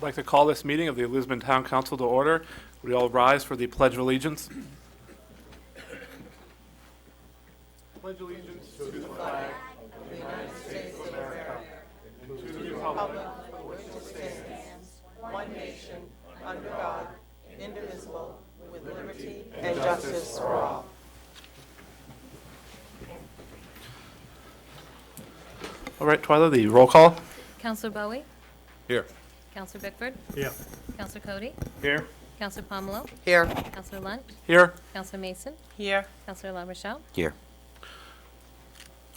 I'd like to call this meeting of the Lisbon Town Council to order. Would you all rise for the Pledge of Allegiance? Pledge allegiance to the flag of the United States of America and to the republic for which it stands, one nation, under God, indivisible, with liberty and justice for all. All right, Twyla, the roll call. Councillor Bowie? Here. Councillor Bickford? Here. Councillor Cody? Here. Councillor Pomelo? Here. Councillor Lunt? Here. Councillor Mason? Here. Councillor La Rochelle? Here.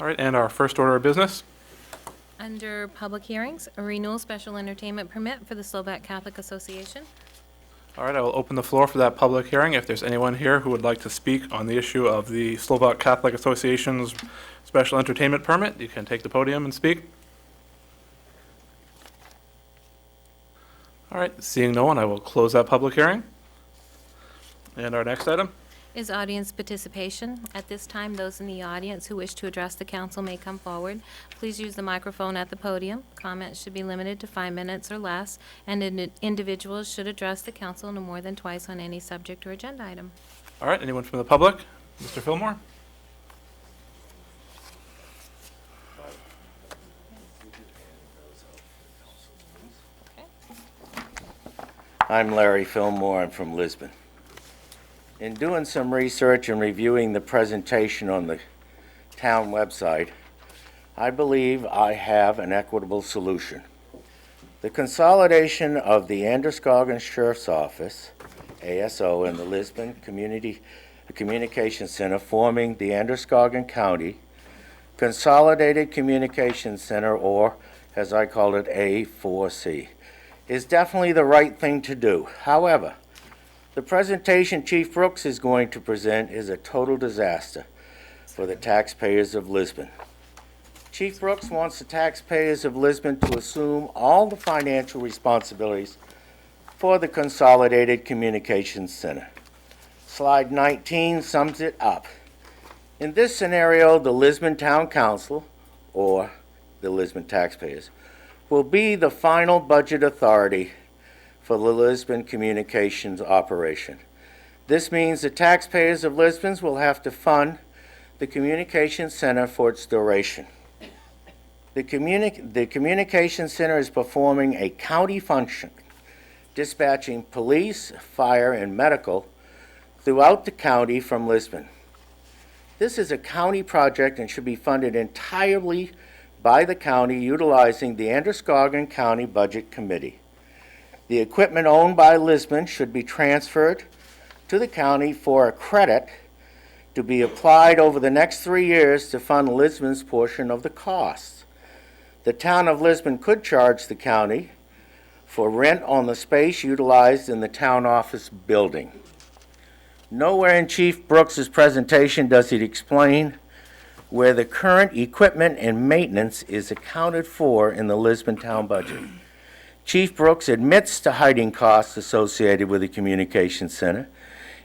All right, and our first order of business. Under public hearings, a renewal special entertainment permit for the Slovak Catholic Association. All right, I will open the floor for that public hearing. If there's anyone here who would like to speak on the issue of the Slovak Catholic Association's special entertainment permit, you can take the podium and speak. All right, seeing no one, I will close that public hearing. And our next item. Is audience participation. At this time, those in the audience who wish to address the council may come forward. Please use the microphone at the podium. Comments should be limited to 5 minutes or less, and individuals should address the council no more than twice on any subject or agenda item. All right, anyone from the public? Mr. Fillmore? I'm Larry Fillmore. I'm from Lisbon. In doing some research and reviewing the presentation on the town website, I believe I have an equitable solution. The consolidation of the Androscoggin Sheriff's Office, ASO, and the Lisbon Communication Center forming the Androscoggin County Consolidated Communications Center, or as I call it, A4C, is definitely the right thing to do. However, the presentation Chief Brooks is going to present is a total disaster for the taxpayers of Lisbon. Chief Brooks wants the taxpayers of Lisbon to assume all the financial responsibilities for the Consolidated Communications Center. Slide 19 sums it up. In this scenario, the Lisbon Town Council, or the Lisbon taxpayers, will be the final budget authority for the Lisbon communications operation. This means the taxpayers of Lisbon will have to fund the communications center for its duration. The communications center is performing a county function, dispatching police, fire, and medical throughout the county from Lisbon. This is a county project and should be funded entirely by the county utilizing the Androscoggin County Budget Committee. The equipment owned by Lisbon should be transferred to the county for a credit to be applied over the next 3 years to fund Lisbon's portion of the costs. The town of Lisbon could charge the county for rent on the space utilized in the town office building. Nowhere in Chief Brooks' presentation does he explain where the current equipment and maintenance is accounted for in the Lisbon town budget. Chief Brooks admits to hiding costs associated with the communications center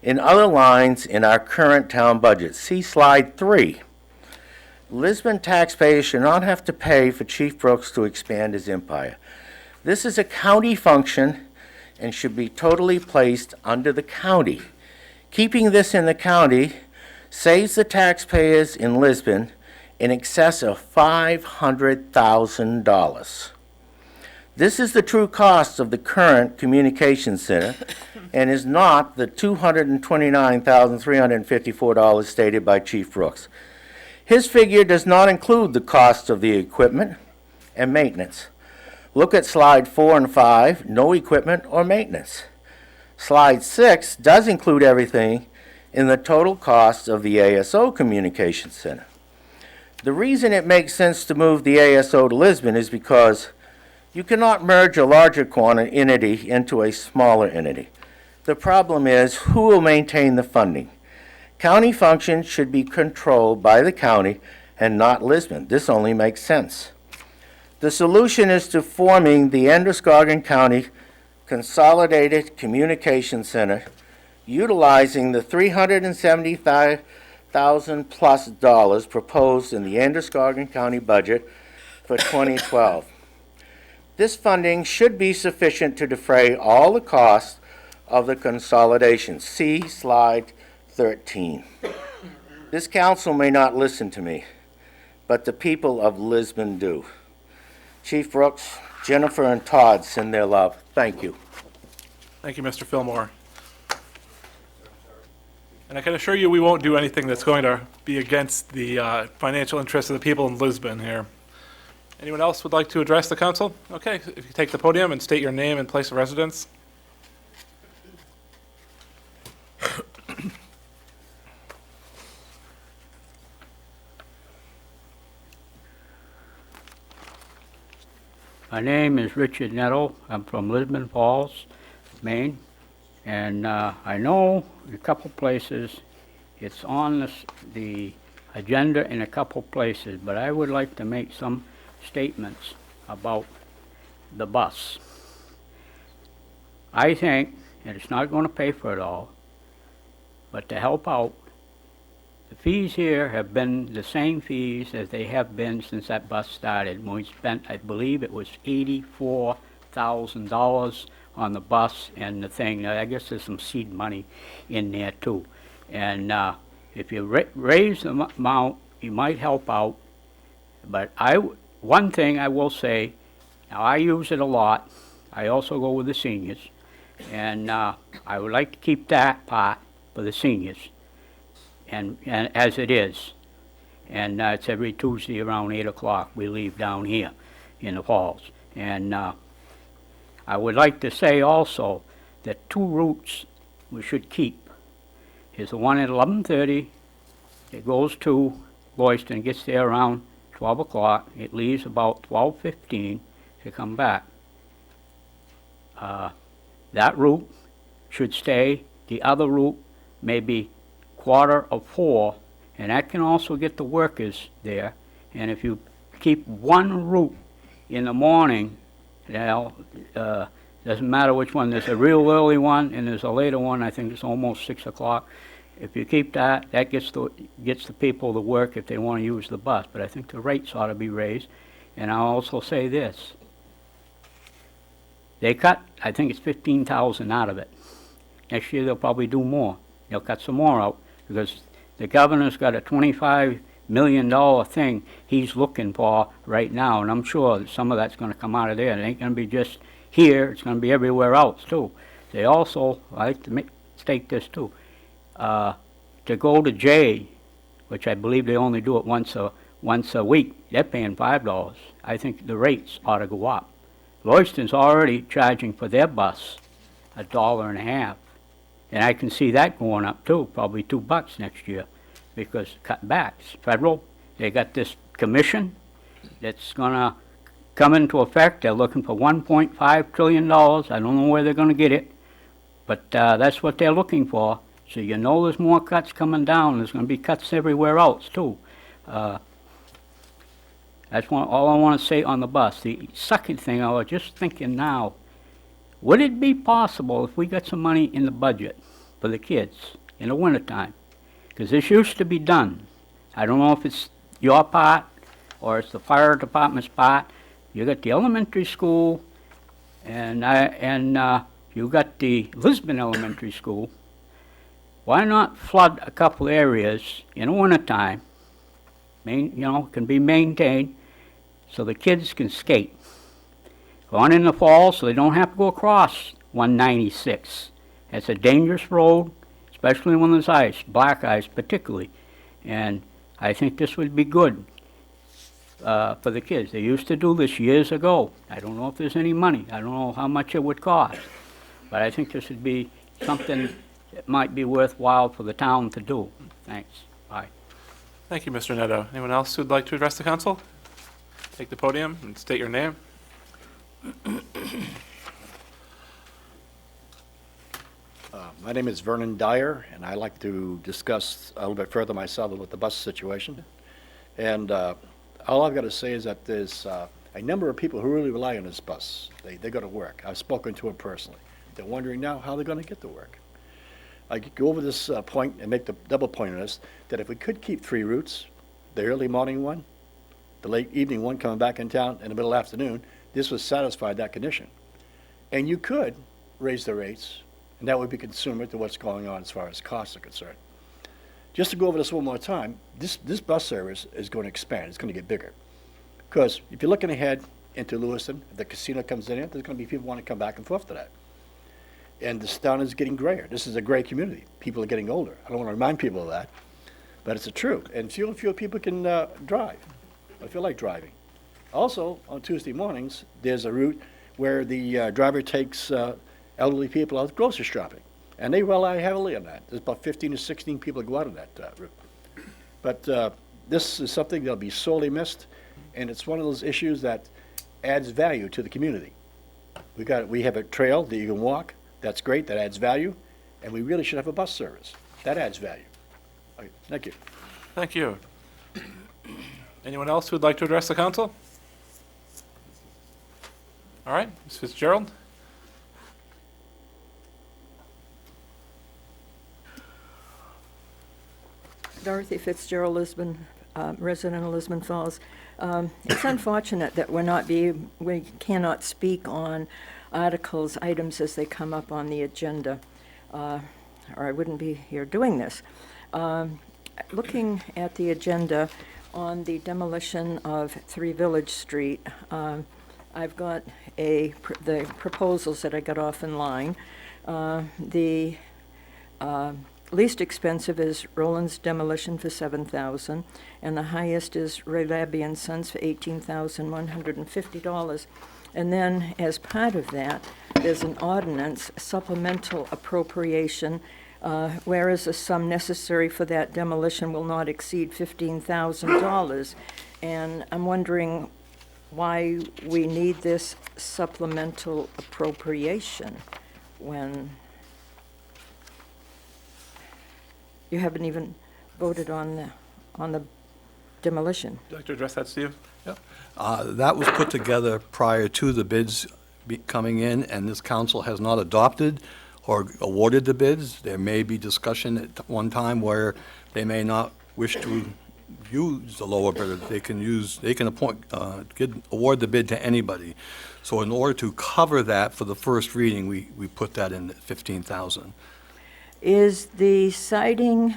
in other lines in our current town budget. See slide 3. Lisbon taxpayers should not have to pay for Chief Brooks to expand his empire. This is a county function and should be totally placed under the county. Keeping this in the county saves the taxpayers in Lisbon in excess of $500,000. This is the true cost of the current communications center and is not the $229,354 stated by Chief Brooks. His figure does not include the cost of the equipment and maintenance. Look at slide 4 and 5, no equipment or maintenance. Slide 6 does include everything in the total cost of the ASO Communications Center. The reason it makes sense to move the ASO to Lisbon is because you cannot merge a larger entity into a smaller entity. The problem is, who will maintain the funding? County functions should be controlled by the county and not Lisbon. This only makes sense. The solution is to forming the Androscoggin County Consolidated Communication Center, utilizing the $375,000+ proposed in the Androscoggin County budget for 2012. This funding should be sufficient to defray all the costs of the consolidation. See slide 13. This council may not listen to me, but the people of Lisbon do. Chief Brooks, Jennifer, and Todd send their love. Thank you. Thank you, Mr. Fillmore. And I can assure you we won't do anything that's going to be against the financial interests of the people in Lisbon here. Anyone else would like to address the council? Okay, if you take the podium and state your name and place of residence. My name is Richard Nettle. I'm from Lisbon Falls, Maine. And I know in a couple places it's on the agenda in a couple places, but I would like to make some statements about the bus. I think, and it's not going to pay for it all, but to help out, the fees here have been the same fees as they have been since that bus started. When we spent, I believe it was $84,000 on the bus and the thing. I guess there's some seed money in there too. And if you raise the amount, you might help out. But one thing I will say, now I use it a lot. I also go with the seniors. And I would like to keep that part for the seniors. And as it is. And it's every Tuesday around 8 o'clock we leave down here in the falls. And I would like to say also that 2 routes we should keep. Is the one at 11:30. It goes to Royston, gets there around 12 o'clock. It leaves about 12:15 to come back. That route should stay. The other route maybe 3:45, and that can also get the workers there. And if you keep one route in the morning, doesn't matter which one. There's a real early one and there's a later one. I think it's almost 6 o'clock. If you keep that, that gets the people to work if they want to use the bus. But I think the rates ought to be raised. And I'll also say this: they cut, I think it's 15,000 out of it. Next year they'll probably do more. They'll cut some more out because the governor's got a $25 million thing he's looking for right now, and I'm sure that some of that's going to come out of there. It ain't going to be just here, it's going to be everywhere else too. They also, I like to state this too, to go to J, which I believe they only do it once a week, they're paying $5. I think the rates ought to go up. Royston's already charging for their bus $1.50. And I can see that going up too, probably $2 next year, because cutbacks. Federal, they got this commission that's gonna come into effect. They're looking for $1.5 trillion. I don't know where they're gonna get it, but that's what they're looking for. So you know there's more cuts coming down. There's gonna be cuts everywhere else too. That's all I want to say on the bus. The second thing, I was just thinking now, would it be possible if we got some money in the budget for the kids in the wintertime? Because this used to be done. I don't know if it's your part or it's the fire department's part. You got the elementary school and you got the Lisbon Elementary School. Why not flood a couple areas in the wintertime? Can be maintained so the kids can skate. On in the fall so they don't have to go across 196. It's a dangerous road, especially when there's ice, black ice particularly. And I think this would be good for the kids. They used to do this years ago. I don't know if there's any money. I don't know how much it would cost. But I think this would be something that might be worthwhile for the town to do. Thanks. Bye. Thank you, Mr. Netto. Anyone else who'd like to address the council? Take the podium and state your name. My name is Vernon Dyer, and I'd like to discuss a little bit further myself with the bus situation. And all I've got to say is that there's a number of people who really rely on this bus. They go to work. I've spoken to them personally. They're wondering now how they're going to get to work. I could go over this point and make the double point on this, that if we could keep 3 routes, the early morning one, the late evening one coming back in town in the middle afternoon, this would satisfy that condition. And you could raise the rates, and that would be consummate to what's going on as far as costs are concerned. Just to go over this one more time, this bus service is going to expand. It's going to get bigger. Because if you're looking ahead into Lewiston, if the casino comes in, there's going to be people wanting to come back and forth to that. And this town is getting grayer. This is a gray community. People are getting older. I don't want to remind people of that, but it's the truth. And fewer and fewer people can drive, or feel like driving. Also, on Tuesday mornings, there's a route where the driver takes elderly people out grocery shopping, and they rely heavily on that. There's about 15 to 16 people that go out on that route. But this is something that'll be sorely missed, and it's one of those issues that adds value to the community. We have a trail that you can walk. That's great. That adds value, and we really should have a bus service. That adds value. Okay, thank you. Thank you. Anyone else who would like to address the council? All right, Ms. Fitzgerald? Dorothy Fitzgerald, Lisbon, resident of Lisbon Falls. It's unfortunate that we cannot speak on articles, items as they come up on the agenda, or I wouldn't be here doing this. Looking at the agenda on the demolition of 3 Village Street, I've got the proposals that I got off in line. The least expensive is Roland's Demolition for $7,000, and the highest is Ray Labby and Sons for $18,150. And then, as part of that, there's an ordinance supplemental appropriation, whereas the sum necessary for that demolition will not exceed $15,000. And I'm wondering why we need this supplemental appropriation when you haven't even voted on the demolition. Would you like to address that, Steve? That was put together prior to the bids coming in, and this council has not adopted or awarded the bids. There may be discussion at one time where they may not wish to use the lower bidder. They can award the bid to anybody. So in order to cover that for the first reading, we put that in at $15,000. Is the siding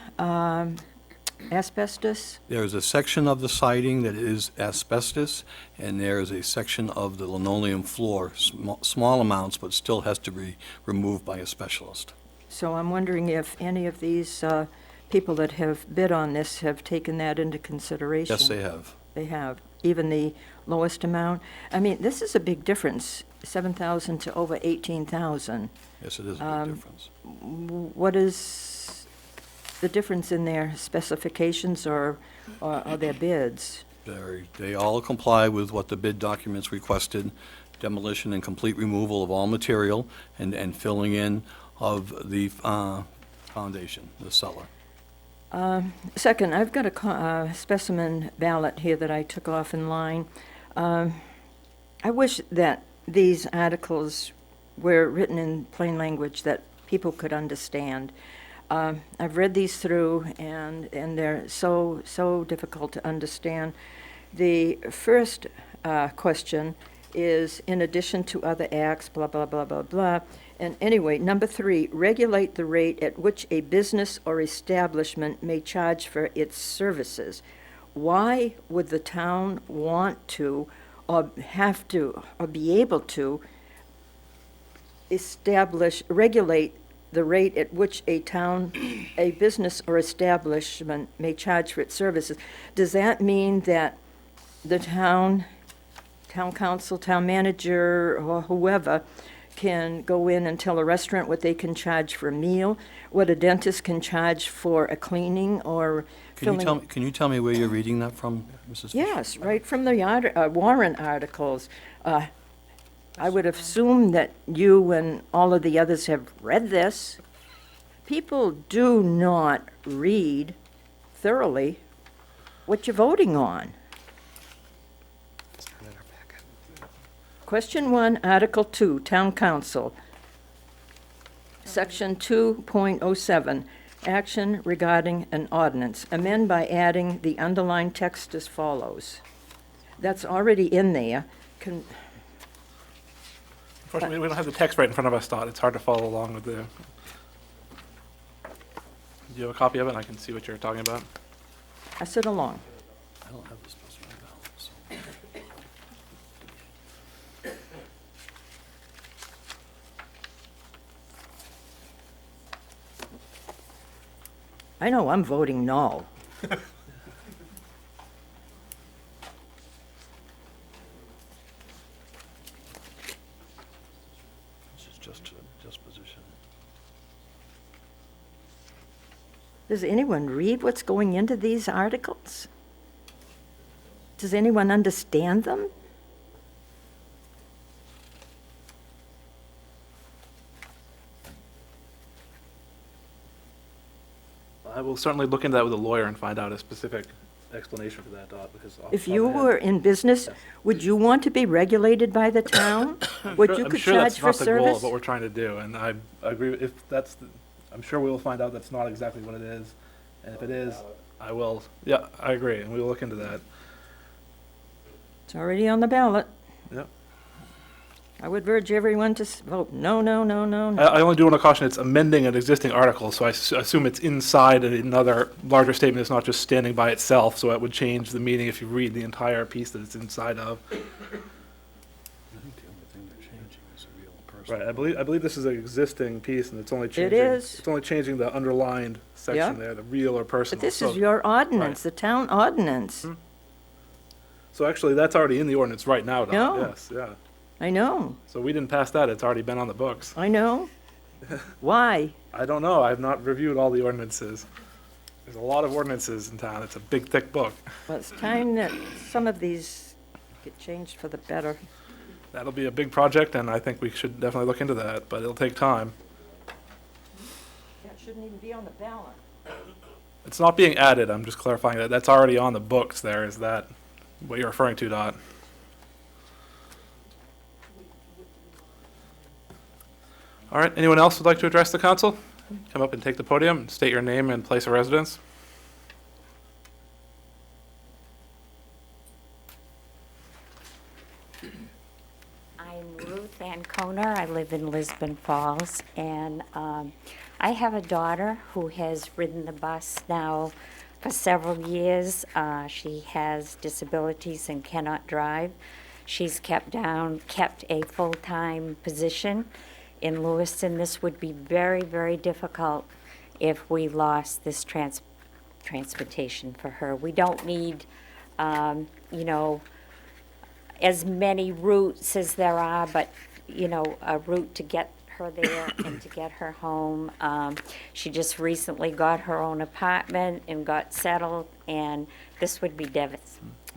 asbestos? There's a section of the siding that is asbestos, and there's a section of the linoleum floor, small amounts, but still has to be removed by a specialist. So I'm wondering if any of these people that have bid on this have taken that into consideration. Yes, they have. They have, even the lowest amount. I mean, this is a big difference, 7,000 to over 18,000. Yes, it is a big difference. What is the difference in their specifications or their bids? They all comply with what the bid documents requested, demolition and complete removal of all material and filling in of the foundation, the cellar. Second, I've got a specimen ballot here that I took off in line. I wish that these articles were written in plain language that people could understand. I've read these through, and they're so difficult to understand. The first question is, in addition to other acts, blah, blah, blah, blah, blah. And anyway, number 3, regulate the rate at which a business or establishment may charge for its services. Why would the town want to, or have to, or be able to regulate the rate at which a business or establishment may charge for its services? Does that mean that the town council, town manager, or whoever can go in and tell a restaurant what they can charge for a meal, what a dentist can charge for a cleaning or filling? Can you tell me where you're reading that from, Mrs. Fisher? Yes, right from the warrant articles. I would assume that you and all of the others have read this. People do not read thoroughly what you're voting on. Question 1, Article 2, Town Council. Section 2.07, action regarding an ordinance. Amend by adding the underlined text as follows. That's already in there. Unfortunately, we don't have the text right in front of us, Dot. It's hard to follow along with the... Do you have a copy of it? I can see what you're talking about. Pass it along. I don't have the specified balance. I know I'm voting no. This is just position. Does anyone read what's going into these articles? Does anyone understand them? I will certainly look into that with a lawyer and find out a specific explanation for that, Dot, because off the If top you of my head- were in business, Yes. would you want to be regulated by the town? What you I'm could sure charge that's for not the goal of service? what we're trying to do, and I agree, if that's, I'm sure we will find out that's not exactly what it is, and if it is, I will, yeah, I agree, and we will look into that. It's already on the ballot. Yep. I would urge everyone to vote no, no, no, no, no. I only do want to caution, it's amending an existing article, so I assume it's inside another larger statement, it's not just standing by itself, so it would change the meaning if you read the entire piece that it's inside of. I think the only thing they're changing is a real person. Right, I believe this is an existing piece, and it's only changing. is. It's only changing the underlined section Yeah. there, the real or personal. But this So- is your ordinance, the town ordinance. So actually, that's already in the ordinance right now, Don. No. Yes, yeah. I know, So we didn't pass that, it's already been on the books. I know. Why? I don't know, I've not reviewed all the ordinances. There's a lot of ordinances in town, it's a big, thick book. Well, it's time that some of these get changed for the better. That'll be a big project, and I think we should definitely look into that, but it'll take time. That shouldn't even be on the ballot. It's not being added, I'm just clarifying that, that's already on the books there, is that what you're referring to, Dot? All right, anyone else would like to address the council? Come up and take the podium, and state your name and place of residence. I'm Ruth Anconer. I live in Lisbon Falls, and I have a daughter who has ridden the bus now for several years. She has disabilities and cannot drive. She's kept a full-time position in Lewiston. This would be very, very difficult if we lost this transportation for her. We don't need, as many routes as there are, but, a route to get her there and to get her home. She just recently got her own apartment and got settled, and this would be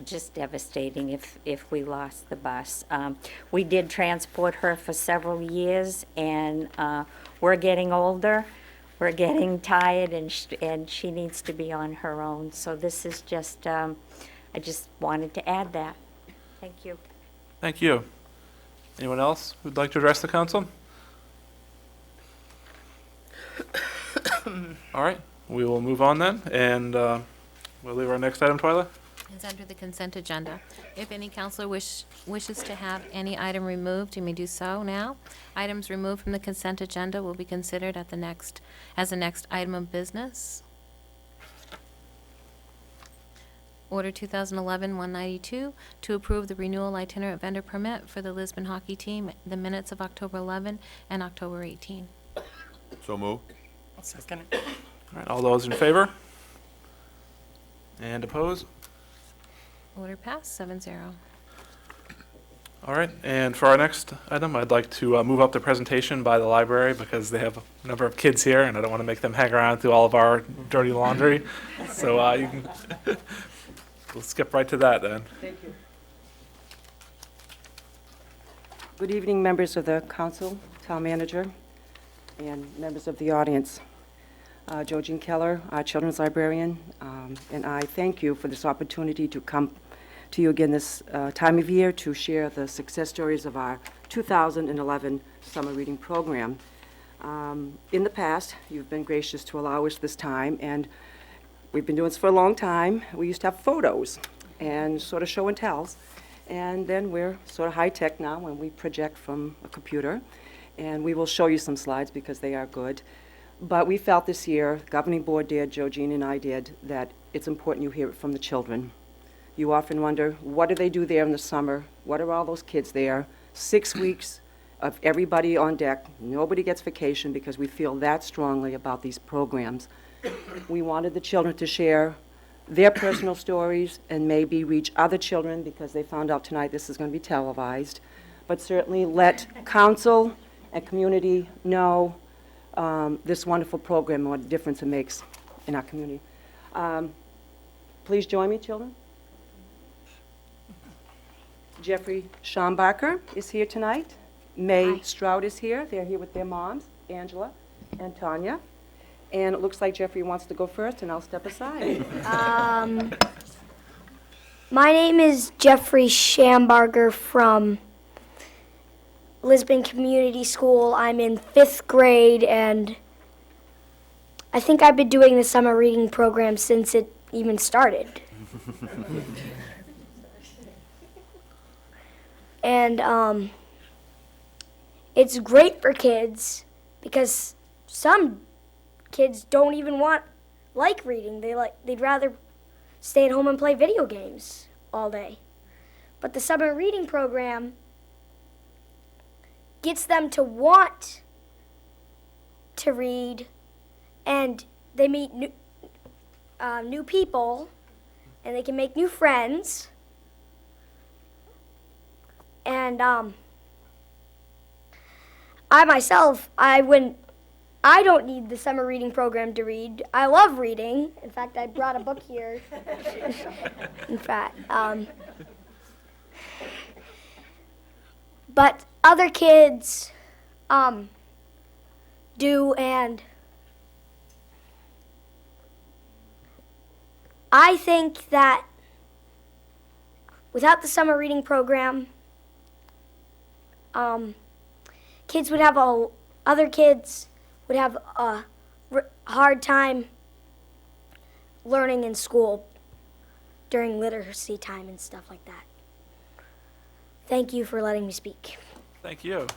just devastating if we lost the bus. We did transport her for several years, and we're getting older, we're getting tired, and she needs to be on her own. So this is just, I just wanted to add that. Thank you. Thank you. Anyone else who'd like to address the council? All right, we will move on then, and we'll leave our next item, Twyla. Is under the consent agenda. If any counselor wishes to have any item removed, you may do so now. Items removed from the consent agenda will be considered as the next item of business. Order 2011-192 to approve the renewal itinerant vendor permit for the Lisbon hockey team, the minutes of October 11 and October 18. So move. Second. All right, all those in favor? And opposed? Order passed, 7-0. All right, and for our next item, I'd like to move up the presentation by the library because they have a number of kids here, and I don't want to make them hang around through all of our dirty laundry. So you can, we'll skip right to that then. Thank you. Good evening, members of the council, town manager, and members of the audience. Jo Jean Keller, our children's librarian, and I thank you for this opportunity to come to you again this time of year to share the success stories of our 2011 summer reading program. In the past, you've been gracious to allow us this time, and we've been doing this for a long time. We used to have photos and sort of show and tells, And then we're sort of high-tech now when we project from a computer. And we will show you some slides because they are good. But we felt this year, governing board did, Joe Jean and I did, that it's important you hear it from the children. You often wonder, what do they do there in the summer? What are all those kids there? 6 weeks of everybody on deck. Nobody gets vacation because we feel that strongly about these programs. We wanted the children to share their personal stories and maybe reach other children because they found out tonight this is going to be televised. But certainly let council and community know this wonderful program and what a difference it makes in our community. Please join me, children. Jeffrey Schombacher is here tonight. May Stroud is here. They're here with their moms, Angela and Tanya. And it looks like Jeffrey wants to go first, and I'll step aside. My name is Jeffrey Schambarger from Lisbon Community School. I'm in 5th grade, and I think I've been doing the summer reading program since it even started. And it's great for kids because some kids don't even like reading. They'd rather stay at home and play video games all day. But the summer reading program gets them to want to read, and they meet new people, and they can make new friends. And I myself, I don't need the summer reading program to read. I love reading. In fact, I brought a book here. In fact, but other kids do, and I think that without the summer reading program, other kids would have a hard time learning in school during literacy time and stuff like that. Thank you for letting me speak. Thank you.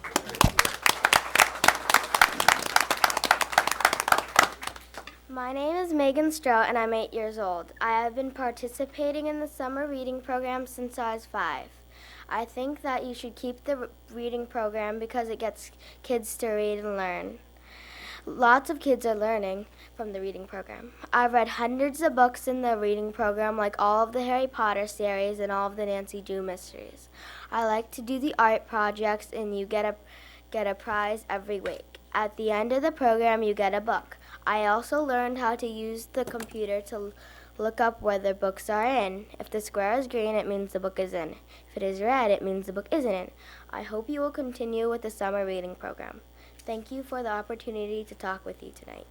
My name is Megan Strout, and I'm 8 years old. I have been participating in the summer reading program since I was 5. I think that you should keep the reading program because it gets kids to read and learn. Lots of kids are learning from the reading program. I've read hundreds of books in the reading program, like all of the Harry Potter series and all of the Nancy Drew mysteries. I like to do the art projects, and you get a prize every week. At the end of the program, you get a book. I also learned how to use the computer to look up where the books are in. If the square is green, it means the book is in. If it is red, it means the book isn't in. I hope you will continue with the summer reading program. Thank you for the opportunity to talk with you tonight.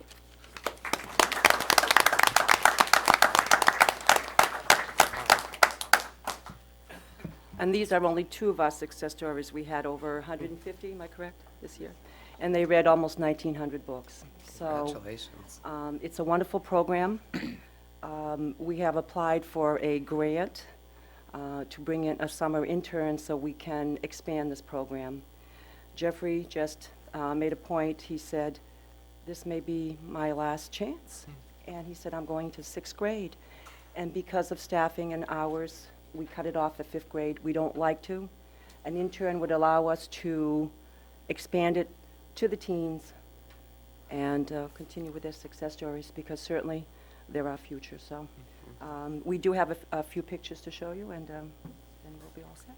And these are only 2 of our success stories. We had over 150, am I correct, this year? And they read almost 1,900 books. So, congratulations. It's a wonderful program. We have applied for a grant to bring in a summer intern so we can expand this program. Jeffrey just made a point. He said, this may be my last chance. And he said, I'm going to 6th grade. And because of staffing and hours, we cut it off at 5th grade. We don't like to. An intern would allow us to expand it to the teens and continue with their success stories, because certainly they're our future. So we do have a few pictures to show you, and then we'll be all set.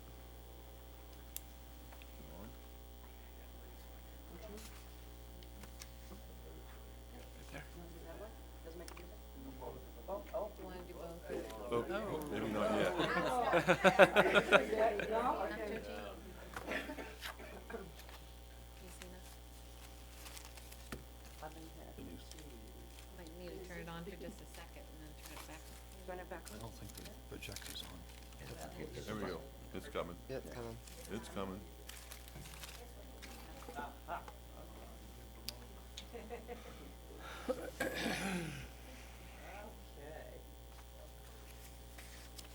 Maybe not yet. Might need to turn it on for just a second and then turn it back. Turn it back. I don't think the projector's on. There we go. It's coming. Yeah, it's coming. It's coming.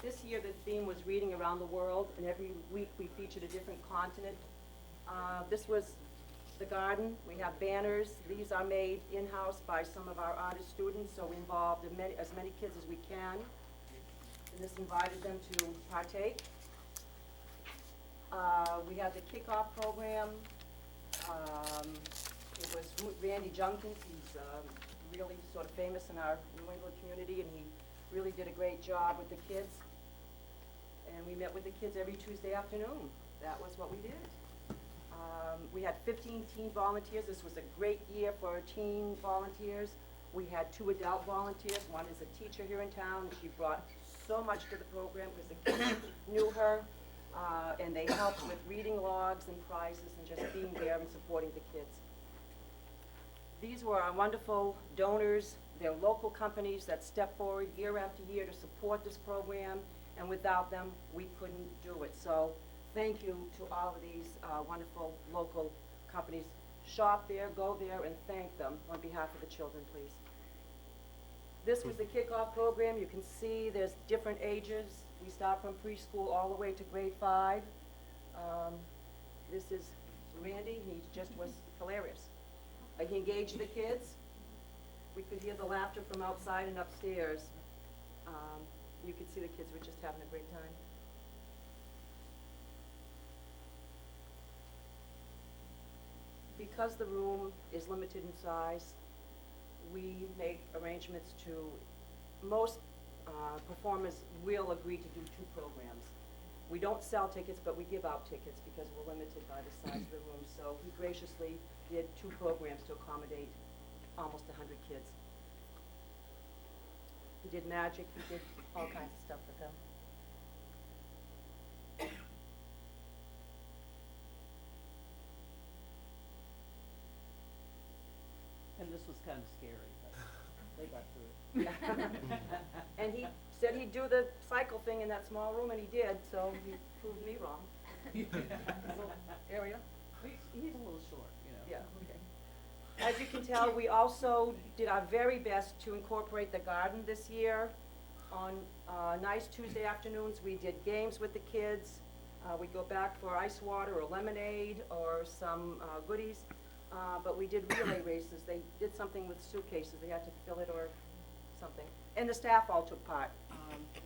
This year the theme was reading around the world, and every week we featured a different continent. This was the garden. We have banners. These are made in-house by some of our artist students, so we involved as many kids as we can. And this invited them to partake. We had the kickoff program. It was Randy Junkins. He's really sort of famous in our New England community, and he really did a great job with the kids. And we met with the kids every Tuesday afternoon. That was what we did. We had 15 teen volunteers. This was a great year for teen volunteers. We had 2 adult volunteers. One is a teacher here in town. She brought so much to the program because the kids knew her, and they helped with reading logs and prizes and just being there and supporting the kids. These were our wonderful donors. They're local companies that step forward year after year to support this program, and without them, we couldn't do it. So thank you to all of these wonderful local companies. Shop there, go there, and thank them on behalf of the children, please. This was the kickoff program. You can see there's different ages. We start from preschool all the way to grade 5. This is Randy. He just was hilarious. He engaged the kids. We could hear the laughter from outside and upstairs. You could see the kids were just having a great time. Because the room is limited in size, we make arrangements to, most performers will agree to do 2 programs. We don't sell tickets, but we give out tickets because we're limited by the size of the room. So he graciously did 2 programs to accommodate almost 100 kids. He did magic, he did all kinds of stuff with them. And this was kind of scary, but they got through it. And he said he'd do the cycle thing in that small room, and he did, so he proved me wrong. Little area. He's a little short, you know. Yeah, okay. As you can tell, we also did our very best to incorporate the garden this year. On nice Tuesday afternoons, we did games with the kids. We'd go back for ice water or lemonade or some goodies. But we did relay races. They did something with suitcases. They had to fill it or something. And the staff all took part.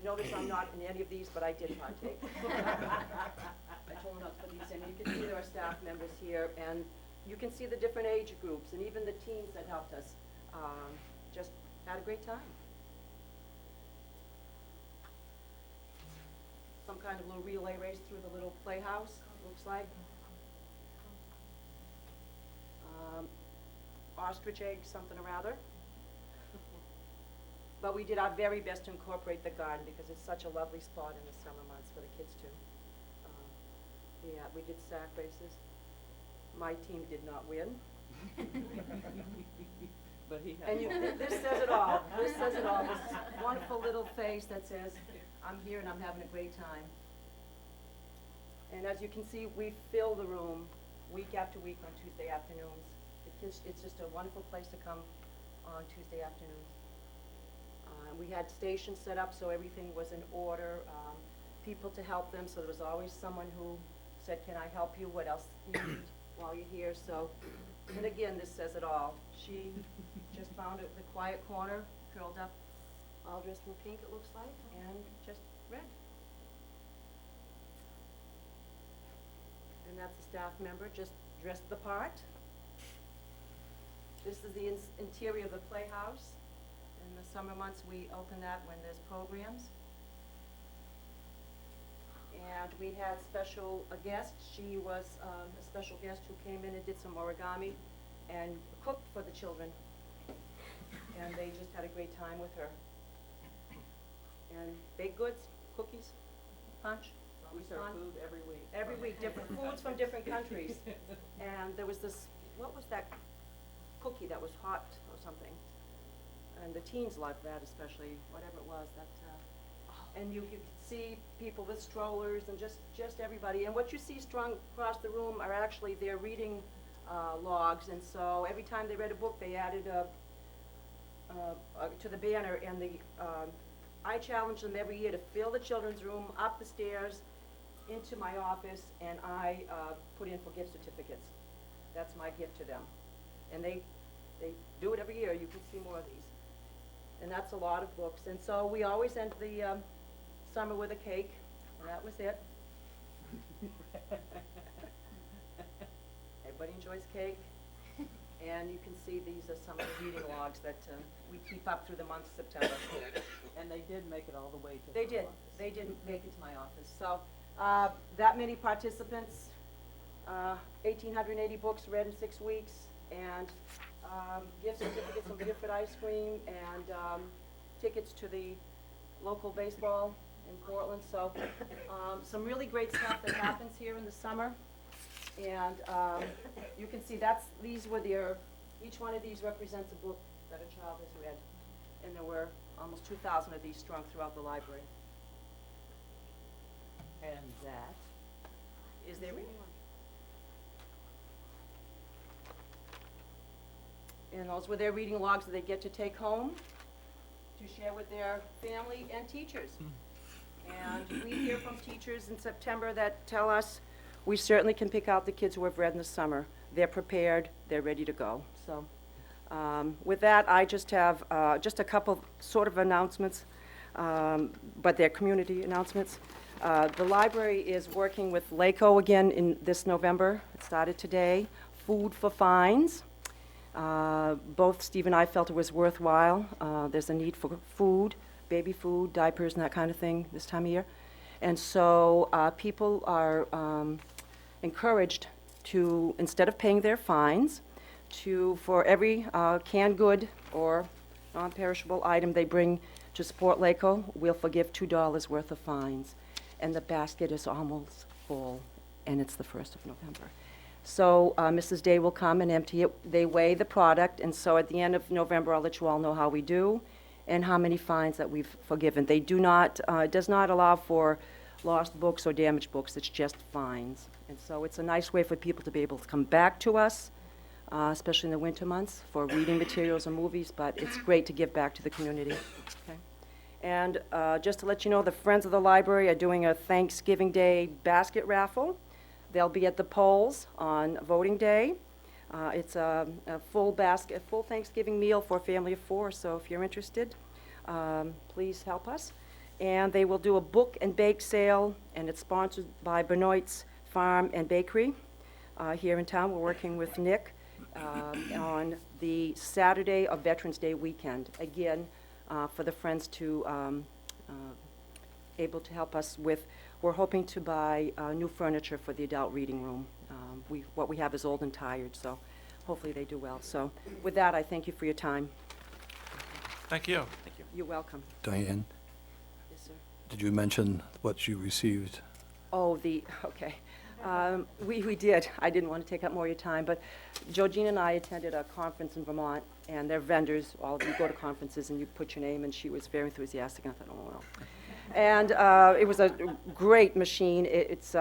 Notice I'm not in any of these, but I did partake. I told them not to put these in. You can see there are staff members here, and you can see the different age groups, and even the teens that helped us just had a great time. Some kind of little relay race through the little playhouse, looks like. Ostrich egg, something or other. But we did our very best to incorporate the garden because it's such a lovely spot in the summer months for the kids too. Yeah, we did sack races. My team did not win. But he had. And this says it all. This says it all. This wonderful little face that says, I'm here and I'm having a great time. And as you can see, we fill the room week after week on Tuesday afternoons. It's just a wonderful place to come on Tuesday afternoons. We had stations set up so everything was in order, people to help them, so there was always someone who said, can I help you, what else do you need while you're here, so, and again, this says it all. She just found the quiet corner, curled up, all dressed in pink it looks like, and just read. And that's a staff member, just dressed the part. This is the interior of the playhouse. In the summer months, we open that when there's programs. And we had a guest. She was a special guest who came in and did some origami and cooked for the children. And they just had a great time with her. And baked goods, cookies, punch. We serve food every week. Every week, different foods from different countries. And there was this, what was that cookie that was hot or something? And the teens loved that especially, whatever it was. And you could see people with strollers and just everybody. And what you see strung across the room are actually their reading logs. And so every time they read a book, they added to the banner, and the I challenge them every year to fill the children's room, up the stairs, into my office, and I put in for gift certificates. That's my gift to them. And they do it every year. You can see more of these. And that's a lot of books. And so we always end the summer with a cake, and that was it. Everybody enjoys cake. And you can see these are some of the reading logs that we keep up through the month of September. And they did make it all the way to They the did. office. They didn't make it to my office. So that many participants, 1,880 books read in 6 weeks, and gift certificates of Gifford ice cream, and tickets to the local baseball in Portland. So some really great stuff that happens here in the summer. And you can see each one of these represents a book that a child has read. And there were almost 2,000 of these strung throughout the library. And that, Is there reading logs? And those were their reading logs that they get to take home to share with their family and teachers. And we hear from teachers in September that tell us we certainly can pick out the kids who have read in the summer. They're prepared, they're ready to go. So with that, I just have just a couple sort of announcements, but they're community announcements. The library is working with LACO again in this November. It started today. Food for Fines. Both Steve and I felt it was worthwhile. There's a need for food, baby food, diapers, and that kind of thing this time of year. And so people are encouraged to, instead of paying their fines, for every canned good or non-perishable item they bring to support LACO, we'll forgive $2 worth of fines. And the basket is almost full, and it's the 1st of November. So Mrs. Day will come and empty it. They weigh the product, and so at the end of November, I'll let you all know how we do and how many fines that we've forgiven. They do not, it does not allow for lost books or damaged books. It's just fines. And so it's a nice way for people to be able to come back to us, especially in the winter months, for reading materials or movies, but it's great to give back to the community. Okay? And just to let you know, the Friends of the Library are doing a Thanksgiving Day basket raffle. They'll be at the polls on voting day. It's a full Thanksgiving meal for a family of 4, so if you're interested, please help us. And they will do a book and bake sale, and it's sponsored by Benoit's Farm and Bakery here in town. We're working with Nick on the Saturday of Veterans Day weekend. Again, for the Friends to able to help us with, we're hoping to buy new furniture for the adult reading room. What we have is old and tired, so hopefully they do well. So with that, I thank you for your time. Thank you. You're welcome. Diane, Yes, sir. did you mention what you received? Oh, okay. We did. I didn't want to take up more of your time, but Georgina and I attended a conference in Vermont, and they're vendors. All of you go to conferences and you put your name, and she was very enthusiastic, and I thought, oh, well. And it was a great machine. It's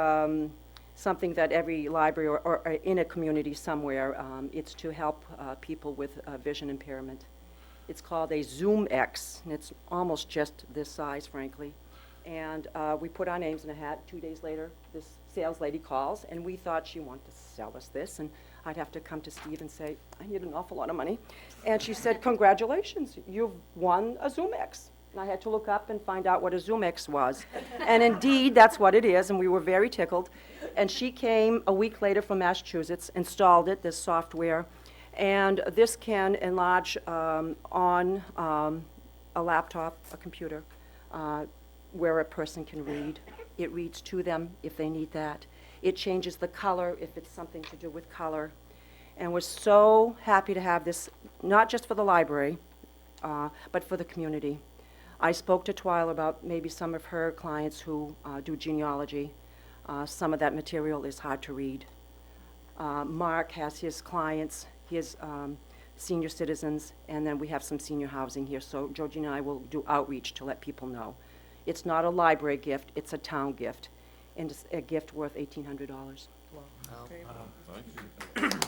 something that every library or in a community somewhere, it's to help people with vision impairment. It's called a Zoom X, and it's almost just this size, frankly. And we put our names in a hat. 2 days later, this sales lady calls, and we thought she wanted to sell us this, and I'd have to come to Steve and say, I need an awful lot of money. And she said, congratulations, you've won a Zoom X. And I had to look up and find out what a Zoom X was. And indeed, that's what it is, and we were very tickled. And she came a week later from Massachusetts, installed it, this software, and this can enlarge on a laptop, a computer, where a person can read. It reads to them if they need that. It changes the color if it's something to do with color. And we're so happy to have this, not just for the library, but for the community. I spoke to Twyla about maybe some of her clients who do genealogy. Some of that material is hard to read. Mark has his clients, his senior citizens, and then we have some senior housing here. So Georgina and I will do outreach to let people know. It's not a library gift, it's a town gift, and it's a gift worth $1,800. Thank you.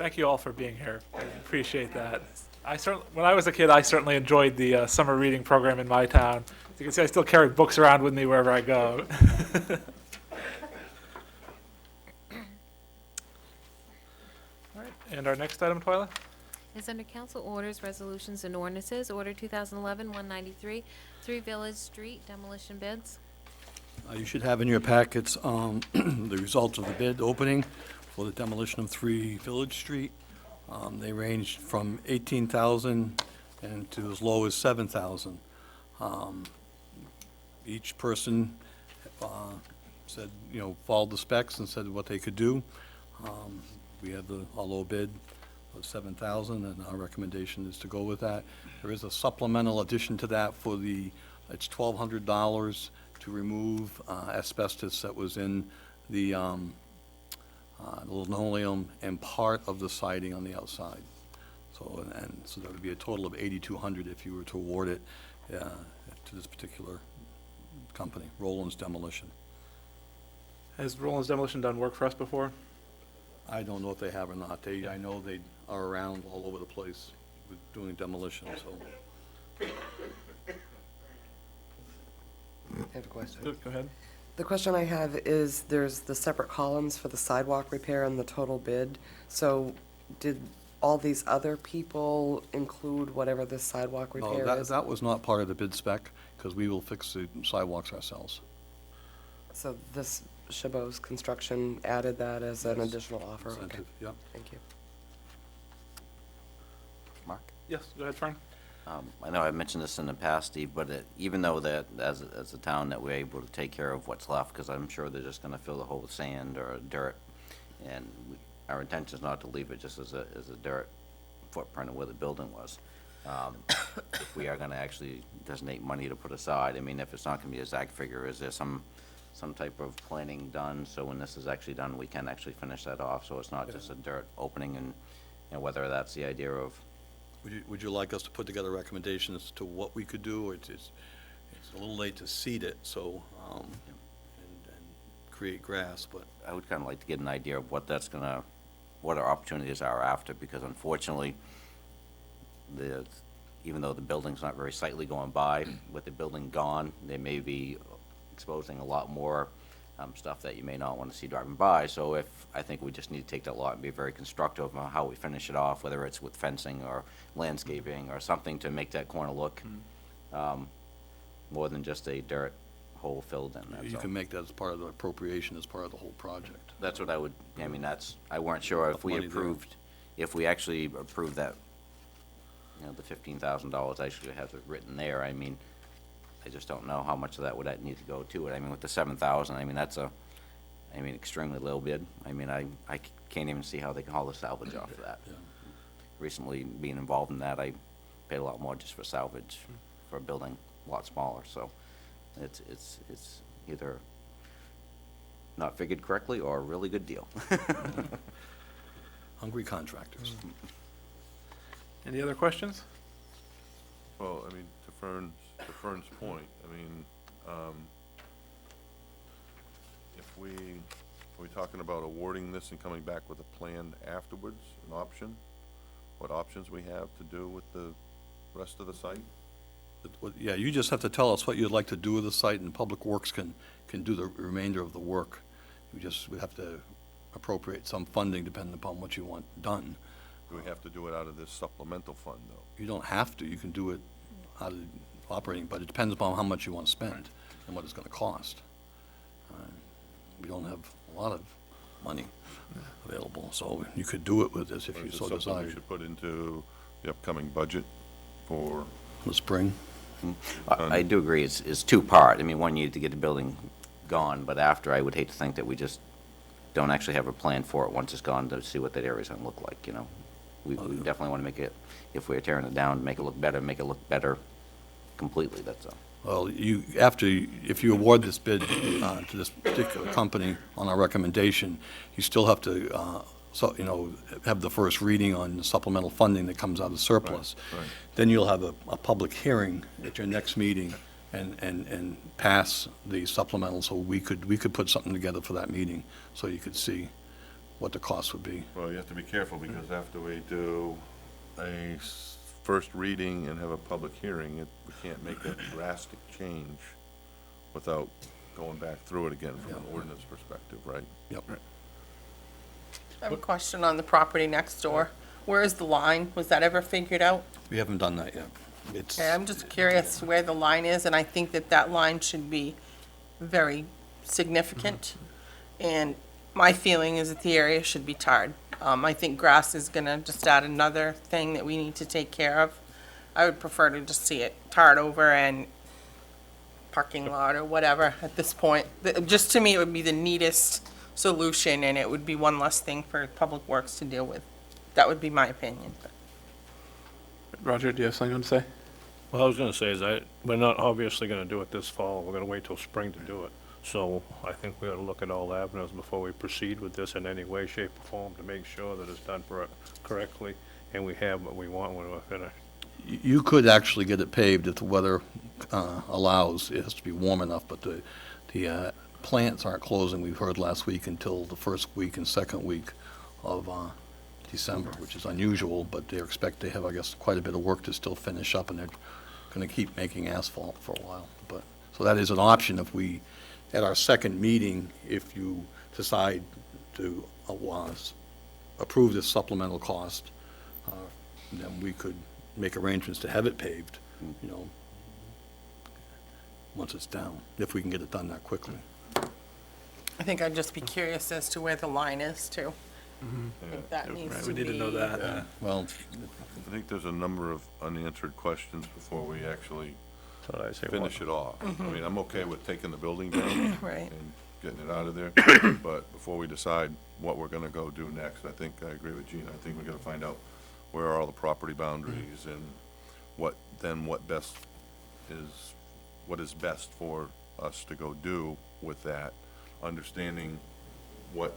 Thank you all for being here. I appreciate that. When I was a kid, I certainly enjoyed the summer reading program in my town. As you can see, I still carry books around with me wherever I go. All right, and our next item, Twyla? Is under council orders, resolutions, and ordinances. Order 2011-193, 3 Village Street demolition bids. You should have in your packets the results of the bid opening for the demolition of 3 Village Street. They ranged from $18,000 and to as low as $7,000. Each person said, followed the specs and said what they could do. We have a low bid of $7,000, and our recommendation is to go with that. There is a supplemental addition to that it's $1,200 to remove asbestos that was in the linoleum and part of the siding on the outside. So that would be a total of $8,200 if you were to award it to this particular company, Roland's Demolition. Has Roland's Demolition done work for us before? I don't know if they have or not. I know they are around all over the place with doing demolition, so. I have a question. Go ahead. The question I have is, there's the separate columns for the sidewalk repair and the total bid. So did all these other people include whatever this sidewalk repair No, is? that was not part of the bid spec, because we will fix the sidewalks ourselves. So this Chabot's Construction added that as an additional offer? Okay, Incentive, yep. thank you. Mark? Yes, go ahead, Fern. I know I've mentioned this in the past, Steve, but even though that, as a town, that we're able to take care of what's left, because I'm sure they're just going to fill the hole with sand or dirt, and our intention is not to leave it just as a dirt footprint of where the building was. If we are going to actually designate money to put aside, I mean, if it's not going to be an exact figure, is there some type of planning done, so when this is actually done, we can actually finish that off, so it's not just a dirt opening, and whether that's the idea of. Would you like us to put together recommendations as to what we could do? It's a little late to seed it, so, and create grass, but. I would kind of like to get an idea of what what our opportunities are after, because unfortunately, even though the building's not very sightly going by, with the building gone, they may be exposing a lot more stuff that you may not want to see driving by. So I think we just need to take that lot and be very constructive on how we finish it off, whether it's with fencing or landscaping or something to make that corner look more than just a dirt hole filled in. That's You all. can make that as part of the appropriation, as part of the whole project. That's what I mean, I weren't sure if we Money there. if we actually approved that, the $15,000, I should have it written there. I mean, I just don't know how much of that would need to go to it. I mean, with the 7,000, I mean, that's extremely low bid. I mean, I can't even see how they can haul the salvage off of that. Yeah. Recently, being involved in that, I paid a lot more just for salvage for a building a lot smaller, so it's either not figured correctly or a really good deal. Hungry contractors. Any other questions? Well, I mean, to Fern's point, I mean, are we talking about awarding this and coming back with a plan afterwards, an option? What options we have to do with the rest of the site? Yeah, you just have to tell us what you'd like to do with the site, and Public Works can do the remainder of the work. We have to appropriate some funding depending upon what you want done. Do we have to do it out of this supplemental fund, though? You don't have to, you can do it out of operating, but it depends upon how much you want to spend and what it's going to cost. We don't have a lot of money available, so you could do it with this if Or you is it so something we desired. should put into the upcoming budget for? The spring? I do agree, it's two-part. I mean, one, you need to get the building gone, but after, I would hate to think that we just don't actually have a plan for it once it's gone to see what that area's gonna look like, We definitely wanna make it, if we're tearing it down, make it look better completely, that's all. Well, if you award this bid to this particular company on our recommendation, you still have to, have the first reading on the supplemental funding that comes out of surplus. Right. Then you'll have a public hearing at your next meeting and pass the supplemental, so we could put something together for that meeting, so you could see what the cost would be. Well, you have to be careful, because after we do a first reading and have a public hearing, we can't make a drastic change without going back through it again from an ordinance perspective, right? Yep. I have a question on the property next door. Where is the line? Was that ever figured out? We haven't done that yet. It's, Okay, I'm just curious where the line is, and I think that that line should be very significant. And my feeling is that the area should be tarred. I think grass is gonna just add another thing that we need to take care of. I would prefer to just see it tarred over and parking lot or whatever at this point. Just to me, it would be the neatest solution, and it would be one less thing for Public Works to deal with. That would be my opinion. Roger, do you have something you want to say? Well, I was gonna say is we're not obviously gonna do it this fall, we're gonna wait till spring to do it. So I think we ought to look at all avenues before we proceed with this in any way, shape, or form to make sure that it's done correctly and we have what we want when we're finished. you could actually get it paved if the weather allows. It has to be warm enough, but the plants aren't closing, we've heard last week, until the first week and second week of December, which is unusual, but they expect they have, I guess, quite a bit of work to still finish up, and they're going to keep making asphalt for a while. But so that is an option if we, at our second meeting, if you decide to approve this supplemental cost, then we could make arrangements to have it paved, you know, once it's down, if we can get it done that quickly. I think I'd just be curious as to where the line is too. If that needs Right, to we need to know be- that. Yeah. Well, I think there's a number of unanswered questions before we actually So I say, finish it off. I mean, I'm okay with taking the building down Right. and getting it out of there, but before we decide what we're gonna go do next, I think, I agree with Gina, I think we gotta find out where are all the property boundaries and what is best for us to go do with that, understanding what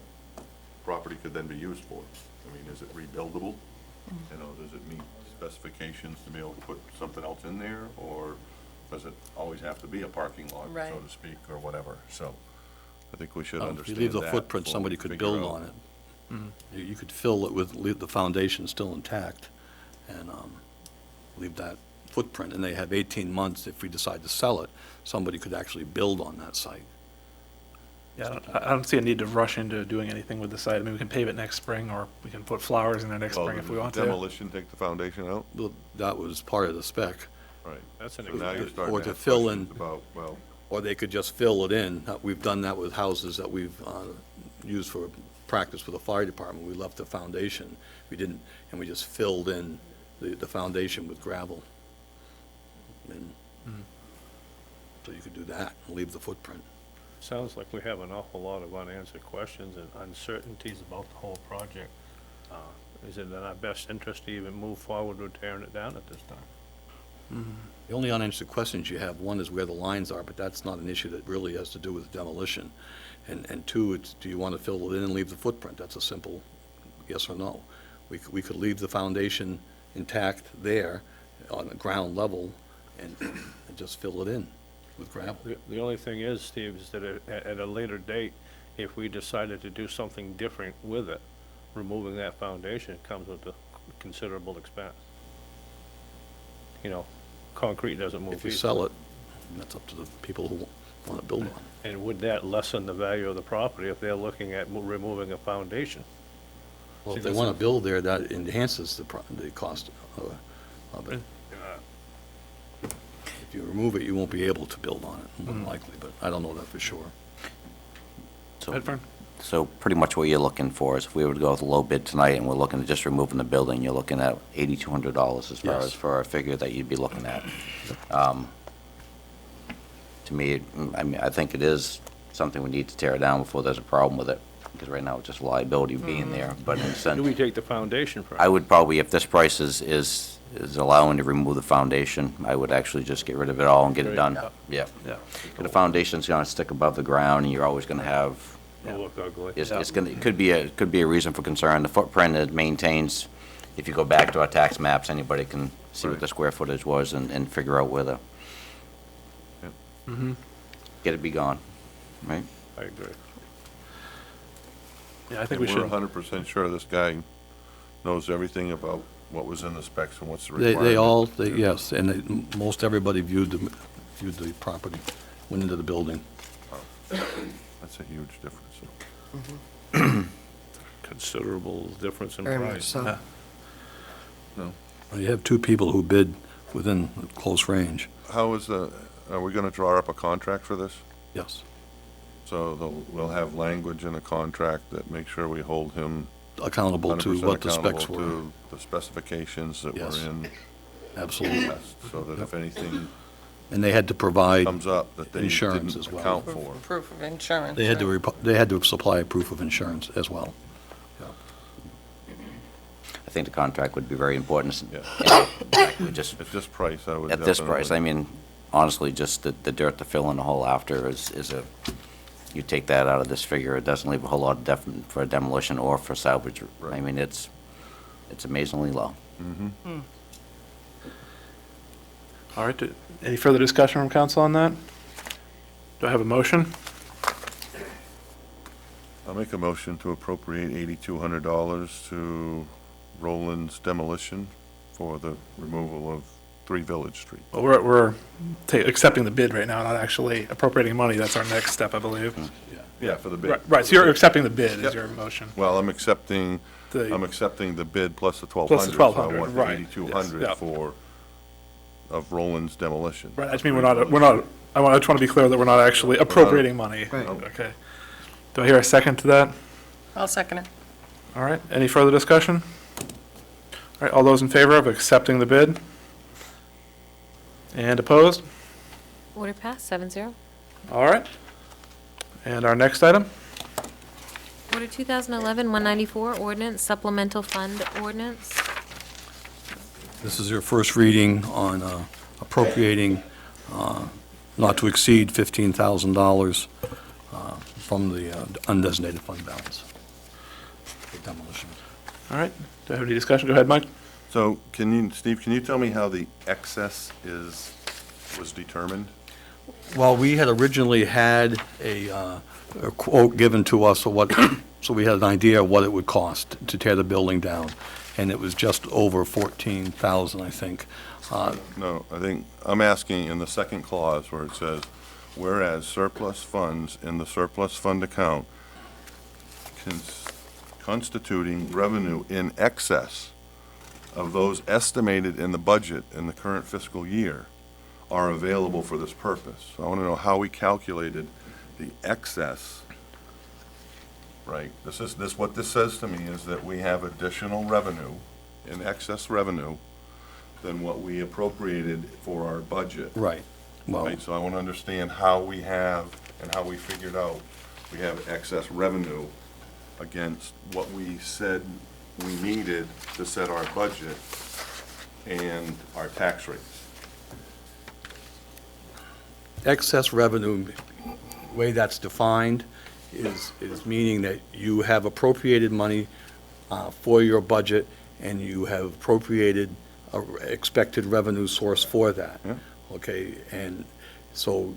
property could then be used for. I mean, is it rebuildable? You know, does it meet specifications to be able to put something else in there, or does it always have to be a parking lot, Right. so to speak, or whatever? So, I think we should if you understand leave the that footprint, before somebody we could figure build out- on it. You could fill it with, leave the foundation still intact, and leave that footprint, and they have 18 months, if we decide to sell it, somebody could actually build on that site. Yeah, I don't see a need to rush into doing anything with the site. I mean, we can pave it next spring, or we can put flowers in there next Well, spring if we does want to. demolition take the foundation out? Well, that was part of the spec. Right. That's an So now you're starting Or to to have fill in- questions about, well, Or they could just fill it in. We've done that with houses that we've used for practice for the fire department. We left the foundation. We didn't, and we just filled in the foundation with gravel. And so you could do that and leave the footprint. sounds like we have an awful lot of unanswered questions and uncertainties about the whole project. Is it in our best interest to even move forward with tearing it down at this time? The only unanswered questions you have, one is where the lines are, but that's not an issue that really has to do with demolition. And two, it's, do you want to fill it in and leave the footprint? That's a simple yes or no. We could leave the foundation intact there on the ground level and just fill it in with gravel. The only thing is, Steve, is that at a later date, if we decided to do something different with it, removing that foundation comes with a considerable expense. You know, concrete doesn't move If you easily. sell it, that's up to the people who want to build on it. And would that lessen the value of the property if they're looking at removing a foundation? Well, See, if they this want is- to build there, that enhances the cost of it. If you remove it, you won't be able to build on it, more than likely, but I don't know that for sure. Edvern? So pretty much what you're looking for is if we were to go with a low bid tonight and we're looking at just removing the building, you're looking at $8,200 as far Yes. as for a figure that you'd be looking at. To me, I mean, I think it is something we need to tear down before there's a problem with it, because right now it's just liability being there, but in a sense. Do we take the foundation first? I would probably, if this price is allowing to remove the foundation, I would actually just get rid of it all and get it done. Yeah. Yeah. The foundation's gonna stick above the ground, and you're always gonna have, It'll look ugly. it's gonna, it could be a reason for concern. The footprint it maintains, if you go back to our tax maps, anybody can see what the square footage was and figure out where the, get it be gone, right? I agree. Yeah, I think we should. We're 100% sure this guy knows everything about what was in the specs and what's the requirement. They all, yes, and most everybody viewed the property, went into the building. That's a huge difference. Considerable difference in Very much price. so. No. You have two people who bid within close range, How is are we going to draw up a contract for this? yes. So we'll have language in the contract that makes sure we hold him Accountable to 100% what the specs accountable were. to the specifications that Yes. were in Absolutely. the test, so that if anything And they had to provide, comes up that they Insurance didn't as well. account for. Proof of insurance. they had right? to, they had to supply proof of insurance as well. I think the contract would be very important. Yeah. We just, At this price, I would at this price, I definitely- mean, honestly, just the dirt to fill in the hole after is you take that out of this figure, it doesn't leave a whole lot of for demolition or for salvage. I Right. mean, it's amazingly low. All right, any further discussion from council on that? Do I have a motion? I'll make a motion to appropriate $8,200 to Roland's demolition for the removal of 3 Village Street. Well, we're accepting the bid right now, not actually appropriating money. That's our next step, I believe. Yeah, for the bid. Right, so you're accepting the bid Yep. is your motion. Well, I'm accepting the bid plus the 1,200. Plus the So I 1,200, want right, the yes, 8,200 yeah. of Roland's demolition. Right, I just mean I just want to be clear that we're not actually appropriating money. Right. Okay. Do I hear a second to that? I'll second it. All right, any further discussion? All right, all those in favor of accepting the bid? And opposed? Order passed, 7-0. All right. And our next item? Order 2011-194, ordinance, supplemental fund ordinance. This is your first reading on appropriating not to exceed $15,000 from the undesignated fund balance for demolition. All right, do I have any discussion? Go ahead, Mike. So Steve, can you tell me how the excess was determined? Well, we had originally had a quote given to us of what, so we had an idea of what it would cost to tear the building down, and it was just over 14,000, I think. No, I think, I'm asking in the second clause where it says, whereas surplus funds in the surplus fund account constituting revenue in excess of those estimated in the budget in the current fiscal year are available for this purpose. So I want to know how we calculated the excess, right? What this says to me is that we have additional revenue, in excess revenue, than what we appropriated for our budget. Right. Well, Right, so I want to understand how we have, and how we figured out we have excess revenue against what we said we needed to set our budget and our tax rates. excess revenue, the way that's defined, is meaning that you have appropriated money for your budget, and you have appropriated a expected revenue source for that. Yeah. Okay, and so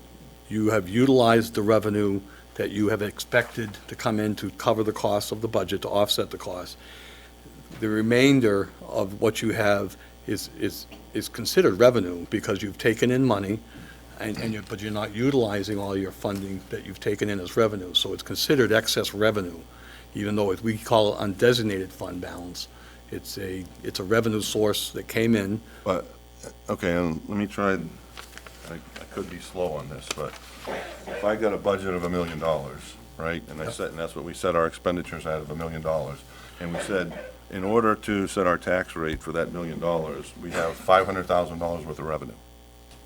you have utilized the revenue that you have expected to come in to cover the cost of the budget, to offset the cost. The remainder of what you have is considered revenue, because you've taken in money, but you're not utilizing all your funding that you've taken in as revenue. So it's considered excess revenue, even though we call it undesignated fund balance. It's a revenue source that came in. But, okay, and let me try, I could be slow on this, but if I got a budget of $1 million, right, and that's what we set our expenditures at, of $1 million, and we said, in order to set our tax rate for that $1 million, we have $500,000 worth of revenue,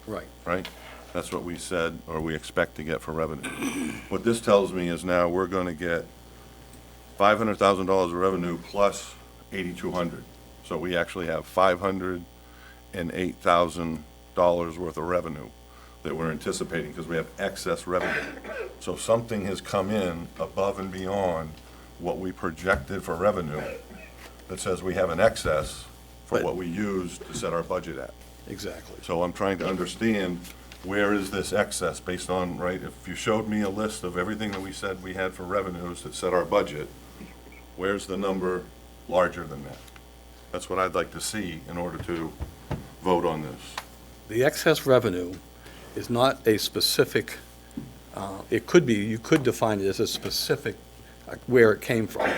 Right. right? That's what we said, or we expect to get for revenue. What this tells me is now we're gonna get $500,000 of revenue plus 8,200. So we actually have $508,000 worth of revenue that we're anticipating, because we have excess revenue. So something has come in above and beyond what we projected for revenue that says we have an excess for But- what we used to set our budget at. Exactly. So I'm trying to understand, where is this excess based on, right? If you showed me a list of everything that we said we had for revenues that set our budget, Where's the number larger than that? That's what I'd like to see in order to vote on this. The excess revenue is not a specific, it could be, you could define it as a specific, where it came from.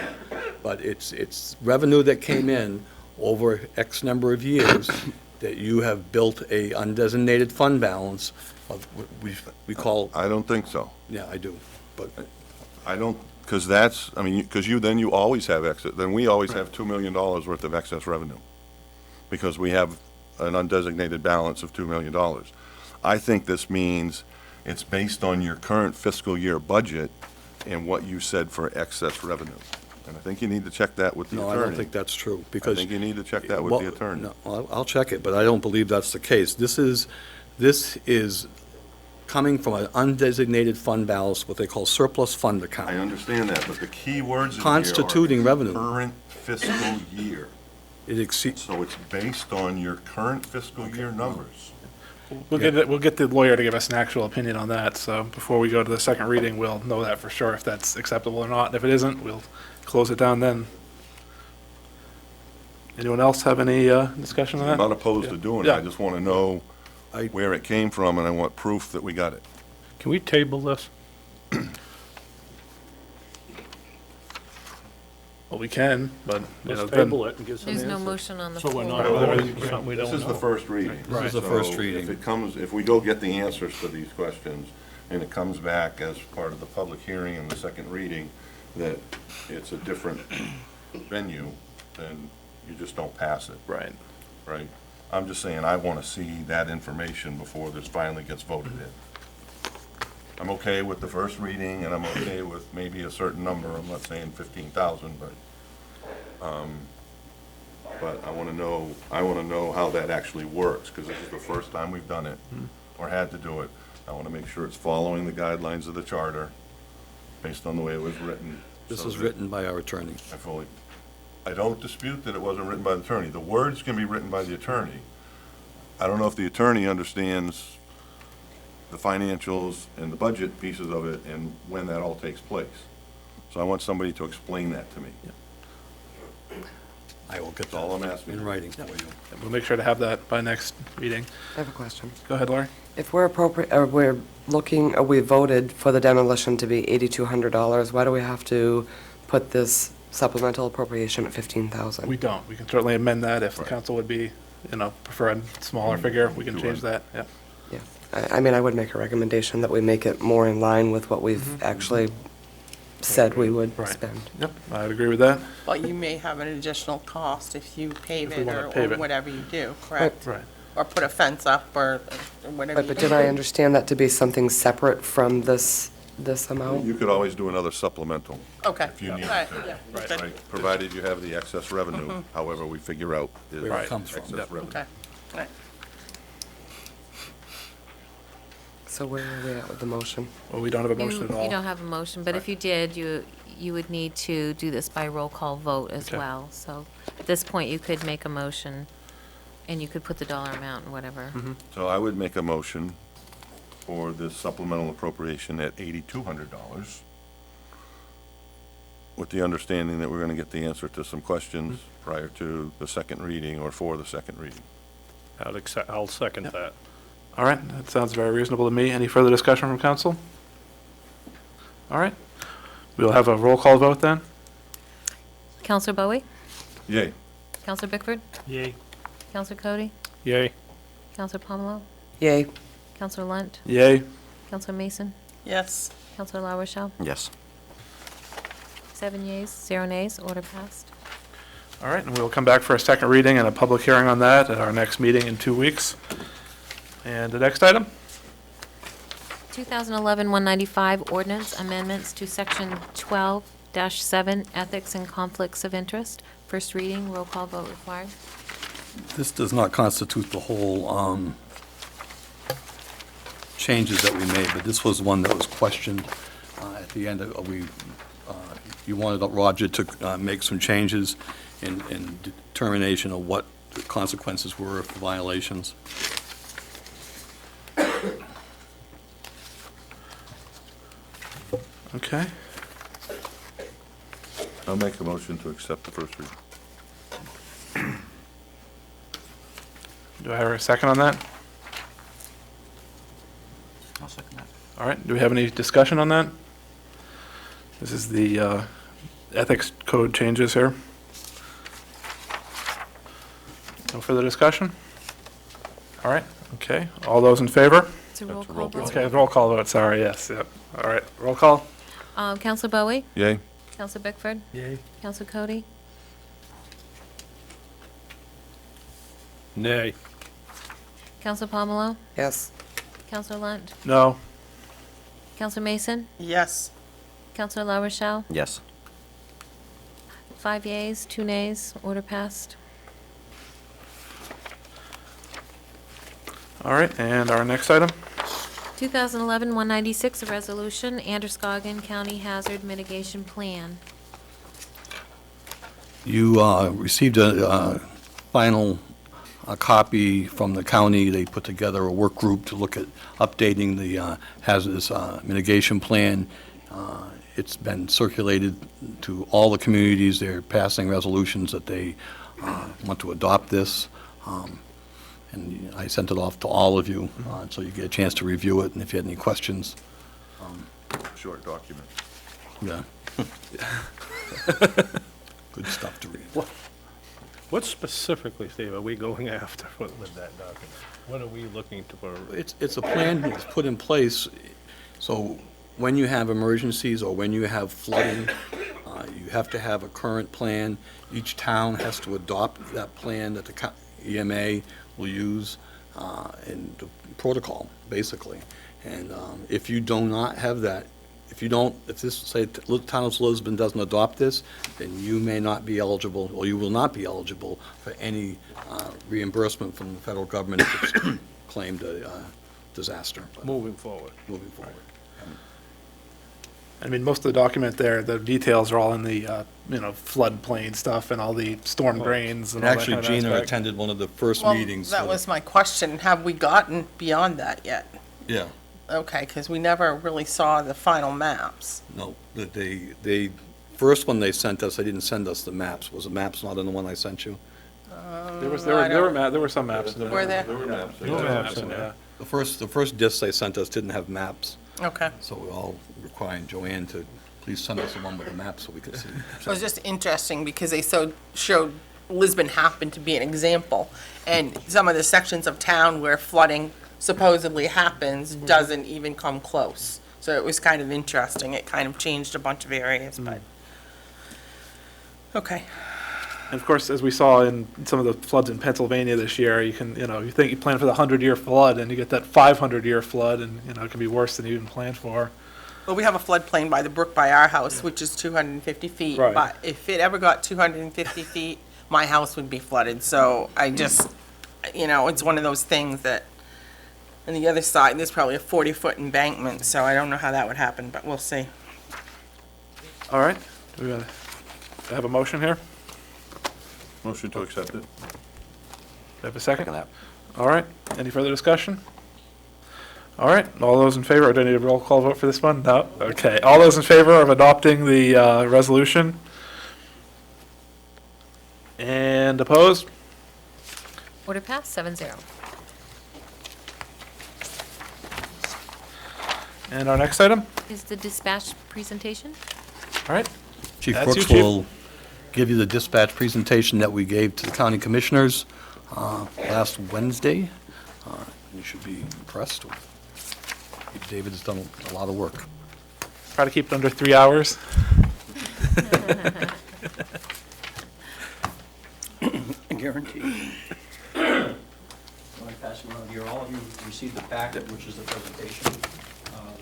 But it's revenue that came in over X number of years that you have built a undesignated fund balance of, what we call, I don't think so. yeah, I do, but I don't, because that's, I mean, because then you always have excess, then we always have $2 million worth of excess revenue, because we have an undesignated balance of $2 million. I think this means it's based on your current fiscal year budget and what you said for excess revenue. And I think you need to check that with the no, attorney. I don't think that's true, I because. think you need to check that with Well, the attorney. No, I'll check it, but I don't believe that's the case. This is coming from an undesignated fund balance, what they call surplus fund I account. understand that, but the key words in here Constituting are revenue. current fiscal year. It exceeds, So it's based on your current fiscal year numbers. We'll get the lawyer to give us an actual opinion on that, so before we go to the second reading, we'll know that for sure, if that's acceptable or not. And if it isn't, we'll close it down then. Anyone else have any discussion on that? I'm not opposed to doing it, Yeah. I just want to know I- where it came from, and I want proof that we got it. Can we table this? Well, we can, but, you know, Let's then, table it and get some There's answers. no motion on the So floor. we're not voting for something we This don't is the know. first reading. This is the first So reading. if we go get the answers to these questions, and it comes back as part of the public hearing and the second reading, that it's a different venue, then you just don't pass it, right. right? I'm just saying, I want to see that information before this finally gets voted in. I'm okay with the first reading, and I'm okay with maybe a certain number, I'm not saying 15,000, but I want to know how that actually works, because this is the first time we've done it, or had to do it. I want to make sure it's following the guidelines of the charter, based on the way it was written. this so is that written by our attorney. I don't dispute that it wasn't written by the attorney. The words can be written by the attorney. I don't know if the attorney understands the financials and the budget pieces of it and when that all takes place. So I want somebody to explain that to me. I will get That's that all I'm asking. in writing for you. We'll make sure to have that by next meeting. I have a question. Go ahead, Laurie. If we're appropriate, or we voted for the demolition to be $8,200, why do we have to put this supplemental appropriation at $15,000? We don't. We can certainly amend that if the council would be, prefer a smaller figure, we can change that, yeah. Yeah, I mean, I would make a recommendation that we make it more in line with what we've actually said we would Right. spend. Yep, I'd agree with that. But you may have an additional cost if you pave If we it wanna or pave it. whatever you do, correct? Right. Or put a fence up or whatever Right, you but do. did I understand that to be something separate from this amount? You could always do another supplemental Okay. if you All need right, to. yeah, Right. good. Right, provided you have the excess revenue, however we figure out is Where it comes from. excess Yep. revenue. Okay, all right. So where are we at with the motion? Well, we don't have a motion at all. You don't have a motion, but if you did, you would need to do this by roll call vote as Okay. well. So at this point, you could make a motion, and you could put the dollar amount and whatever. So I would make a motion for this supplemental appropriation at $8,200, with the understanding that we're going to get the answer to some questions prior to the second reading or for the second reading. I'll second that. All right, that sounds very reasonable to me. Any further discussion from council? All right, we'll have a roll call vote then. Counselor Bowie? Yay. Counselor Bickford? Yay. Counselor Cody? Yay. Counselor Pomelo? Yay. Counselor Lunt? Yay. Counselor Mason? Yes, Counselor La Rochelle? Yes. 7 yeas, 0 nays, order passed. All right, and we'll come back for a second reading and a public hearing on that at our next meeting in 2 weeks. And the next item? 2011-195 ordinance amendments to section 12-7 ethics and conflicts of interest. First reading, roll call vote required. This does not constitute the whole changes that we made, but this was one that was questioned at the end of, you wanted Roger to make some changes in determination of what the consequences were for violations. Okay. I'll make a motion to accept the first reading. Do I have a second on that? I'll second that. All right, do we have any discussion on that? This is the ethics code changes here. No further discussion? All right, okay. All those in favor? It's a roll call vote. Okay, roll call vote, sorry, yes, yep. All right, roll call. Counselor Bowie? Yay? Counselor Bickford? Yay. Counselor Cody? Nay. Counselor Pomelo? Yes. Counselor Lunt? No. Counselor Mason? Yes. Counselor La Rochelle? Yes. 5 yeas, 2 nays, order passed. All right, and our next item? 2011-196, a resolution, Androscoggin County Hazard Mitigation Plan. You received a final copy from the county. They put together a work group to look at updating the hazardous mitigation plan. It's been circulated to all the communities. They're passing resolutions that they want to adopt this. And I sent it off to all of you, so you get a chance to review it, and if you had any questions. Short document. Yeah. Good stuff to read. What specifically, Steve, are we going after with that document? What are we looking for? It's a plan that's put in place, so when you have emergencies or when you have flooding, you have to have a current plan. Each town has to adopt that plan that the EMA will use in the protocol, basically. And if you do not have that, if this, say, the town of Lisbon doesn't adopt this, then you may not be eligible, or you will not be eligible for any reimbursement from the federal government if it's claimed a disaster. Moving forward. Moving forward. I mean, most of the document there, the details are all in the, floodplain stuff and all the storm drains and And all that actually, kind of Gina aspect. attended one of the first Well, meetings. that was my question. Have we gotten beyond that yet? Yeah, Okay, because we never really saw the final maps. no, that they, first one they sent us, they didn't send us the maps. Was the maps not in the one I sent you? There were some maps in there. Were there? There were maps. There were maps in there. The first disc they sent us didn't have maps, Okay. so we're all requiring Joanne to please send us the one with the map so we could see. It was just interesting because they showed Lisbon happened to be an example. And some of the sections of town where flooding supposedly happens doesn't even come close. So it was kind of interesting. It kind of changed a bunch of areas, but, okay. And of course, as we saw in some of the floods in Pennsylvania this year, you can, you think you plan for the 100-year flood and you get that 500-year flood and, it can be worse than you even planned for. Well, we have a floodplain by the brook by our house, which is 250 feet. Right. But if it ever got 250 feet, my house would be flooded. So I just, it's one of those things that, on the other side, there's probably a 40-foot embankment, so I don't know how that would happen, but we'll see. All right, do we have a motion here? Motion to accept it. Do I have a second? Second that. All right, any further discussion? All right, all those in favor, do I need a roll call vote for this one? No? Okay, all those in favor of adopting the resolution? And opposed? Order passed, 7-0. And our next item? Is the dispatch presentation? All right, Chief That's you, Brooks Chief. will give you the dispatch presentation that we gave to the county commissioners last Wednesday. You should be impressed. David has done a lot of work. try to keep it under 3 hours. I guarantee. I'm pass it around here. All of you received the packet, which is the presentation. There's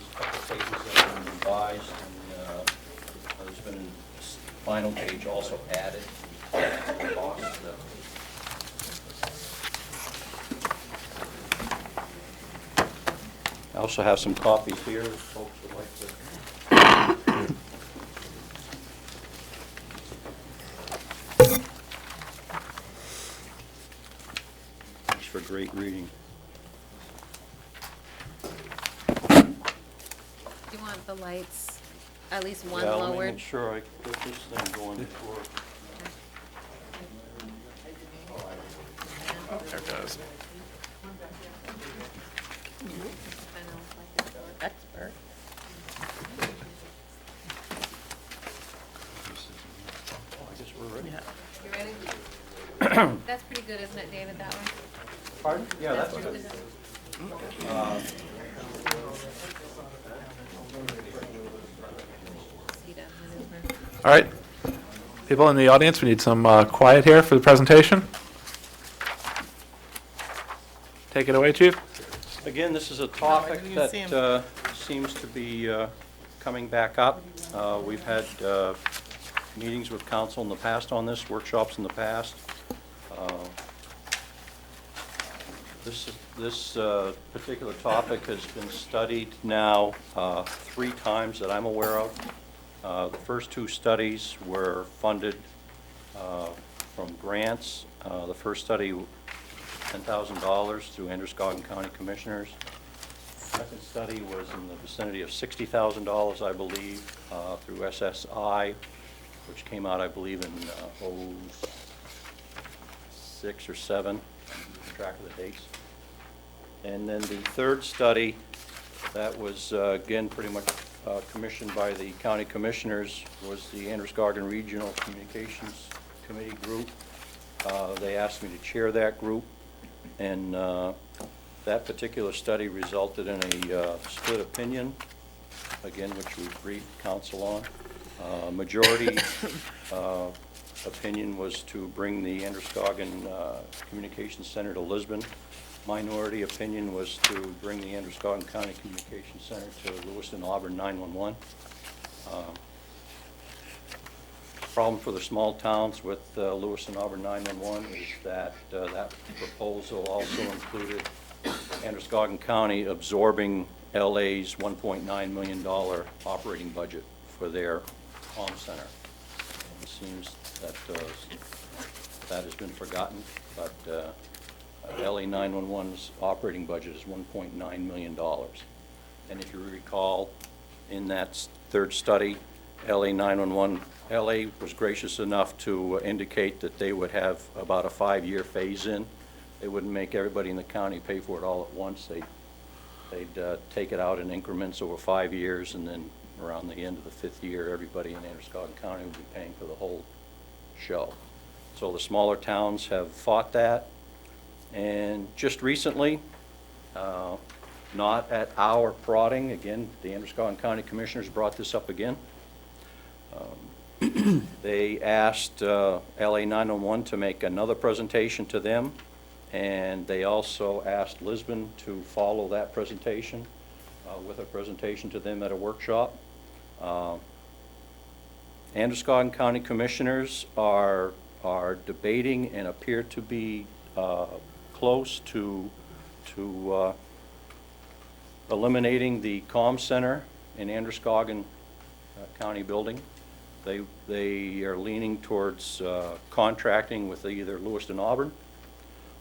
a couple of pages that have been revised, and there's been a final page also added. I also have some copies here, if folks would like to. Thanks for great reading. Do you want the lights at least one Yeah, let me lowered? make sure I get this thing going before. There it goes. Expert. I guess we're ready. You ready? That's pretty good, isn't it, David, that one? Pardon? Yeah, that's pretty good. All right. People in the audience, we need some quiet here for the presentation. Take it away, Chief. Again, this is a topic that seems to be coming back up. We've had meetings with council in the past on this, workshops in the past. This particular topic has been studied now 3 times that I'm aware of. The first 2 studies were funded from grants. The first study, $10,000 through Androscoggin County Commissioners. Second study was in the vicinity of $60,000, I believe, through SSI, which came out, I believe, in '06 or '07. Keep track of the dates. And then the third study, that was, again, pretty much commissioned by the county commissioners, was the Androscoggin Regional Communications Committee group. They asked me to chair that group, and that particular study resulted in a split opinion, again, which we briefed council on. Majority opinion was to bring the Androscoggin Communications Center to Lisbon. Minority opinion was to bring the Androscoggin County Communications Center to Lewiston Auburn 911. Problem for the small towns with Lewiston Auburn 911 is that that proposal also included Androscoggin County absorbing LA's $1.9 million operating budget for their comm center. It seems that that has been forgotten, but LA 911's operating budget is $1.9 million. And if you recall, in that third study, LA was gracious enough to indicate that they would have about a 5-year phase-in. They wouldn't make everybody in the county pay for it all at once. They'd take it out in increments over 5 years, and then around the end of the 5th year, everybody in Androscoggin County would be paying for the whole show. So the smaller towns have fought that. And just recently, not at our prodding, again, the Androscoggin County Commissioners brought this up again. They asked LA 911 to make another presentation to them, and they also asked Lisbon to follow that presentation with a presentation to them at a workshop. Androscoggin County Commissioners are debating and appear to be close to eliminating the comm center in Androscoggin County building. They are leaning towards contracting with either Lewiston Auburn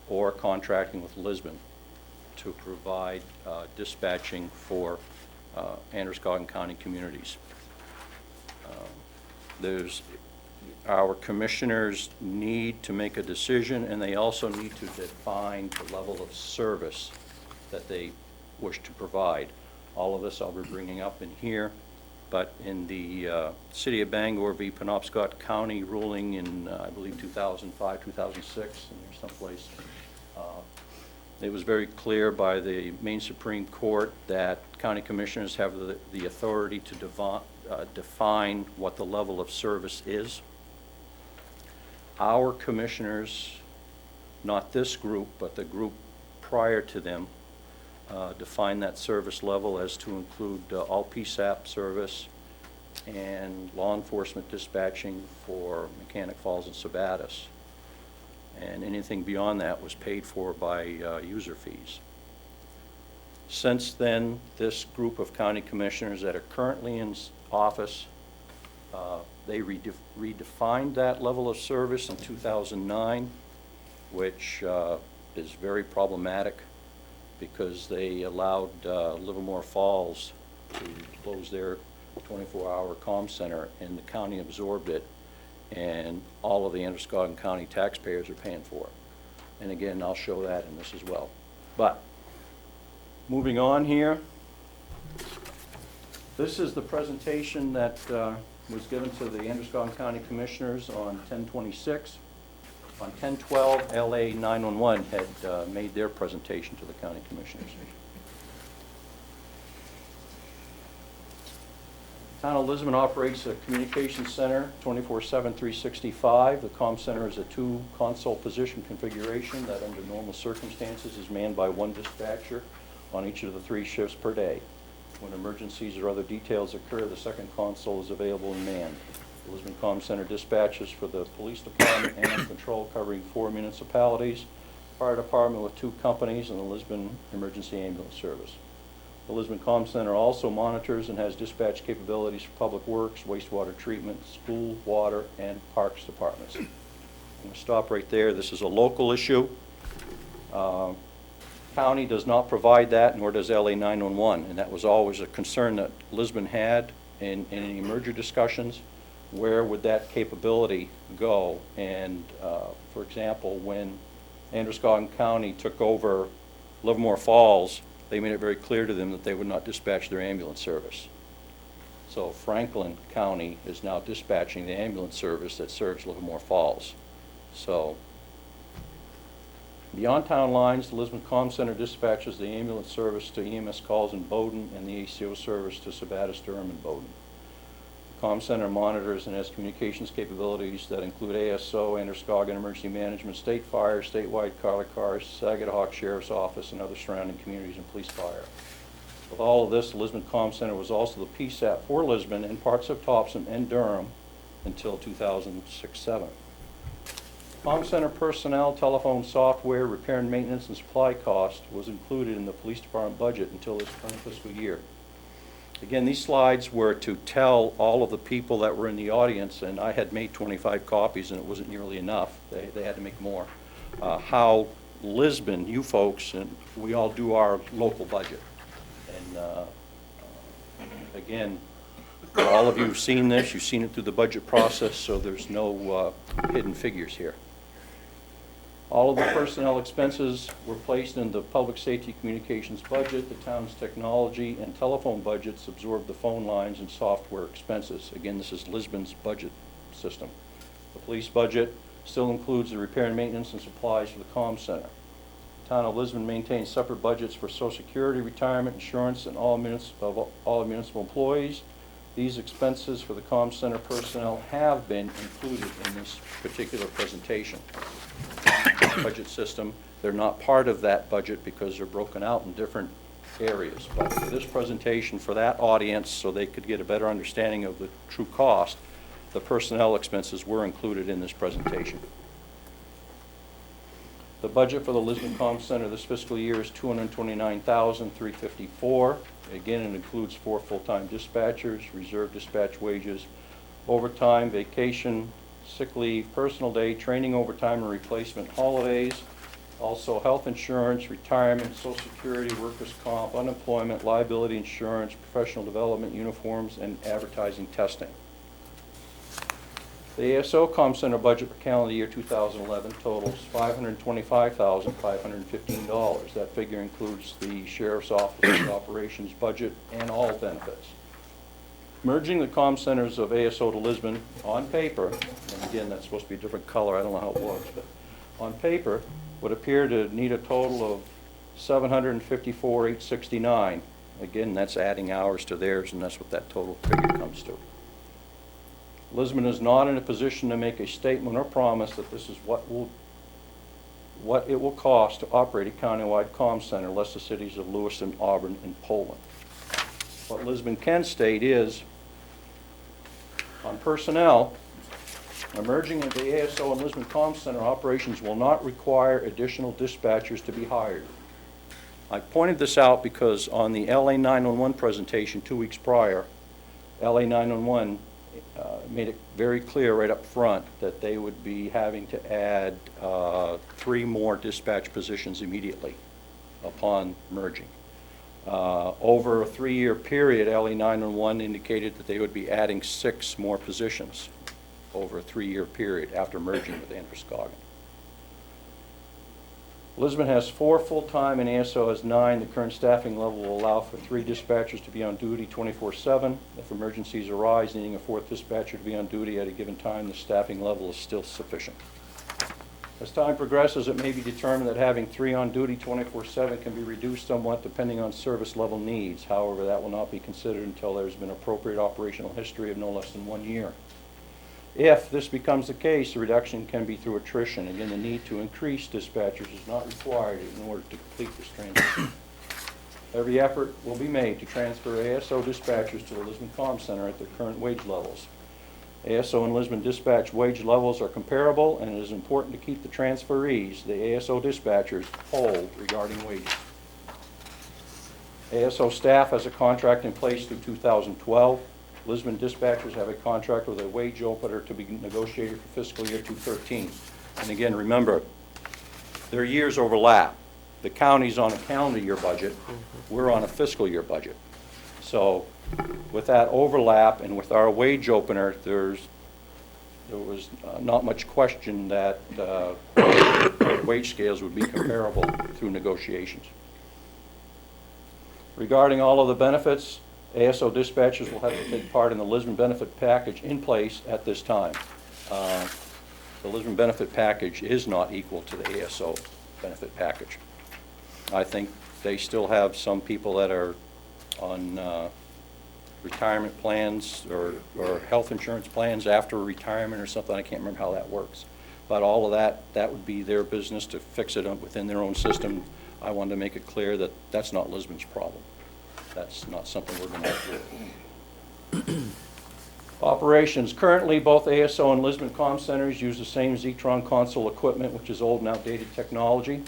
or contracting with Lisbon to provide dispatching for Androscoggin County communities. Our commissioners need to make a decision, and they also need to define the level of service that they wish to provide. All of this I'll be bringing up in here, but in the City of Bangor v. Penobscot County ruling in, I believe, 2005, 2006, and there's someplace, it was very clear by the Maine Supreme Court that county commissioners have the authority to define what the level of service is. Our commissioners, not this group, but the group prior to them, define that service level as to include all PSAP service and law enforcement dispatching for Mechanic Falls and Sabattis. And anything beyond that was paid for by user fees. Since then, this group of county commissioners that are currently in office, they redefined that level of service in 2009, which is very problematic because they allowed Livermore Falls to close their 24-hour comm center, and the county absorbed it, and all of the Androscoggin County taxpayers are paying for it. And again, I'll show that in this as well. But, moving on here, this is the presentation that was given to the Androscoggin County Commissioners on 10/26. On 10/12, LA 911 had made their presentation to the county commissioners. Town of Lisbon operates a communications center 24/7, 365. The comm center is a 2-console position configuration that under normal circumstances is manned by 1 dispatcher on each of the 3 shifts per day. When emergencies or other details occur, the second console is available and manned. The Lisbon Comm Center dispatches for the police department, animal control covering 4 municipalities, fire department with 2 companies, and the Lisbon Emergency Ambulance Service. The Lisbon Comm Center also monitors and has dispatch capabilities for public works, wastewater treatment, school, water, and parks departments. I'm going to stop right there. This is a local issue. County does not provide that, nor does LA 911, and that was always a concern that Lisbon had in any merger discussions. Where would that capability go? And for example, when Androscoggin County took over Livermore Falls, they made it very clear to them that they would not dispatch their ambulance service. So Franklin County is now dispatching the ambulance service that serves Livermore Falls. So beyond town lines, the Lisbon Comm Center dispatches the ambulance service to EMS calls in Bowdoin and the ACO service to Sabattis, Durham, and Bowdoin. The Comm Center monitors and has communications capabilities that include ASO, Androscoggin Emergency Management, State Fire, statewide cars, Saginaw Sheriff's Office, and other surrounding communities and police fire. With all of this, the Lisbon Comm Center was also the PSAP for Lisbon and parts of Topsom and Durham until 2006-07. Comm Center personnel, telephone software, repair and maintenance, and supply cost was included in the police department budget until this current fiscal year. Again, these slides were to tell all of the people that were in the audience, and I had made 25 copies and it wasn't nearly enough. They had to make more. How Lisbon, you folks, and we all do our local budget. And again, all of you have seen this. You've seen it through the budget process, so there's no hidden figures here. All of the personnel expenses were placed in the public safety communications budget. The town's technology and telephone budgets absorbed the phone lines and software expenses. Again, this is Lisbon's budget system. The police budget still includes the repair and maintenance and supplies for the comm center. The town of Lisbon maintains separate budgets for Social Security, retirement, insurance, and all municipal employees. These expenses for the comm center personnel have been included in this particular presentation. Budget system, they're not part of that budget because they're broken out in different areas. But for this presentation, for that audience, so they could get a better understanding of the true cost, the personnel expenses were included in this presentation. The budget for the Lisbon Comm Center this fiscal year is $229,354. Again, it includes 4 full-time dispatchers, reserve dispatch wages, overtime, vacation, sick leave, personal day, training overtime, and replacement holidays. Also health insurance, retirement, Social Security, workers' comp, unemployment, liability insurance, professional development, uniforms, and advertising testing. The ASO Comm Center budget for calendar year 2011 totals $525,515. That figure includes the Sheriff's Office's operations budget and all benefits. Merging the comm centers of ASO to Lisbon on paper, and again, that's supposed to be a different color, I don't know how it works, but on paper would appear to need a total of $754,869. Again, that's adding hours to theirs, and that's what that total figure comes to. Lisbon is not in a position to make a statement or promise that this is what it will cost to operate a countywide comm center, less the cities of Lewiston, Auburn, and Poland. What Lisbon can state is, on personnel, a merging of the ASO and Lisbon Comm Center operations will not require additional dispatchers to be hired. I pointed this out because on the LA 911 presentation 2 weeks prior, LA 911 made it very clear right up front that they would be having to add 3 more dispatch positions immediately upon merging. Over a 3-year period, LE 911 indicated that they would be adding 6 more positions over a 3-year period after merging with Androscoggin. Lisbon has 4 full-time and ASO has 9. The current staffing level will allow for 3 dispatchers to be on duty 24/7. If emergencies arise, needing a 4th dispatcher to be on duty at a given time, the staffing level is still sufficient. As time progresses, it may be determined that having 3 on duty 24/7 can be reduced somewhat depending on service level needs. However, that will not be considered until there's been appropriate operational history of no less than 1 year. If this becomes the case, the reduction can be through attrition. Again, the need to increase dispatchers is not required in order to complete this transition. Every effort will be made to transfer ASO dispatchers to the Lisbon Comm Center at their current wage levels. ASO and Lisbon dispatch wage levels are comparable, and it is important to keep the transferees, the ASO dispatchers, whole regarding wages. ASO staff has a contract in place through 2012. Lisbon dispatchers have a contract with a wage opener to be negotiated for fiscal year 2013. And again, remember, their years overlap. The county's on a calendar year budget. We're on a fiscal year budget. So with that overlap and with our wage opener, there was not much question that wage scales would be comparable through negotiations. Regarding all of the benefits, ASO dispatchers will have to take part in the Lisbon benefit package in place at this time. The Lisbon benefit package is not equal to the ASO benefit package. I think they still have some people that are on retirement plans or health insurance plans after retirement or something. I can't remember how that works. But all of that would be their business to fix it up within their own system. I wanted to make it clear that that's not Lisbon's problem. That's not something we're going to have to do. Operations. Currently, both ASO and Lisbon Comm Centers use the same Zetron console equipment, which is old and outdated technology.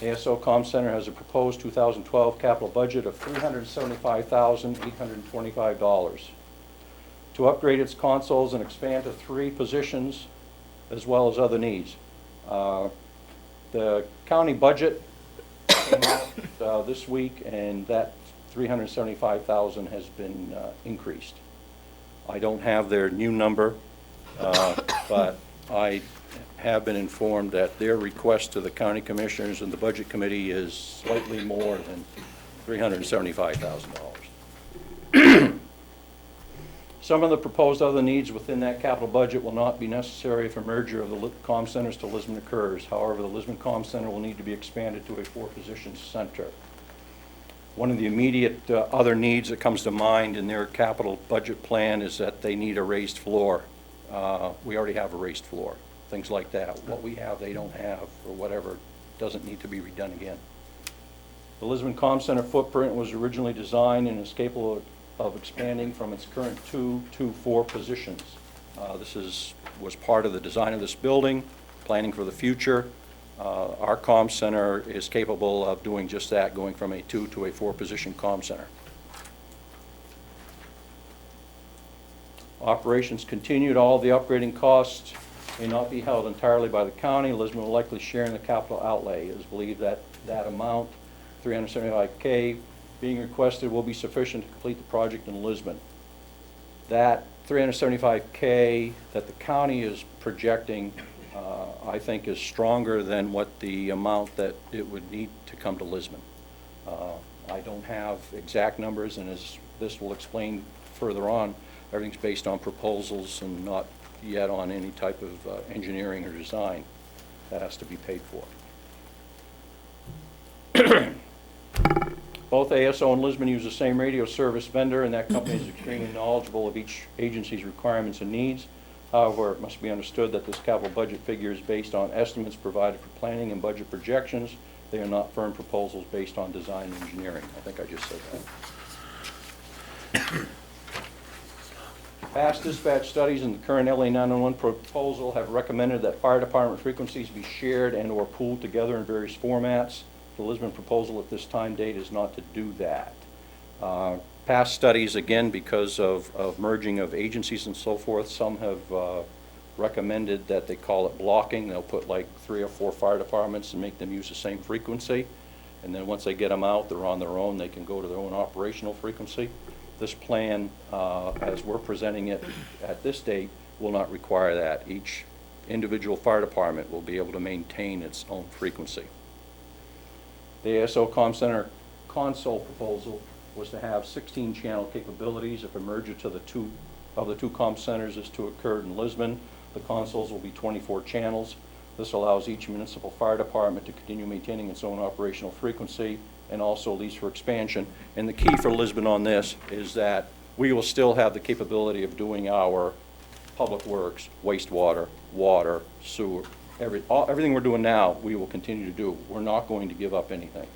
ASO Comm Center has a proposed 2012 capital budget of $375,825 to upgrade its consoles and expand to 3 positions as well as other needs. The county budget came out this week, and that $375,000 has been increased. I don't have their new number, but I have been informed that their request to the county commissioners and the budget committee is slightly more than $375,000. Some of the proposed other needs within that capital budget will not be necessary if a merger of the comm centers to Lisbon occurs. However, the Lisbon Comm Center will need to be expanded to a 4-position center. One of the immediate other needs that comes to mind in their capital budget plan is that they need a raised floor. We already have a raised floor, things like that. What we have, they don't have, or whatever, doesn't need to be redone again. The Lisbon Comm Center footprint was originally designed and is capable of expanding from its current 2 to 4 positions. This was part of the design of this building, planning for the future. Our comm center is capable of doing just that, going from a 2 to a 4-position comm center. Operations continued. All the upgrading costs may not be held entirely by the county. Lisbon will likely share in the capital outlay. It is believed that that amount, $375K, being requested will be sufficient to complete the project in Lisbon. That $375K that the county is projecting, I think, is stronger than what the amount that it would need to come to Lisbon. I don't have exact numbers, and as this will explain further on, everything's based on proposals and not yet on any type of engineering or design that has to be paid for. Both ASO and Lisbon use the same radio service vendor, and that company is extremely knowledgeable of each agency's requirements and needs. However, it must be understood that this capital budget figure is based on estimates provided for planning and budget projections. They are not firm proposals based on design and engineering. I think I just said that. Past dispatch studies and the current LA 911 proposal have recommended that fire department frequencies be shared and or pooled together in various formats. The Lisbon proposal at this time date is not to do that. Past studies, again, because of merging of agencies and so forth, some have recommended that they call it blocking. They'll put like 3 or 4 fire departments and make them use the same frequency. and then once they get them out, they're on their own, they can go to their own operational frequency. This plan, as we're presenting it at this date, will not require that. Each individual fire department will be able to maintain its own frequency. The ASO Comm Center console proposal was to have 16 channel capabilities. If a merger to the two comm centers is to occur in Lisbon, the consoles will be 24 channels. This allows each municipal fire department to continue maintaining its own operational frequency and also lease for expansion. And the key for Lisbon on this is that we will still have the capability of doing our public works, wastewater, water, sewer, everything we're doing now, we will continue to do. We're not going to give up anything.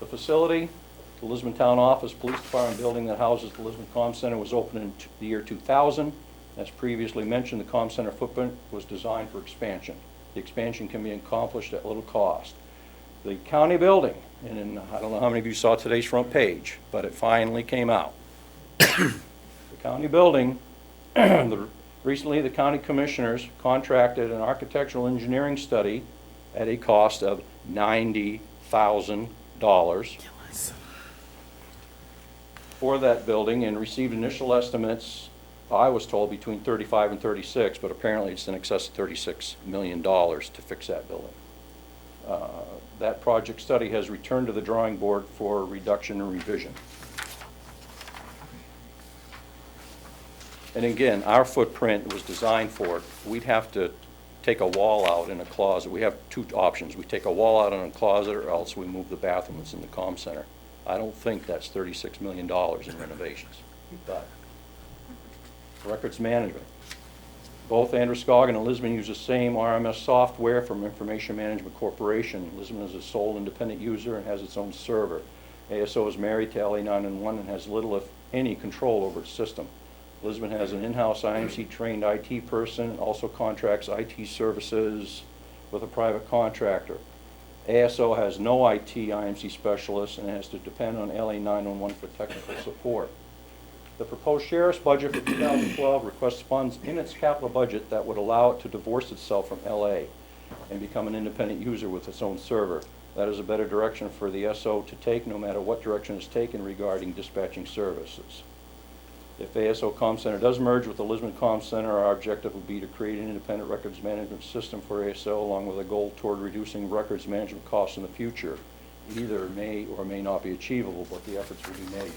The facility, the Lisbon Town Office Police Department building that houses the Lisbon Comm Center, was opened in the year 2000. As previously mentioned, the Comm Center footprint was designed for expansion. The expansion can be accomplished at little cost. The county building, and I don't know how many of you saw today's front page, but it finally came out. The county building, recently the county commissioners contracted an architectural engineering study at a cost of $90,000 for that building and received initial estimates, I was told, between 35 and 36, but apparently it's in excess of $36 million to fix that building. That project study has returned to the drawing board for reduction and revision. And again, our footprint was designed for it. We'd have to take a wall out in a closet. We have two options. We take a wall out in a closet, or else we move the bathroom that's in the comm center. I don't think that's $36 million in renovations. But records management. Both Androscoggin and Lisbon use the same RMS software from Information Management Corporation. Lisbon is a sole independent user and has its own server. ASO is married to LA911 and has little, if any, control over its system. Lisbon has an in-house IMC-trained IT person and also contracts IT services with a private contractor. ASO has no IT IMC specialist and has to depend on LA911 for technical support. The proposed sheriff's budget for 2012 requests funds in its capital budget that would allow it to divorce itself from LA and become an independent user with its own server. That is a better direction for the SO to take, no matter what direction is taken regarding dispatching services. If ASO Comm Center does merge with the Lisbon Comm Center, our objective would be to create an independent records management system for ASO, along with a goal toward reducing records management costs in the future. Either may or may not be achievable, but the efforts will be made.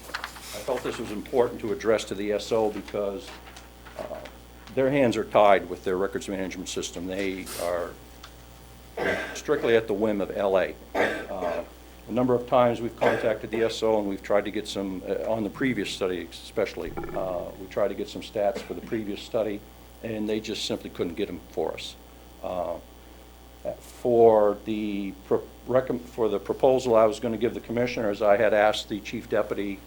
I felt this was important to address to the SO because their hands are tied with their records management system. They are strictly at the whim of LA. A number of times we've contacted the SO and we've tried to get some, on the previous study especially, we tried to get some stats for the previous study and they just simply couldn't get them for us. For the proposal I was going to give the commissioners, I had asked the chief deputy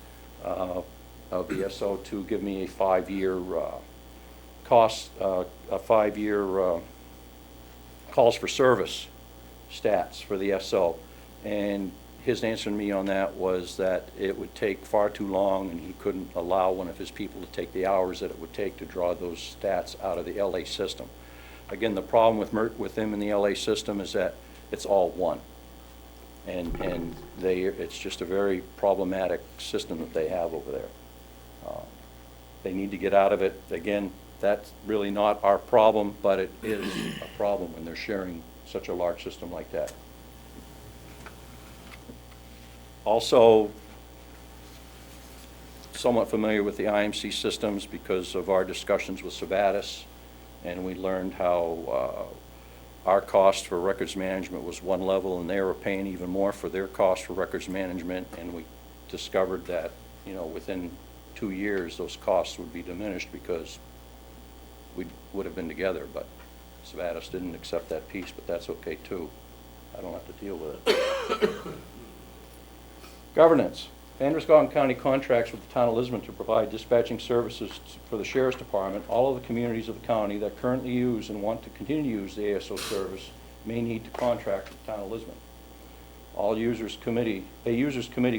of the SO to give me a 5-year calls for service stats for the SO, and his answer to me on that was that it would take far too long and he couldn't allow one of his people to take the hours that it would take to draw those stats out of the LA system. Again, the problem with them in the LA system is that it's all one. And it's just a very problematic system that they have over there. They need to get out of it. Again, that's really not our problem, but it is a problem when they're sharing such a large system like that. Also, somewhat familiar with the IMC systems because of our discussions with Sabatis, and we learned how our cost for records management was one level and they were paying even more for their cost for records management, and we discovered that, you know, within 2 years those costs would be diminished because we would have been together, but Sabatis didn't accept that piece, but that's okay too. I don't have to deal with it. Governance. Androscoggin County contracts with the town of Lisbon to provide dispatching services for the Sheriff's Department. All of the communities of the county that currently use and want to continue to use the ASO service may need to contract with the town of Lisbon. A users committee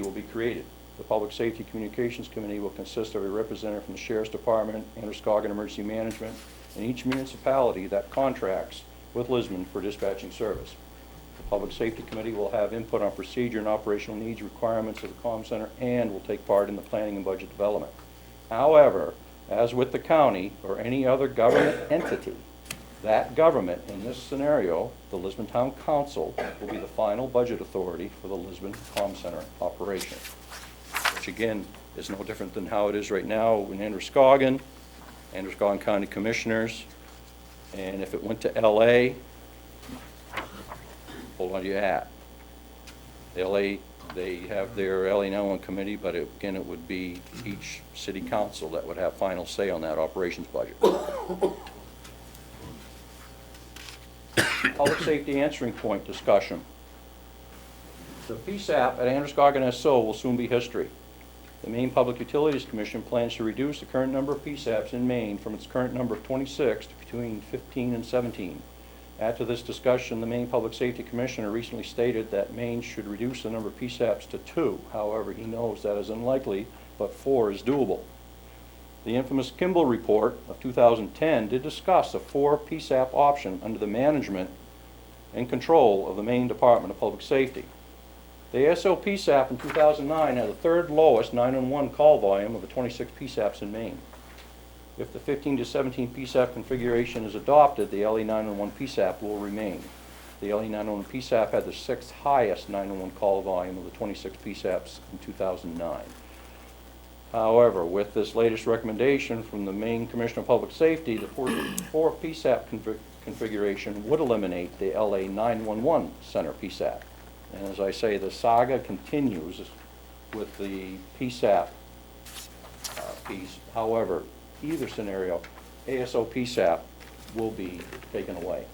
will be created. The Public Safety Communications Committee will consist of a representative from the Sheriff's Department, Androscoggin Emergency Management, and each municipality that contracts with Lisbon for dispatching service. The Public Safety Committee will have input on procedure and operational needs requirements of the comm center and will take part in the planning and budget development. However, as with the county or any other government entity, that government, in this scenario, the Lisbon Town Council, will be the final budget authority for the Lisbon Comm Center operation, which again is no different than how it is right now in Androscoggin County Commissioners, and if it went to LA, hold on to your hat. LA, they have their LA 911 committee, but again, it would be each city council that would have final say on that operations budget. Public safety answering point discussion. The PSAP at Androscoggin SO will soon be history. The Maine Public Utilities Commission plans to reduce the current number of PSAPs in Maine from its current number of 26 to between 15 and 17. Add to this discussion, the Maine Public Safety Commissioner recently stated that Maine should reduce the number of PSAPs to 2. However, he knows that is unlikely, but 4 is doable. The infamous Kimball Report of 2010 did discuss a 4 PSAP option under the management and control of the Maine Department of Public Safety. The ASO PSAP in 2009 had the 3rd lowest 911 call volume of the 26 PSAPs in Maine. If the 15 to 17 PSAP configuration is adopted, the LA 911 PSAP will remain. The LA 911 PSAP had the 6th highest 911 call volume of the 26 PSAPs in 2009. However, with this latest recommendation from the Maine Commissioner of Public Safety, the 4 PSAP configuration would eliminate the LA 911 Center PSAP. And as I say, the saga continues with the PSAP piece. However, either scenario, ASO PSAP will be taken away.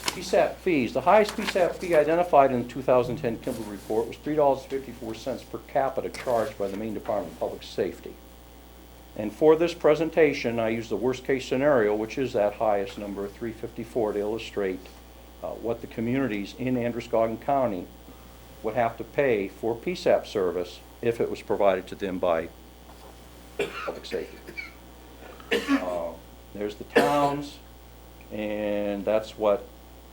PSAP fees. The highest PSAP fee identified in the 2010 Kimball Report was $3.54 per capita charged by the Maine Department of Public Safety. And for this presentation, I used the worst case scenario, which is that highest number of $3.54 to illustrate what the communities in Androscoggin County would have to pay for PSAP service if it was provided to them by public safety. There's the towns, and that's what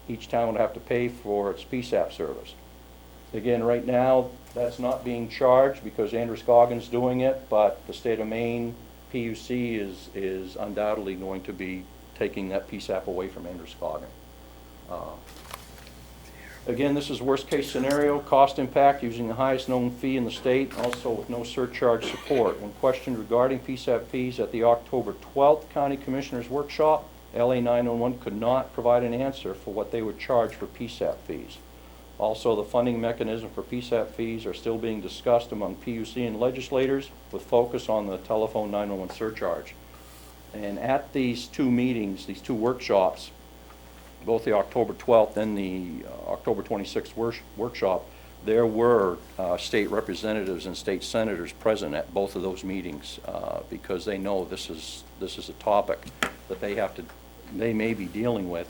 each town would have to pay for its PSAP service. Again, right now, that's not being charged because Androscoggin's doing it, but the state of Maine, PUC, is undoubtedly going to be taking that PSAP away from Androscoggin. Again, this is worst case scenario, cost impact using the highest known fee in the state, also with no surcharge support. When questioned regarding PSAP fees at the October 12th County Commissioners Workshop, LA 911 could not provide an answer for what they would charge for PSAP fees. Also, the funding mechanism for PSAP fees are still being discussed among PUC and legislators with focus on the telephone 911 surcharge. And at these 2 meetings, these 2 workshops, both the October 12th and the October 26th workshop, there were state representatives and state senators present at both of those meetings because they know this is a topic that they may be dealing with.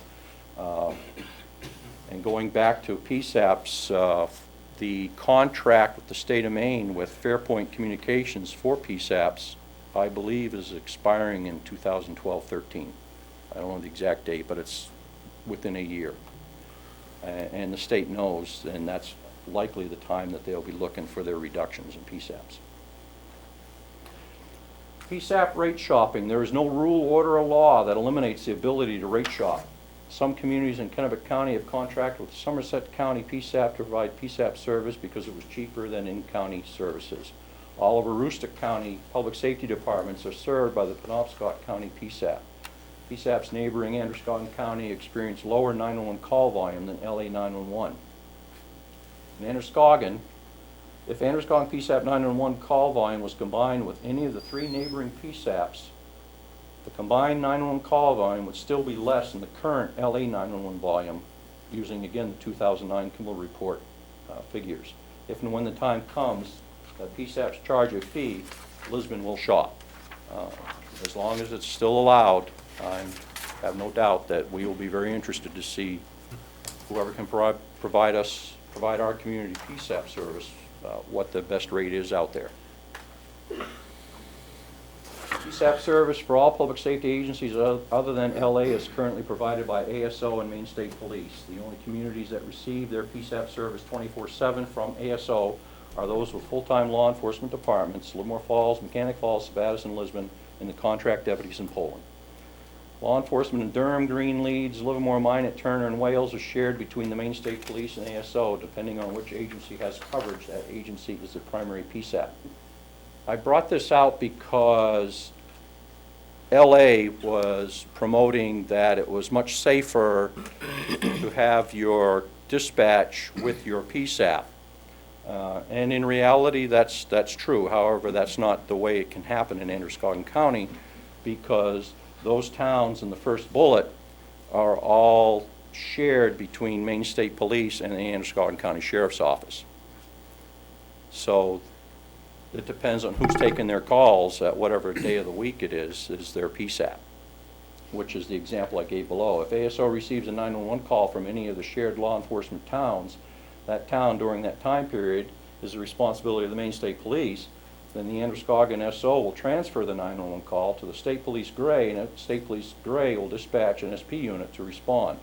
And going back to PSAPs, the contract with the state of Maine with Fairpoint Communications for PSAPs, I believe, is expiring in 2012-13. I don't know the exact date, but it's within a year. And the state knows, and that's likely the time that they'll be looking for their reductions in PSAPs. PSAP rate shopping. There is no rule, order, or law that eliminates the ability to rate shop. Some communities in Kennebec County have contracted with Somerset County PSAP to provide PSAP service because it was cheaper than in-county services. All of Aroostook County public safety departments are served by the Penobscot County PSAP. PSAP's neighboring Androscoggin County experienced lower 911 call volume than LA 911. In Androscoggin, if Androscoggin PSAP 911 call volume was combined with any of the 3 neighboring PSAPs, the combined 911 call volume would still be less than the current LA 911 volume, using again the 2009 Kimball Report figures. If and when the time comes that PSAPs charge a fee, Lisbon will shop. As long as it's still allowed, I have no doubt that we will be very interested to see whoever can provide our community PSAP service, what the best rate is out there. PSAP PSAP service for all public safety agencies other than LA is currently provided by ASO and Maine State Police. The only communities that receive their PSAP service 24/7 from ASO are those with full-time law enforcement departments, Livermore Falls, Mechanic Falls, Sabattus, and Lisbon, and the contract deputies in Poland. Law enforcement in Durham, Green, Leeds, Livermore, Minot, Turner, and Wales is shared between the Maine State Police and ASO. Depending on which agency has coverage, that agency is the primary PSAP. I brought this out because LA was promoting that it was much safer to have your dispatch with your PSAP. And in reality, that's true. However, that's not the way it can happen in Androscoggin County, because those towns in the first bullet are all shared between Maine State Police and the Androscoggin County Sheriff's Office. So it depends on who's taking their calls at whatever day of the week it is their PSAP, which is the example I gave below. If ASO receives a 911 call from any of the shared law enforcement towns, that town during that time period is the responsibility of the Maine State Police. Then the Androscoggin SO will transfer the 911 call to the State Police Gray, and the State Police Gray will dispatch an SP unit to respond,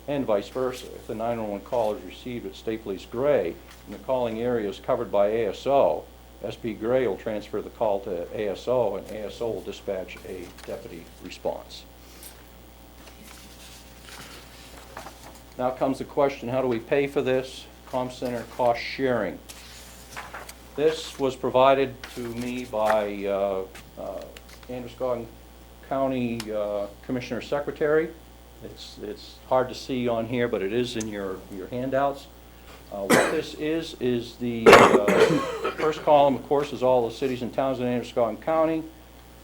and vice versa. If the 911 call is received at State Police Gray and the calling area is covered by ASO, SP Gray will transfer the call to ASO, and ASO will dispatch a deputy response. Now comes the question, how do we pay for this? Comm Center cost sharing. This was provided to me by Androscoggin County Commissioner Secretary. It's hard to see on here, but it is in your handouts. What this is the first column, of course, is all the cities and towns in Androscoggin County.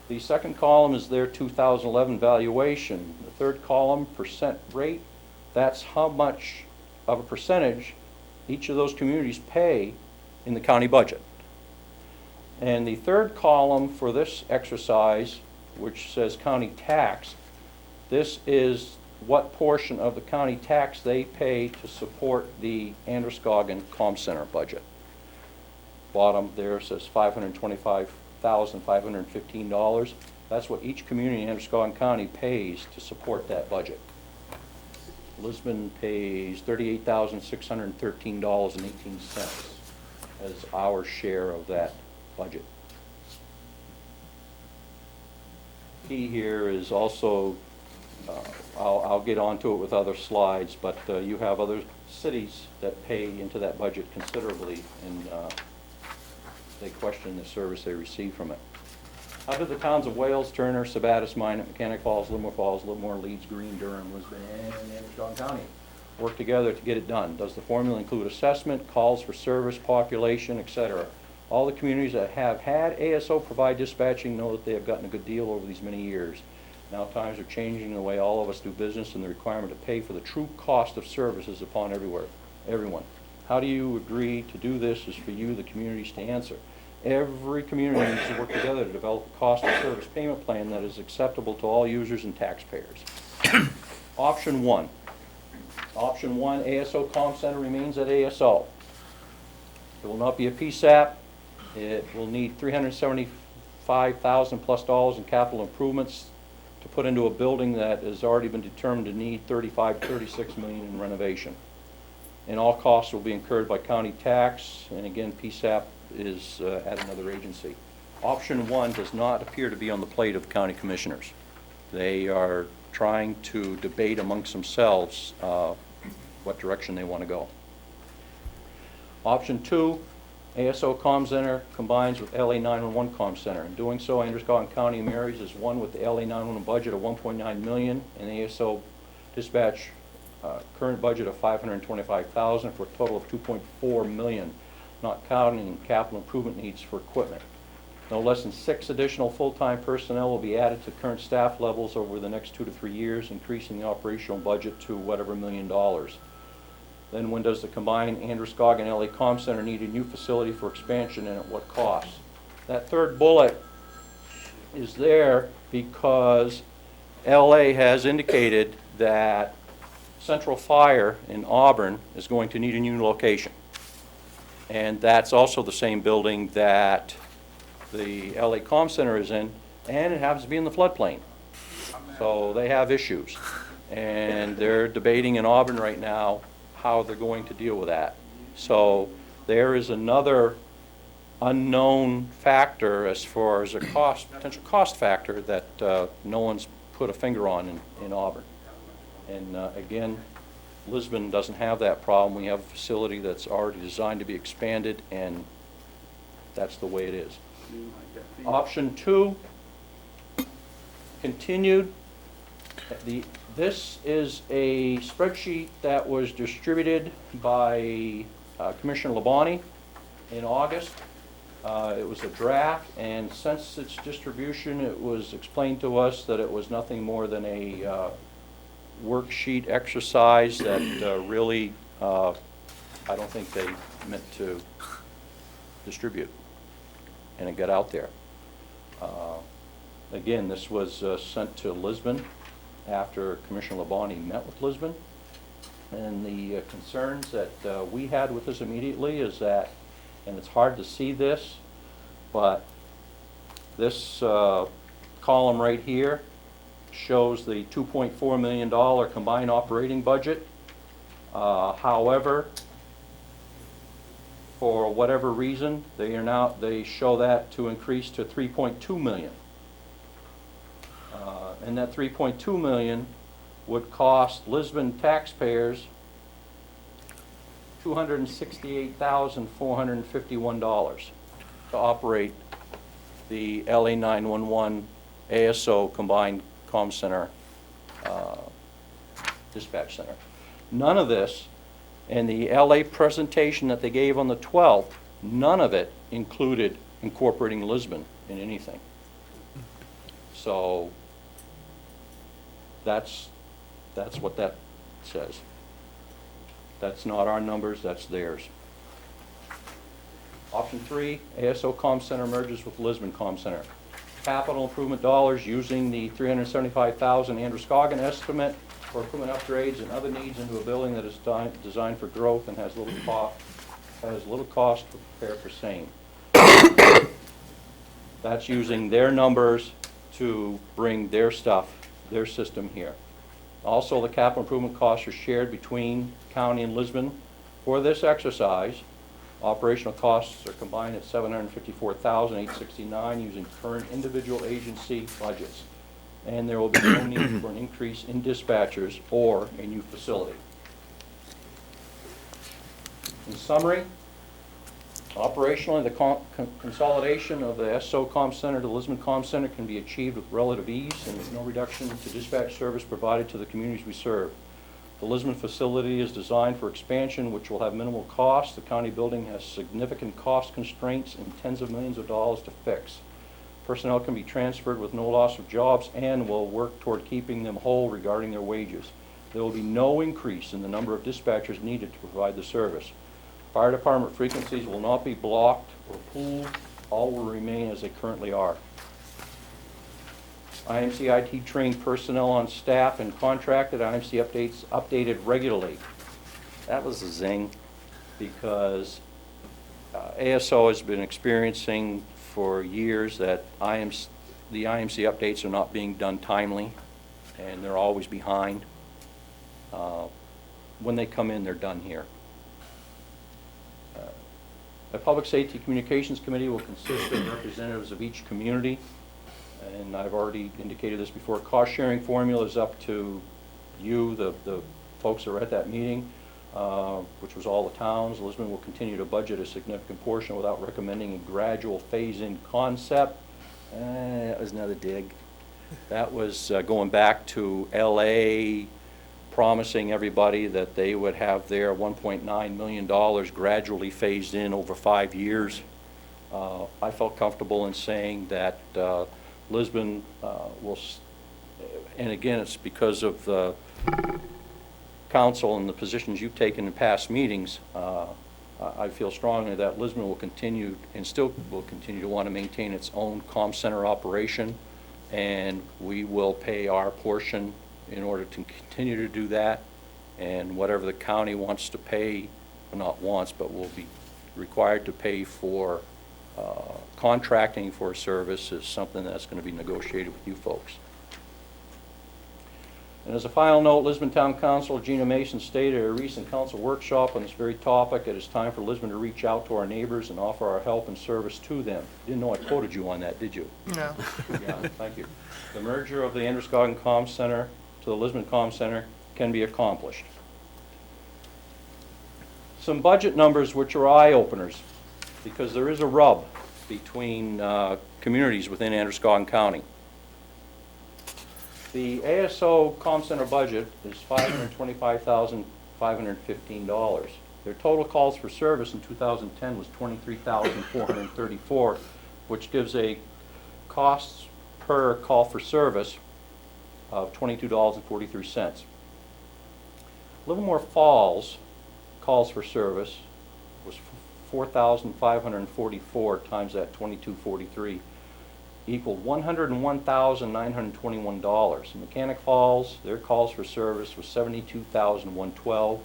The second column is their 2011 valuation. The third column, percent rate, that's how much of a percentage each of those communities pay in the county budget. And the third column for this exercise, which says county tax, this is what portion of the county tax they pay to support the Androscoggin Comm Center budget. Bottom there says $525,515. That's what each community in Androscoggin County pays to support that budget. Lisbon pays $38,613.18 as our share of that budget. Key here is also, I'll get onto it with other slides, but you have other cities that pay into that budget considerably, and they question the service they receive from it. How do the towns of Wales, Turner, Sabattus, Minot, Mechanic Falls, Livermore, Leeds, Green, Durham, Lisbon, and Androscoggin County work together to get it done? Does the formula include assessment, calls for service, population, etc.? All the communities that have had ASO provide dispatching know that they have gotten a good deal over these many years. Now times are changing the way all of us do business, and the requirement to pay for the true cost of service is upon everyone. How do you agree to do this is for you, the communities, to answer. Every community needs to work together to develop a cost of service payment plan that is acceptable to all users and taxpayers. Option one, ASO Comm Center remains at ASO. It will not be a PSAP. It will need $375,000 plus in capital improvements to put into a building that has already been determined to need $36 million in renovation. And all costs will be incurred by county tax, and again, PSAP is at another agency. Option one does not appear to be on the plate of the county commissioners. They are trying to debate amongst themselves what direction they want to go. Option two, ASO Comm Center combines with LA 911 Comm Center. In doing so, Androscoggin County marries as one with the LA 911 budget of $1.9 million and ASO dispatch current budget of $525,000 for a total of $2.4 million, not counting capital improvement needs for equipment. No less than 6 additional full-time personnel will be added to current staff levels over the next 2 to 3 years, increasing the operational budget to whatever $1 million. Then when does the combined Androscoggin and LA Comm Center need a new facility for expansion, and at what cost? That third bullet is there because LA has indicated that Central Fire in Auburn is going to need a new location. And that's also the same building that the LA Comm Center is in, and it happens to be in the floodplain. So they have issues. And they're debating in Auburn right now how they're going to deal with that. So there is another unknown factor as far as a potential cost factor that no one's put a finger on in Auburn. And again, Lisbon doesn't have that problem. We have a facility that's already designed to be expanded, and that's the way it is. Option 2, continued. This is a spreadsheet that was distributed by Commissioner Labonte in August. It was a draft, and since its distribution, it was explained to us that it was nothing more than a worksheet exercise that really, I don't think they meant to distribute, and it got out there. Again, this was sent to Lisbon after Commissioner Labonte met with Lisbon, and the concerns that we had with this immediately is that, and it's hard to see this, but this column right here shows the $2.4 million combined operating budget. However, for whatever reason, they show that to increase to $3.2 million. And that $3.2 million would cost Lisbon taxpayers $268,451 to operate the LA 911 ASO combined comm center dispatch center. None of this, and the LA presentation that they gave on the 12th, none of it included incorporating Lisbon in anything. So that's what that says. That's not our numbers, that's theirs. Option 3, ASO Comm Center merges with Lisbon Comm Center. Capital improvement dollars using the $375,000 Androscoggin estimate for equipment upgrades and other needs into a building that is designed for growth and has little cost to prepare for same. That's using their numbers to bring their stuff, their system here. Also, the capital improvement costs are shared between county and Lisbon. For this exercise, operational costs are combined at $754,869 using current individual agency budgets. And there will be no need for an increase in dispatchers or a new facility. In summary, operationally, the consolidation of the SO Comm Center to the Lisbon Comm Center can be achieved with relative ease and with no reduction to dispatch service provided to the communities we serve. The Lisbon facility is designed for expansion, which will have minimal cost. The county building has significant cost constraints and tens of millions of dollars to fix. Personnel can be transferred with no loss of jobs and will work toward keeping them whole regarding their wages. There will be no increase in the number of dispatchers needed to provide the service. Fire department frequencies will not be blocked or pooled. All will remain as they currently are. IMC IT trained personnel on staff and contracted. IMC updated regularly. That was a zing because ASO has been experiencing for years that the IMC updates are not being done timely, and they're always behind. When they come in, they're done here. The Public Safety Communications Committee will consist of representatives of each community, and I've already indicated this before. Cost sharing formula is up to you, the folks that were at that meeting, which was all the towns. Lisbon will continue to budget a significant portion without recommending a gradual phase-in concept. That was another dig. That was going back to LA promising everybody that they would have their $1.9 million gradually phased in over 5 years. I felt comfortable in saying that Lisbon will, and again, it's because of the council and the positions you've taken in past meetings, I feel strongly that Lisbon will continue and still will continue to want to maintain its own comm center operation, and we will pay our portion in order to continue to do that, and whatever the county wants to pay, well, not wants, but will be required to pay for contracting for a service is something that's going to be negotiated with you folks. And as a final note, Lisbon Town Council Gina Mason stated at a recent council workshop on this very topic, it is time for Lisbon to reach out to our neighbors and offer our help and service to them. Didn't know I quoted you on that, did you? No. Yeah, thank you. The merger of the Androscoggin Comm Center to the Lisbon Comm Center can be accomplished. Some budget numbers which are eye-openers, because there is a rub between communities within Androscoggin County. The ASO Comm Center budget is $525,515. Their total calls for service in 2010 was 23,434, which gives a cost per call for service of $22.43. Livermore Falls calls for service was 4,544 times that 22.43 equaled $101,921. Mechanic Falls, their calls for service was 72,112.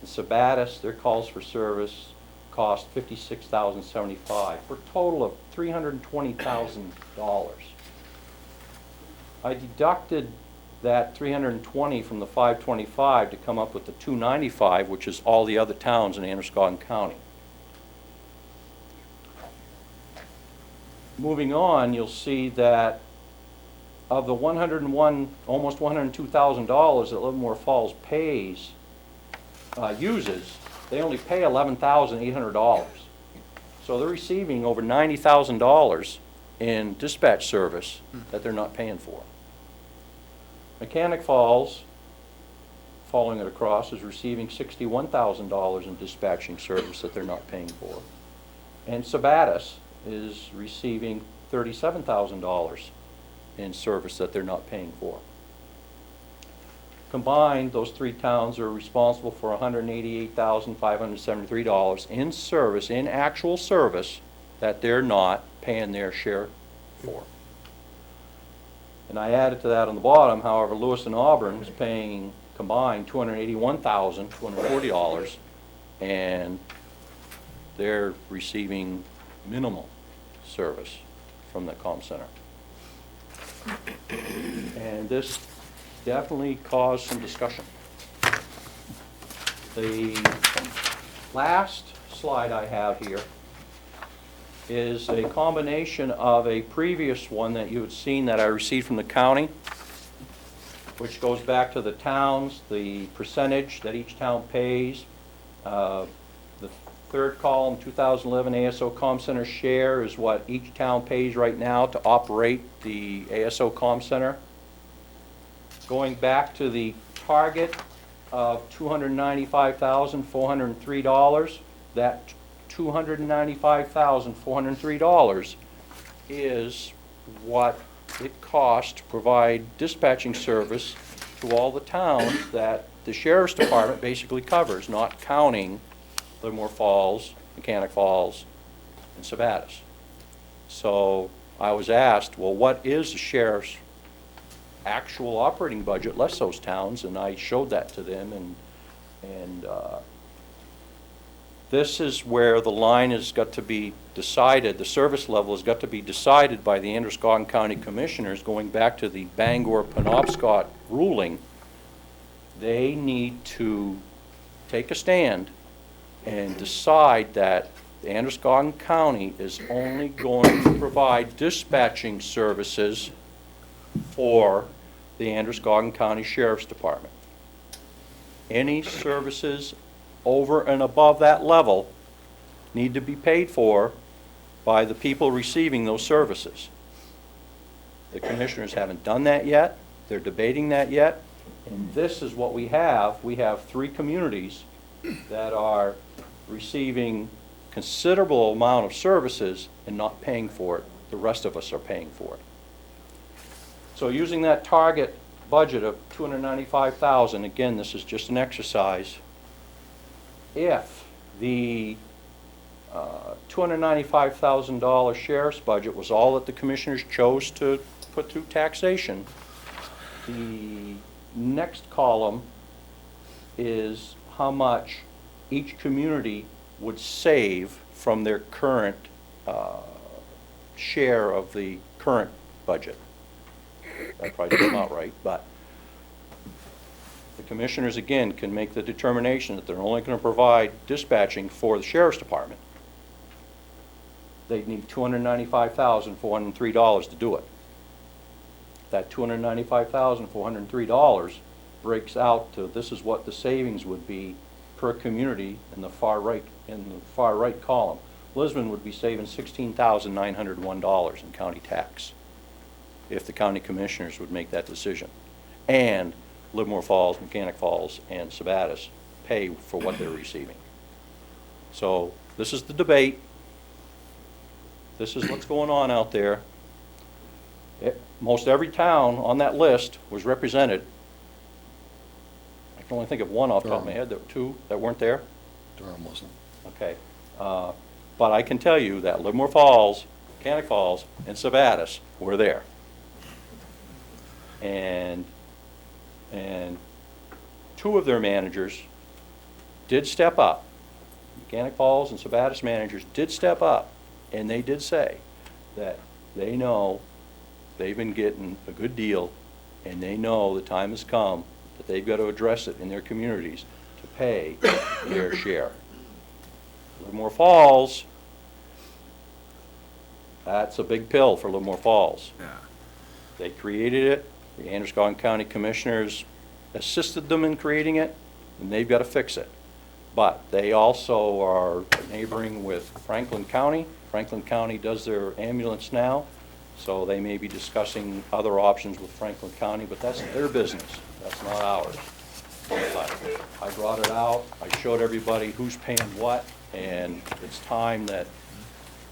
And Sabattis, their calls for service cost $56,075 for a total of $320,000. I deducted that 320 from the 525 to come up with the 295, which is all the other towns in Androscoggin County. Moving on, you'll see that of the almost $102,000 that Livermore Falls uses, they only pay $11,800. So they're receiving over $90,000 in dispatch service that they're not paying for. Mechanic Falls, following it across, is receiving $61,000 in dispatching service that they're not paying for. And Sabattis is receiving $37,000 in service that they're not paying for. Combined, those three towns are responsible for $188,573 in service, in actual service, that they're not paying their share for. And I added to that on the bottom, however, Lewis and Auburn is paying combined $281,240, and they're receiving minimal service from the comm center. And this definitely caused some discussion. The last slide I have here is a combination of a previous one that you had seen that I received from the county, which goes back to the towns, the percentage that each town pays. The third column, 2011 ASO Comm Center share, is what each town pays right now to operate the ASO Comm Center. Going back to the target of $295,403, that $295,403 is what it costs to provide dispatching service to all the towns that the Sheriff's Department basically covers, not counting Livermore Falls, Mechanic Falls, and Sabattis. So I was asked, well, what is the Sheriff's actual operating budget, less those towns, and I showed that to them, and this is where the line has got to be decided, the service level has got to be decided by the Androscoggin County Commissioners. Going back to the Bangor-Penobscot ruling, they need to take a stand and decide that Androscoggin County is only going to provide dispatching services for the Androscoggin County Sheriff's Department. Any services over and above that level need to be paid for by the people receiving those services. The commissioners haven't done that yet. They're debating that yet. And this is what we have. We have three communities that are receiving considerable amount of services and not paying for it. The rest of us are paying for it. So using that target budget of $295,000, again, this is just an exercise. If the $295,000 sheriff's budget was all that the commissioners chose to put through taxation, the next column is how much each community would save from their current share of the current budget. That probably didn't come out right, but the commissioners, again, can make the determination that they're only going to provide dispatching for the sheriff's department. They'd need $295,403 to do it. That $295,403 breaks out to, this is what the savings would be per community in the far right column. Lisbon would be saving $16,901 in county tax if the county commissioners would make that decision. And Livermore Falls, Mechanic Falls, and Sabattis pay for what they're receiving. So this is the debate. This is what's going on out there. Most every town on that list was represented. I can only think of one off the top of my head. There were two that weren't there. Durham wasn't. Okay. But I can tell you that Livermore Falls, Mechanic Falls, and Sabattis were there. And two of their managers did step up. Mechanic Falls and Sabattis managers did step up, and they did say that they know they've been getting a good deal, and they know the time has come that they've got to address it in their communities to pay their share. Livermore Falls, that's a big pill for Livermore Falls. Yeah. They created it. The Androscoggin County Commissioners assisted them in creating it, and they've got to fix it. But they also are neighboring with Franklin County. Franklin County does their ambulance now, so they may be discussing other options with Franklin County, but that's their business. That's not ours. But I brought it out. I showed everybody who's paying what, and it's time that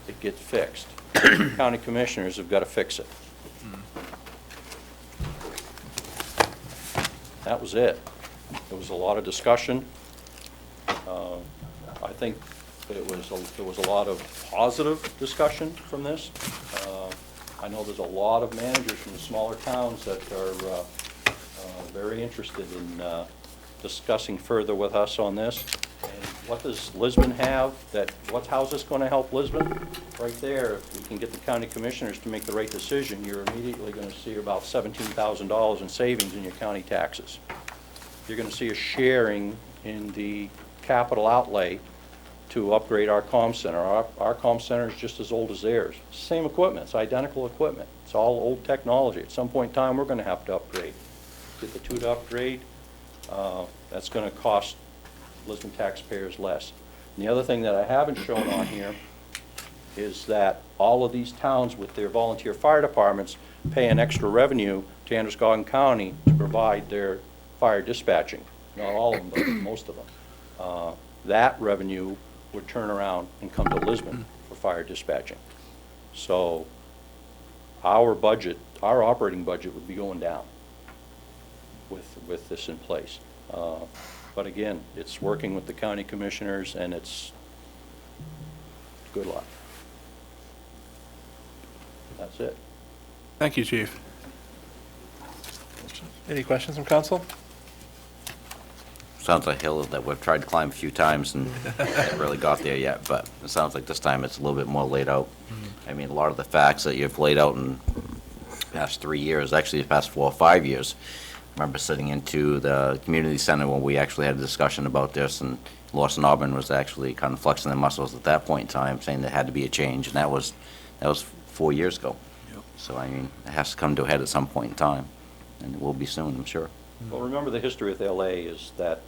it gets fixed. County commissioners have got to fix it. That was it. There was a lot of discussion. I think there was a lot of positive discussion from this. I know there's a lot of managers from the smaller towns that are very interested in discussing further with us on this. And what does Lisbon have? How's this going to help Lisbon? Right there, if we can get the county commissioners to make the right decision, you're immediately going to see about $17,000 in savings in your county taxes. You're going to see a sharing in the capital outlay to upgrade our comm center. Our comm center is just as old as theirs. Same equipment, it's identical equipment. It's all old technology. At some point in time, we're going to have to upgrade. Get the two to upgrade. That's going to cost Lisbon taxpayers less. And the other thing that I haven't shown on here is that all of these towns with their volunteer fire departments pay an extra revenue to Androscoggin County to provide their fire dispatching. Not all of them, but most of them. That revenue would turn around and come to Lisbon for fire dispatching. So our budget, our operating budget would be going down with this in place. But again, it's working with the county commissioners, and it's good luck. That's it. Thank you, Chief. Any questions from council? Sounds like a hill that we've tried to climb a few times and haven't really got there yet, but it sounds like this time it's a little bit more laid out. I mean, a lot of the facts that you've laid out in the past 3 years, actually the past 4 or 5 years. I remember sitting into the community center when we actually had a discussion about this, and Lawson Auburn was actually kind of flexing their muscles at that point in time, saying there had to be a change, and that was 4 years ago. Yep. So, I mean, it has to come to a head at some point in time, and it will be soon, I'm sure. Well, remember the history with LA is that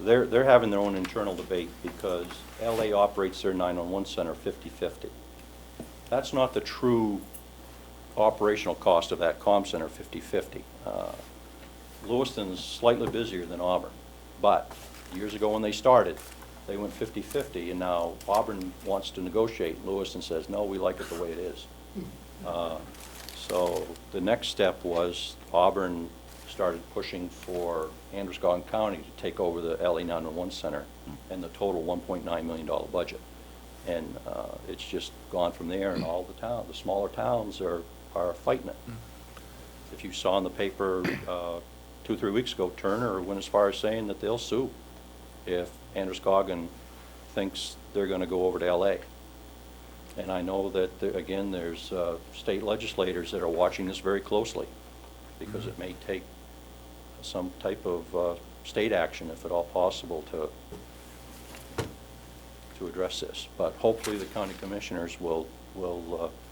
they're having their own internal debate because LA operates their 911 center 50-50. That's not the true operational cost of that comm center 50-50. Lewiston's slightly busier than Auburn, but years ago when they started, they went 50-50, and now Auburn wants to negotiate. Lewiston says, no, we like it the way it is. So the next step was Auburn started pushing for Androscoggin County to take over the LA 911 center and the total $1.9 million budget. And it's just gone from there, and all the smaller towns are fighting it. If you saw in the paper 2 or 3 weeks ago, Turner went as far as saying that they'll sue if Androscoggin thinks they're going to go over to LA. And I know that, again, there's state legislators that are watching this very closely, because it may take some type of state action, if at all possible, to address this. But hopefully the county commissioners will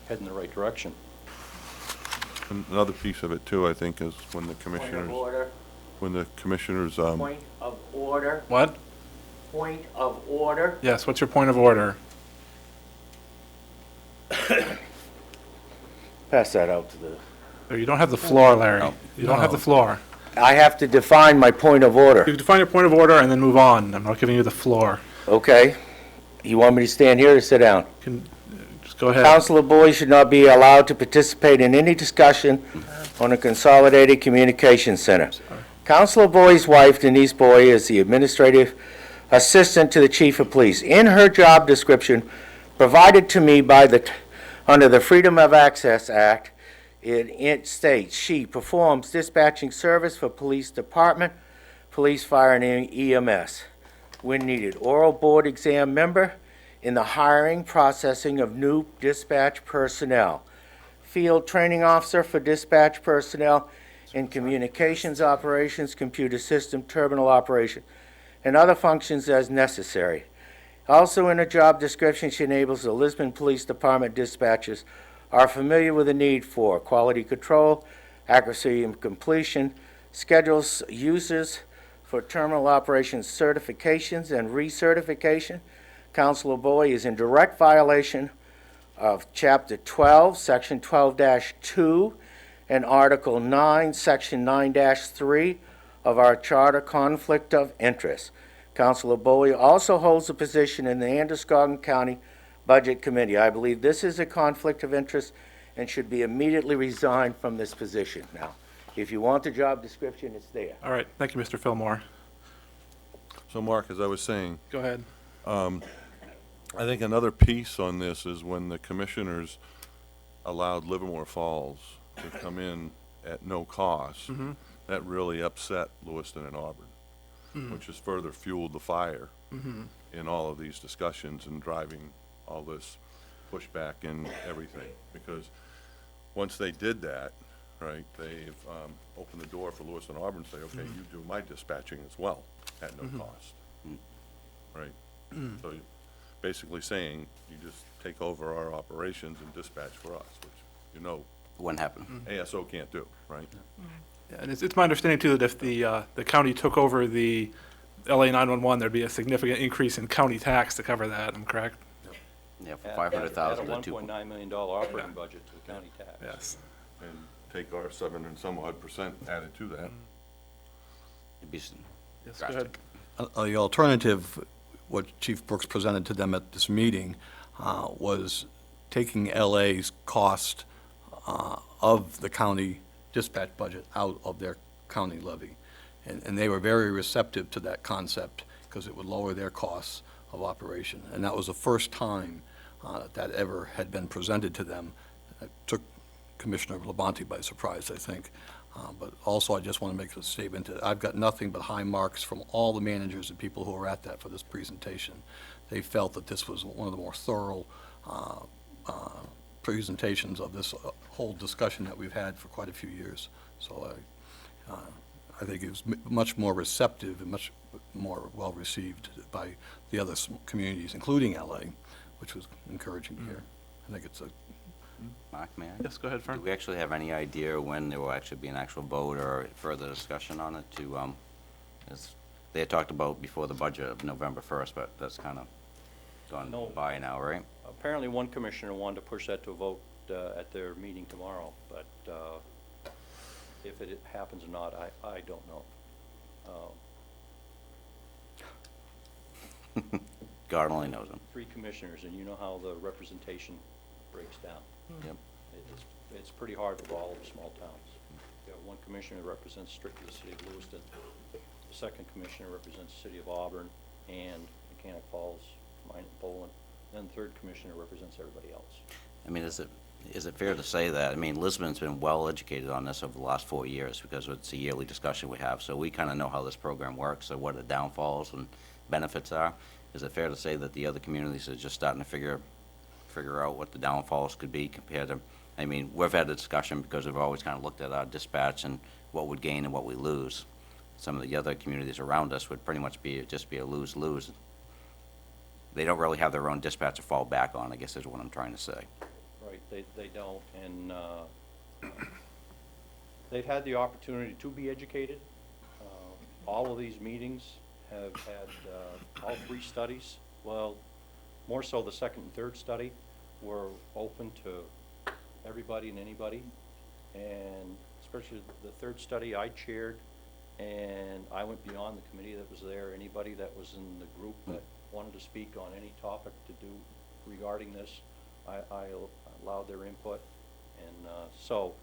head in the right direction. Another piece of it too, I think, is when the Point commissioners, of order, when the commissioners, point of order, What? point of order. Yes, what's your point of order? Pass that out to the... You don't have the floor, Larry. You don't have the floor. I have to define my point of order. You define your point of order and then move on. I'm not giving you the floor. Okay. You want me to stand here or sit down? Just go ahead. Councilor Boyd should not be allowed to participate in any discussion on a consolidated communications center. Councilor Boyd's wife, Denise Boyd, is the administrative assistant to the chief of police. In her job description provided to me by under the Freedom of Access Act, it states she performs dispatching service for police department, police, fire, and EMS when needed. Oral board exam member in the hiring, processing of new dispatch personnel. Field training officer for dispatch personnel in communications operations, computer system, terminal operation, and other functions as necessary. Also in her job description, she enables the Lisbon Police Department dispatchers are familiar with the need for quality control, accuracy and completion, schedules users for terminal operations certifications and recertification. Councilor Boyd is in direct violation of Chapter 12, Section 12-2, and Article 9, Section 9-3 of our Charter Conflict of Interest. Councilor Boyd also holds a position in the Androscoggin County Budget Committee. I believe this is a conflict of interest and should be immediately resigned from this position. Now, if you want the job description, it's there. All right, thank you, Mr. Fillmore. so Mark, as I was saying, Go ahead. I think another piece on this is when the commissioners allowed Livermore Falls to come in at no cost. That really upset Lewiston and Auburn, which has further fueled the fire in all of these discussions and driving all this pushback and everything. Because once they did that, right, they've opened the door for Lewiston and Auburn to say, okay, you do my dispatching as well at no cost, right? So basically saying, you just take over our operations and dispatch for us, which, you know, Wouldn't happen. ASO can't do, right? Yeah, and it's my understanding too that if the county took over the LA 911, there'd be a significant increase in county tax to cover that. Am I correct? Yeah, for At 500,000 a to $1.9 million operating budget to the county tax. Yes. And take our 7 and some odd % added to that. It'd be Yes, go drastic. ahead. The alternative, what Chief Brooks presented to them at this meeting, was taking LA's cost of the county dispatch budget out of their county levy. And they were very receptive to that concept because it would lower their costs of operation. And that was the first time that ever had been presented to them. It took Commissioner Labonte by surprise, I think. But also, I just want to make a statement that I've got nothing but high marks from all the managers and people who were at that for this presentation. They felt that this was one of the more thorough presentations of this whole discussion that we've had for quite a few years. So I think it was much more receptive and much more well-received by the other communities, including LA, which was encouraging to hear. I think it's a Mark, may I? Yes, go ahead, Fern. Do we actually have any idea when there will actually be an actual vote or further discussion on it to, as they had talked about before the budget of November 1st, but that's kind of gone No. by now, right? Apparently, one commissioner wanted to push that to a vote at their meeting tomorrow, but if it happens or not, I don't know. God only knows them. 3 commissioners, and you know how the representation breaks down. Yep. It's pretty hard with all of the small towns. You have one commissioner that represents strictly the city of Lewiston. The second commissioner represents the city of Auburn and Mechanic Falls, mine and Poland. Then the third commissioner represents everybody else. I mean, is it fair to say that, I mean, Lisbon's been well-educated on this over the last 4 years because it's a yearly discussion we have, so we kind of know how this program works and what the downfalls and benefits are. Is it fair to say that the other communities are just starting to figure figure out what the downfalls could be compared to, I mean, we've had a discussion because we've always kind of looked at our dispatch and what would gain and what we lose. Some of the other communities around us would pretty much just be a lose-lose. They don't really have their own dispatch to fall back on, I guess is what I'm trying to say. Right, they don't, and they've had the opportunity to be educated. All of these meetings have had all 3 studies. Well, more so the second and third study were open to everybody and anybody. And especially the third study I chaired, and I went beyond the committee that was there. Anybody that was in the group that wanted to speak on any topic to do regarding this, I allowed their input. And so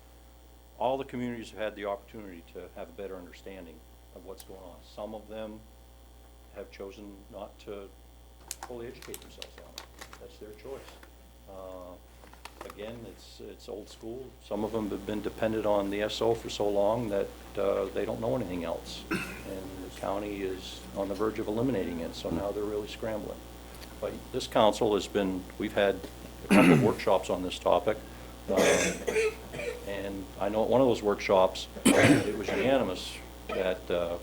all the communities have had the opportunity to have a better understanding of what's going on. Some of them have chosen not to fully educate themselves on it. That's their choice. Again, it's old school. Some of them have been dependent on the SO for so long that they don't know anything else. And the county is on the verge of eliminating it, so now they're really scrambling. But this council we've had a couple of workshops on this topic. And I know at one of those workshops, it was unanimous that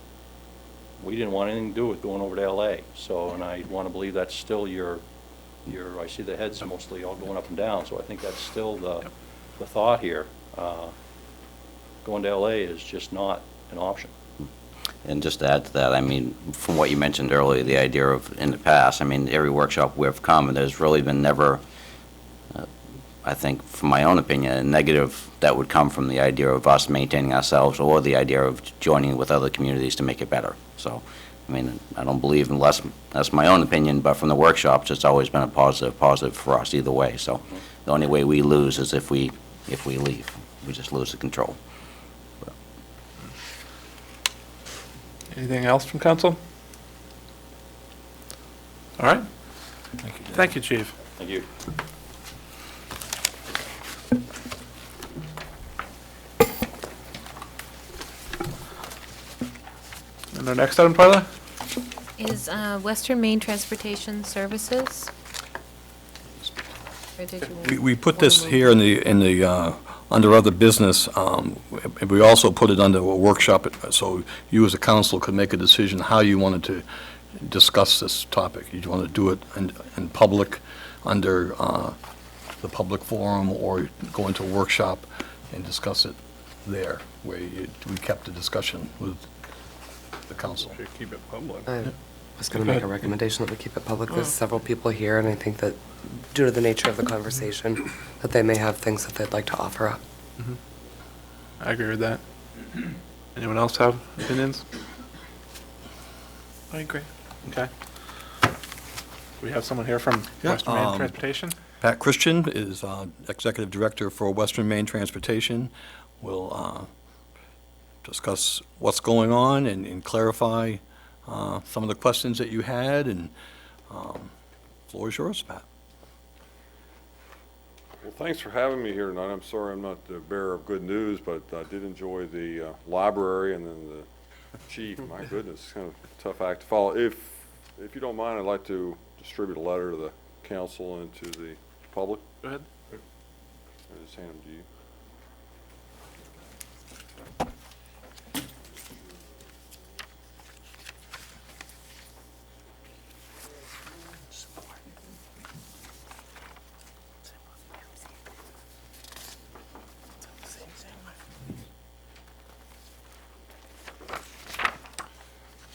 we didn't want anything to do with going over to LA. So, and I want to believe that's still I see the heads mostly all going up and down, so I think that's still the thought here. Going to LA is just not an option. And just to add to that, I mean, from what you mentioned earlier, the idea of in the past, I mean, every workshop we've come, there's really been never, I think, from my own opinion, a negative that would come from the idea of us maintaining ourselves or the idea of joining with other communities to make it better. So, I mean, I don't believe, unless that's my own opinion, but from the workshops, it's always been a positive for us either way. So the only way we lose is if we leave. We just lose the control. Anything else from council? All right. Thank you, Chief. Thank you. And our next item, Parla? Is Western Maine Transportation Services? Or did you We put wanna this move here it? in the under other business. We also put it under a workshop, so you as a council could make a decision how you wanted to discuss this topic. You want to do it in public, under the public forum, or go into a workshop and discuss it there, where we kept the discussion with the council. Should keep it public. I was going to make a recommendation that we keep it public. There's several people here, and I think that due to the nature of the conversation, that they may have things that they'd like to offer up. I agree with that. Anyone else have opinions? I agree. Okay. We have someone here from Western Maine Transportation? Pat Christian is Executive Director for Western Maine Transportation. We'll discuss what's going on and clarify some of the questions that you had, and floor is yours, Pat. Well, thanks for having me here tonight. I'm sorry I'm not the bearer of good news, but I did enjoy the library and then the chief. My goodness, it's kind of a tough act to follow. If you don't mind, I'd like to distribute a letter to the council and to the public. Go ahead. I'll just hand them to you.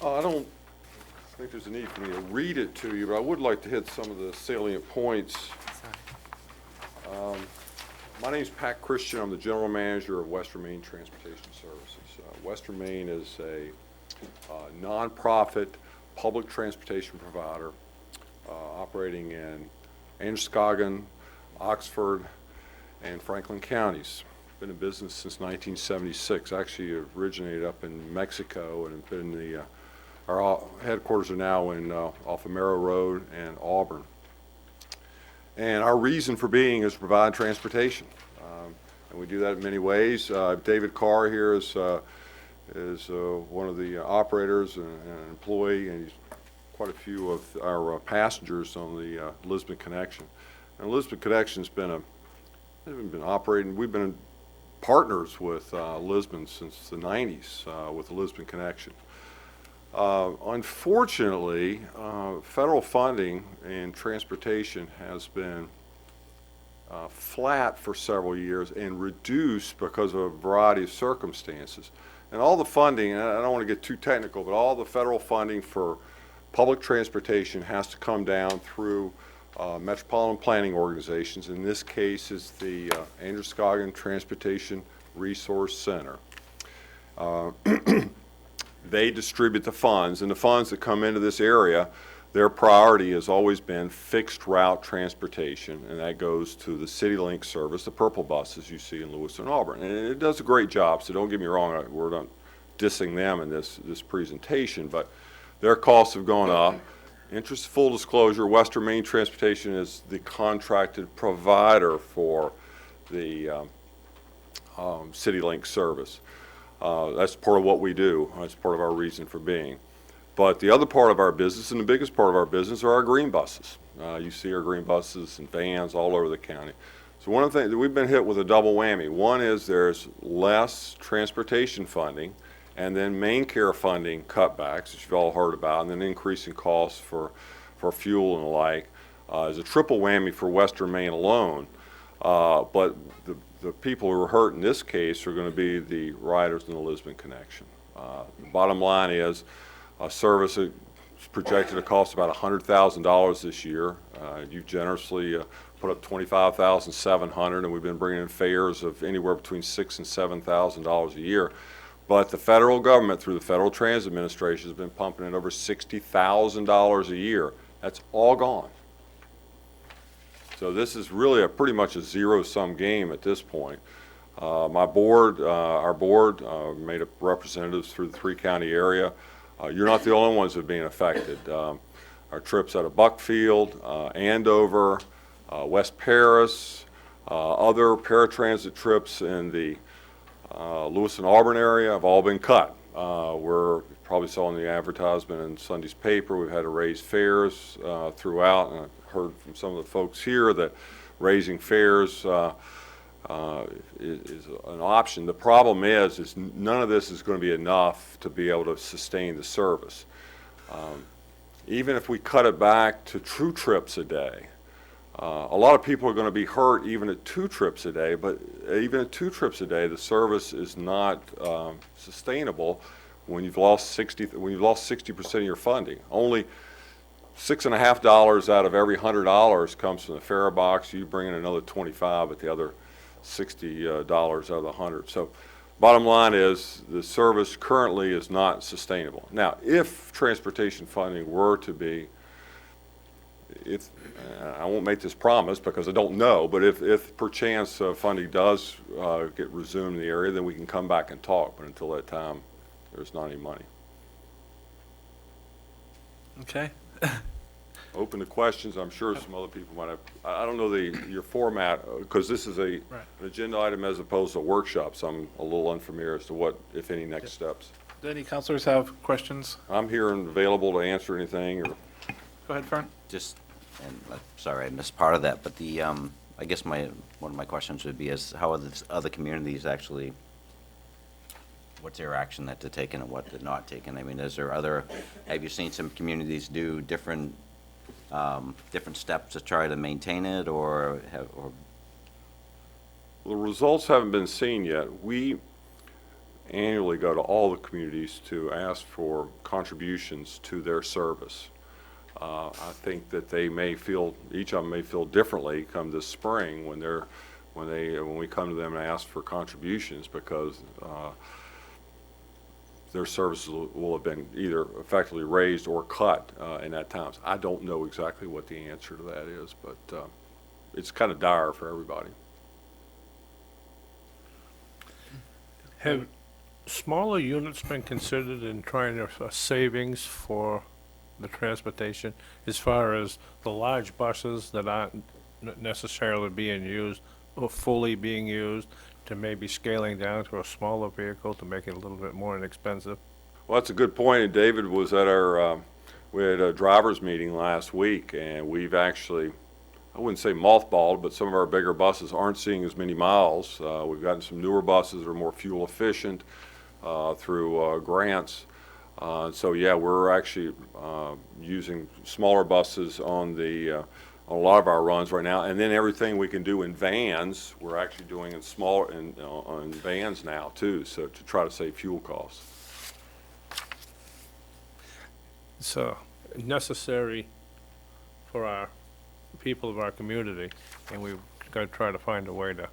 I don't think there's a need for me to read it to you, but I would like to hit some of the salient points. My name's Pat Christian. I'm the General Manager of Western Maine Transportation Services. Western Maine is a nonprofit public transportation provider operating in Androscoggin, Oxford, and Franklin counties. Been in business since 1976. Actually originated up in Mexico, and been in our headquarters are now in off of Merrow Road and Auburn. And our reason for being is to provide transportation, and we do that in many ways. David Carr here is one of the operators and an employee, and he's quite a few of our passengers on the Lisbon connection. And Lisbon Connection's they've been operating, we've been partners with Lisbon since the 90s with the Lisbon Connection. Unfortunately, federal funding in transportation has been flat for several years and reduced because of a variety of circumstances. And all the funding, and I don't want to get too technical, but all the federal funding for public transportation has to come down through metropolitan planning organizations. In this case, it's the Androscoggin Transportation Resource Center. They distribute the funds, and the funds that come into this area, their priority has always been fixed route transportation, and that goes to the CityLink service, the purple buses you see in Lewiston and Auburn. And it does a great job, so don't get me wrong, we're not dissing them in this presentation, but their costs have gone up. Interest full disclosure, Western Maine Transportation is the contracted provider for the CityLink service. That's part of what we do. That's part of our reason for being. But the other part of our business, and the biggest part of our business, are our green buses. You see our green buses and vans all over the county. So one of the things that we've been hit with a double whammy. One is there's less transportation funding, and then main care funding cutbacks, that you've all heard about, and then increasing costs for fuel and the like, is a triple whammy for Western Maine alone. But the people who are hurt in this case are going to be the riders in the Lisbon Connection. The bottom line is a service is projected to cost about $100,000 this year. You've generously put up $25,700, and we've been bringing in fares of anywhere between $6,000 and $7,000 a year. But the federal government, through the Federal Transit Administration, has been pumping in over $60,000 a year. That's all gone. So this is really pretty much a zero-sum game at this point. Our board, made up representatives through the three-county area. You're not the only ones that are being affected. Our trips out of Buckfield, Andover, West Paris, other paratransit trips in the Lewiston Auburn area have all been cut. We're probably saw in the advertisement in Sunday's paper, we've had to raise fares throughout, and I heard from some of the folks here that raising fares is an option. The problem is none of this is going to be enough to be able to sustain the service. Even if we cut it back to 2 trips a day, a lot of people are going to be hurt even at 2 trips a day, but even at 2 trips a day, the service is not sustainable when you've lost 60% of your funding. Only $6.50 out of every $100 comes from the fare box. You bring in another 25, but the other $60 out of the 100. So bottom line is the service currently is not sustainable. Now, if transportation funding were to be, I won't make this promise because I don't know, but if perchance funding does get resumed in the area, then we can come back and talk. But until that time, there's not any money. Okay. Open to questions. I'm sure some other people might have. I don't know your format because this is an agenda item as opposed to a workshop, so I'm a little unfamiliar as to what, if any, next steps. Do any councilors have questions? I'm here and available to answer anything. Go ahead, Fern. Sorry, I missed part of that, but I guess one of my questions would be is how are the other communities actually, what's their action that they're taking and what they're not taking? I mean, have you seen some communities do different steps to try to maintain it or Well, the results haven't been seen yet. We annually go to all the communities to ask for contributions to their service. I think that each of them may feel differently come this spring when we come to them and ask for contributions because their services will have been either effectively raised or cut in that time. So I don't know exactly what the answer to that is, but it's kind of dire for everybody. Have smaller units been considered in trying to savings for the transportation as far as the large buses that aren't necessarily being used or fully being used to maybe scaling down to a smaller vehicle to make it a little bit more inexpensive? Well, that's a good point. And David was at we had a driver's meeting last week, and we've actually I wouldn't say mothballed, but some of our bigger buses aren't seeing as many miles. We've gotten some newer buses that are more fuel efficient through grants. So yeah, we're actually using smaller buses on a lot of our runs right now, and then everything we can do in vans, we're actually doing in smaller on vans now too. So to try to save fuel costs. It's necessary for our people of our community, and we've got to try to find a way to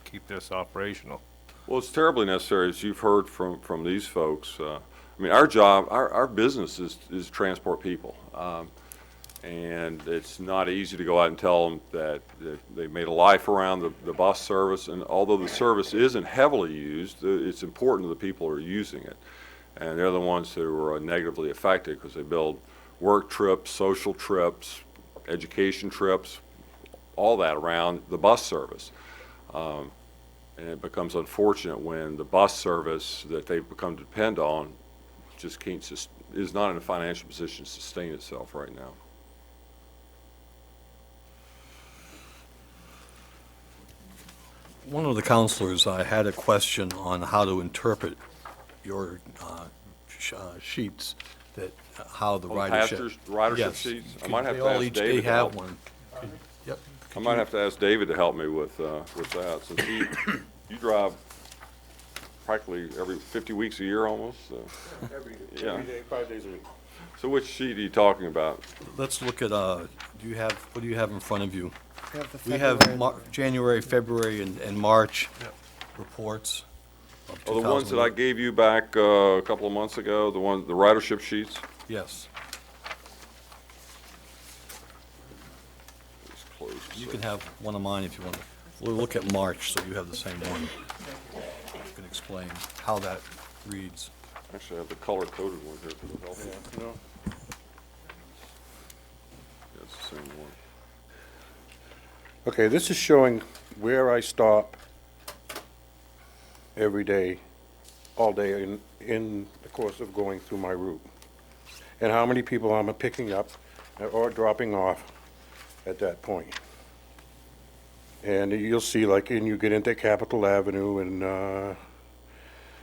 keep this operational. Well, it's terribly necessary, as you've heard from these folks. I mean, our job, our business is transport people. And it's not easy to go out and tell them that they made a life around the bus service. And although the service isn't heavily used, it's important to the people who are using it. And they're the ones who are negatively affected because they build work trips, social trips, education trips, all that around the bus service. And it becomes unfortunate when the bus service that they've become to depend on just is not in a financial position to sustain itself right now. One of the counselors, I had a question on how to interpret your sheets, that how the ridership. Ridership Yes. sheets? I Could might have they to all ask each David to have help. one? Yep. I might have to ask David to help me with that, since you drive practically every 50 weeks a year almost, so. Every Yeah. day, 5 days a week. So which sheet are you talking about? Let's look at, what do you have in front of you? We have the We have February. January, February, and March reports of Oh, the ones that I 2001. gave you back a couple of months ago, the ridership sheets? Yes. It's closed, You so- can have one of mine if you want. We'll look at March, so you have the same one. You can explain how that reads. Actually, I have the color-coded one here for the help. Yeah, no. Yeah, it's the same one. Okay, this is showing where I stop every day, all day in the course of going through my route. And how many people I'm picking up or dropping off at that point. And you'll see, like, and you get into Capitol Avenue and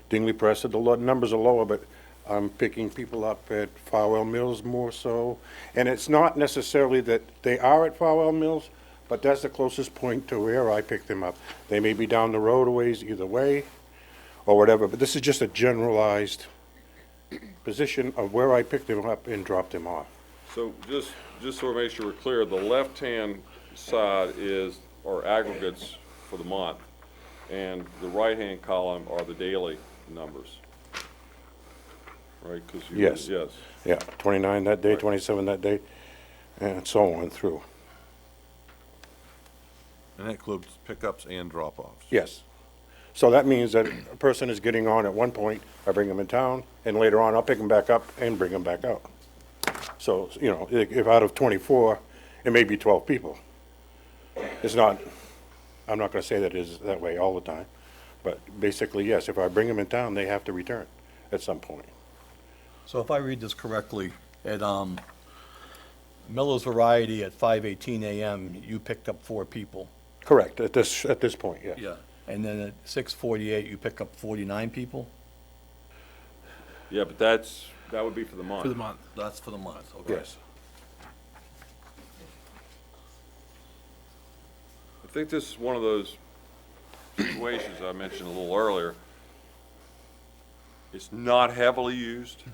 Dingley Press, the numbers are lower, but I'm picking people up at Farwell Mills more so. And it's not necessarily that they are at Farwell Mills, but that's the closest point to where I pick them up. They may be down the road a ways either way, or whatever, but this is just a generalized position of where I pick them up and drop them off. So just so we make sure we're clear, the left-hand side are aggregates for the month, and the right-hand column are the daily numbers. Right? 'Cause Yes. Yes. Yeah, 29 that day, 27 that day, and so on through. And that includes pickups and drop-offs. Yes. So that means that a person is getting on at one point, I bring them in town, and later on, I'll pick them back up and bring them back out. So, you know, if out of 24, it may be 12 people. It's not, I'm not gonna say that it is that way all the time, but basically, yes, if I bring them in town, they have to return at some point. So if I read this correctly, at Miller's Variety at 5:18 a.m., you picked up 4 people. Correct, at this point, yes. Yeah. And then at 6:48, you pick up 49 people? Yeah, but that would be for the month. For the month. That's for the month, okay. Yes. I think this is one of those situations I mentioned a little earlier. It's not heavily used,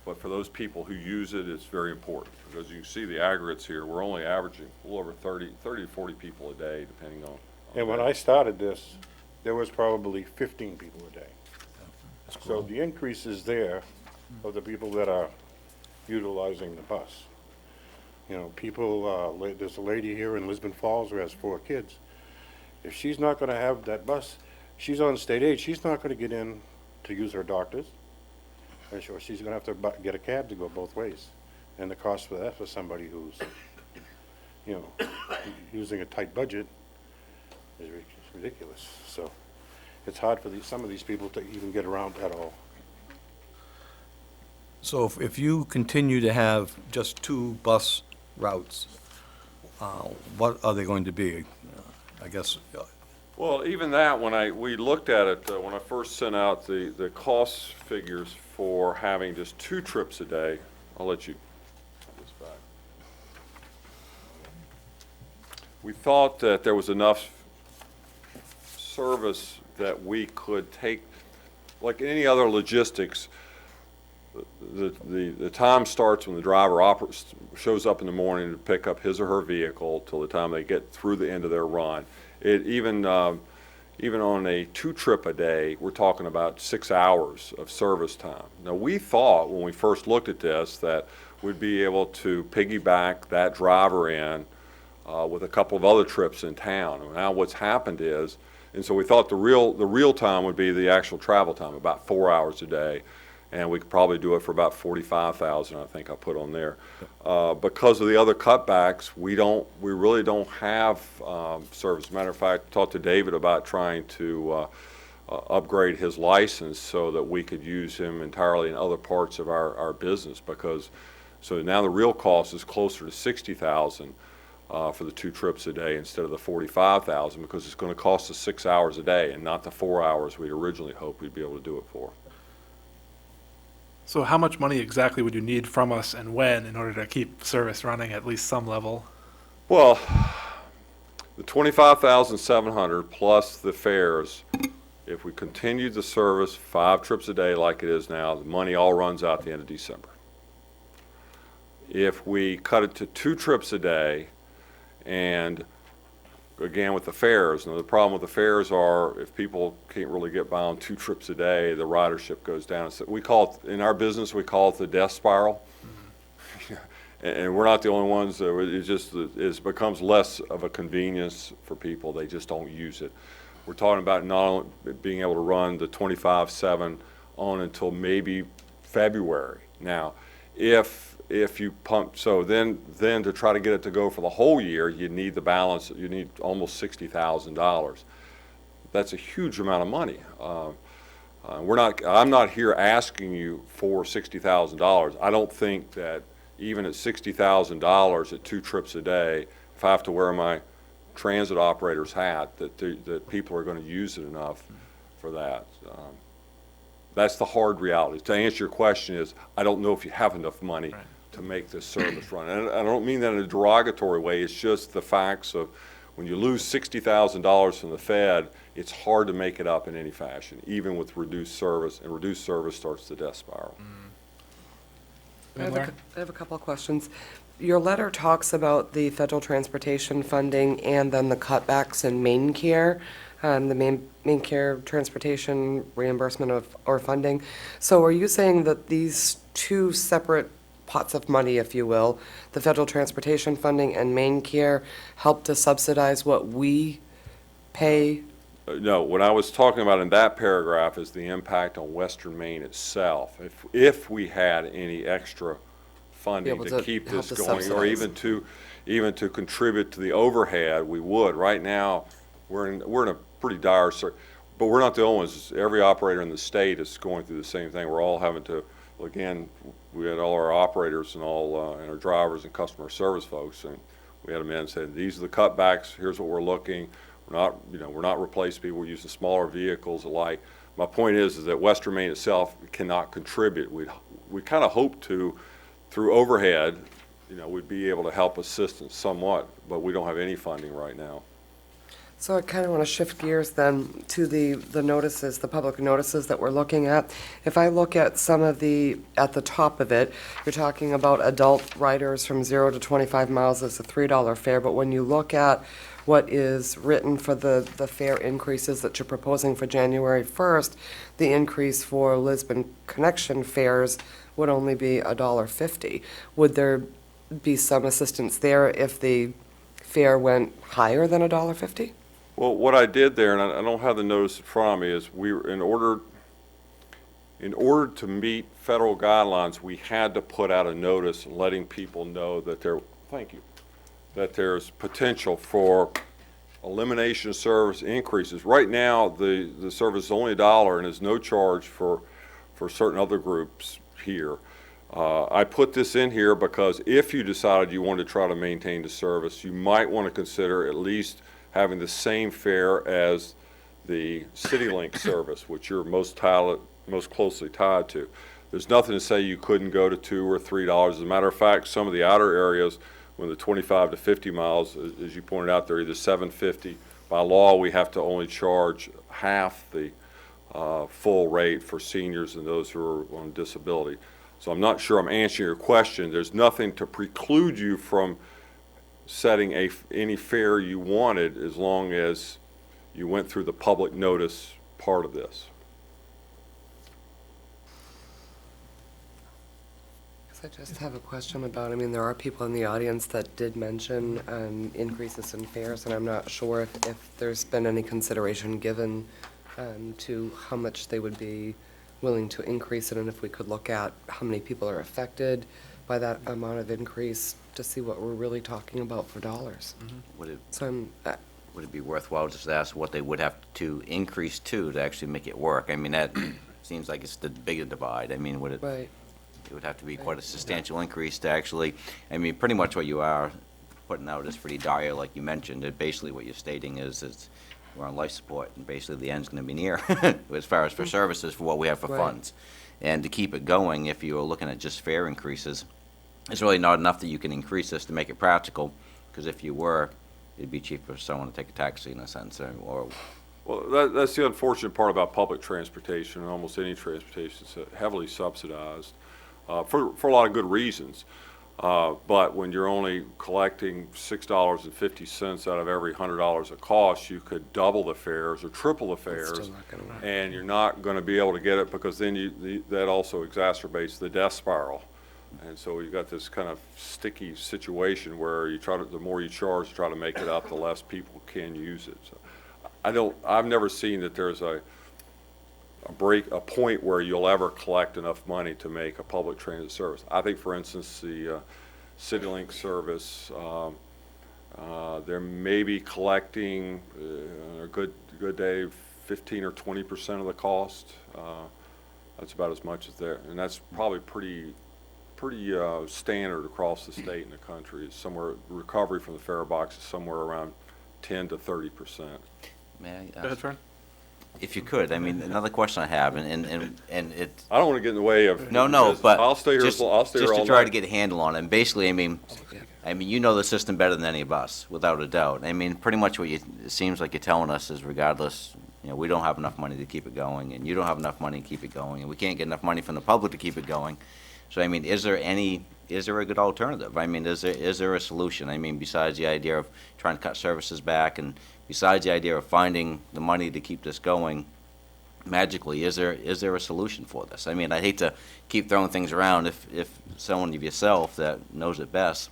but for those people who use it, it's very important. Because you can see the aggregates here, we're only averaging a little over 30 to 40 people a day, depending on. And when I started this, there was probably 15 people a day. So the increase is there of the people that are utilizing the bus. You know, people, there's a lady here in Lisbon Falls who has 4 kids. If she's not gonna have that bus, she's on state aid, she's not gonna get in to use her doctors. And sure, she's gonna have to get a cab to go both ways. And the cost for that for somebody who's, you know, using a tight budget is ridiculous. So it's hard for some of these people to even get around at all. So if you continue to have just 2 bus routes, What are they going to be? I guess, Well, even that, we looked at it, when I first sent out the cost figures for having just 2 trips a day, I'll let you put this back. We thought that there was enough service that we could take, like any other logistics, the time starts when the driver shows up in the morning to pick up his or her vehicle till the time they get through the end of their run. Even on a 2 trip a day, we're talking about 6 hours of service time. Now, we thought when we first looked at this that we'd be able to piggyback that driver in with a couple of other trips in town. And now what's happened is, and so we thought the real time would be the actual travel time, about 4 hours a day, and we could probably do it for about $45,000. I think I put on there. Because of the other cutbacks, we really don't have service. As a matter of fact, I talked to David about trying to upgrade his license so that we could use him entirely in other parts of our business. So now the real cost is closer to $60,000 for the 2 trips a day instead of the $45,000, because it's going to cost us 6 hours a day and not the 4 hours we originally hoped we'd be able to do it for. So how much money exactly would you need from us and when in order to keep service running at least some level? Well, the $25,700 plus the fares, if we continued the service 5 trips a day like it is now, the money all runs out at the end of December. If we cut it to 2 trips a day, and again with the fares, now the problem with the fares are if people can't really get by on 2 trips a day, the ridership goes down. So we call it, in our business, we call it the death spiral. And we're not the only ones that it becomes less of a convenience for people. They just don't use it. We're talking about not only being able to run the 25/7 on until maybe February. Now, if you pump, so then to try to get it to go for the whole year, you need the balance. You need almost $60,000. That's a huge amount of money. I'm not here asking you for $60,000. I don't think that even at $60,000 at 2 trips a day, if I have to wear my transit operator's hat, that people are going to use it enough for that. That's the hard reality. To answer your question is, I don't know if you have enough money to make this service run. And I don't mean that in a derogatory way. It's just the facts of when you lose $60,000 from the Fed, it's hard to make it up in any fashion, even with reduced service, and reduced service starts the death spiral. I have a couple of questions. Your letter talks about the federal transportation funding and then the cutbacks in main care, the main care transportation reimbursement or funding. So are you saying that these 2 separate pots of money, if you will, the federal transportation funding and main care, help to subsidize what we pay? No, what I was talking about in that paragraph is the impact on Western Maine itself. If we had any extra funding to keep this going, or even to contribute to the overhead, we would. Right now, we're in a pretty dire but we're not the only ones. Every operator in the state is going through the same thing. We're all having to, again, we had all our operators and and our drivers and customer service folks, and we had them in and said, these are the cutbacks. Here's what we're looking. We're not replacing people. We're using smaller vehicles alike. My point is that Western Maine itself cannot contribute. We kind of hope to, through overhead, we'd be able to help assistance somewhat, but we don't have any funding right now. So I kind of want to shift gears then to the notices, the public notices that we're looking at. If I look at some of at the top of it, you're talking about adult riders from 0 to 25 miles as a $3 fare, but when you look at what is written for the fare increases that you're proposing for January 1st, the increase for Lisbon connection fares would only be $1.50. Would there be some assistance there if the fare went higher than $1.50? Well, what I did there, and I don't have the notice in front of me, is in order to meet federal guidelines, we had to put out a notice letting people know that that there's potential for elimination of service increases. Right now, the service is only $1 and is no charge for certain other groups here. I put this in here because if you decided you wanted to try to maintain the service, you might want to consider at least having the same fare as the CityLink service, which you're most closely tied to. There's nothing to say you couldn't go to $2 or $3. As a matter of fact, some of the outer areas, when the 25 to 50 miles, as you pointed out, they're either $7.50. By law, we have to only charge half the full rate for seniors and those who are on disability. So I'm not sure I'm answering your question. There's nothing to preclude you from setting any fare you wanted as long as you went through the public notice part of this. I just have a question about, I mean, there are people in the audience that did mention increases in fares, and I'm not sure if there's been any consideration given to how much they would be willing to increase it, and if we could look at how many people are affected by that amount of increase to see what we're really talking about for dollars. Would it be worthwhile just to ask what they would have to increase to actually make it work? I mean, that seems like it's the bigger divide. I mean, would it? Right. It would have to be quite a substantial increase to actually, I mean, pretty much what you are putting out is pretty dire, like you mentioned. Basically what you're stating is we're on life support, and basically the end's going to be near as far as for services for what we have for funds. And to keep it going, if you were looking at just fare increases, it's really not enough that you can increase this to make it practical, because if you were, it'd be cheaper for someone to take a taxi in a sense, or Well, that's the unfortunate part about public transportation, and almost any transportation. It's heavily subsidized for a lot of good reasons. But when you're only collecting $6.50 out of every $100 it costs, you could double the fares or triple the fares, and you're not going to be able to get it, because then that also exacerbates the death spiral. And so you've got this kind of sticky situation where the more you charge to try to make it up, the less people can use it. So I've never seen that there's a point where you'll ever collect enough money to make a public transit service. I think, for instance, the CityLink service, they're maybe collecting a good day 15 or 20% of the cost. That's about as much as there, and that's probably pretty standard across the state and the country. It's somewhere, recovery from the fare box is somewhere around 10 to 30%. May I ask? Go ahead, Fern. If you could, I mean, another question I have, and it. I don't want to get in the way of. No, but I'll stay here. Just all to try night. to get a handle on it. And basically, I mean, you know the system better than any of us, without a doubt. I mean, pretty much it seems like you're telling us is, regardless, we don't have enough money to keep it going, and you don't have enough money to keep it going, and we can't get enough money from the public to keep it going. So, I mean, is there a good alternative? I mean, is there a solution? I mean, besides the idea of trying to cut services back, and besides the idea of finding the money to keep this going magically, is there a solution for this? I mean, I hate to keep throwing things around if someone of yourself that knows it best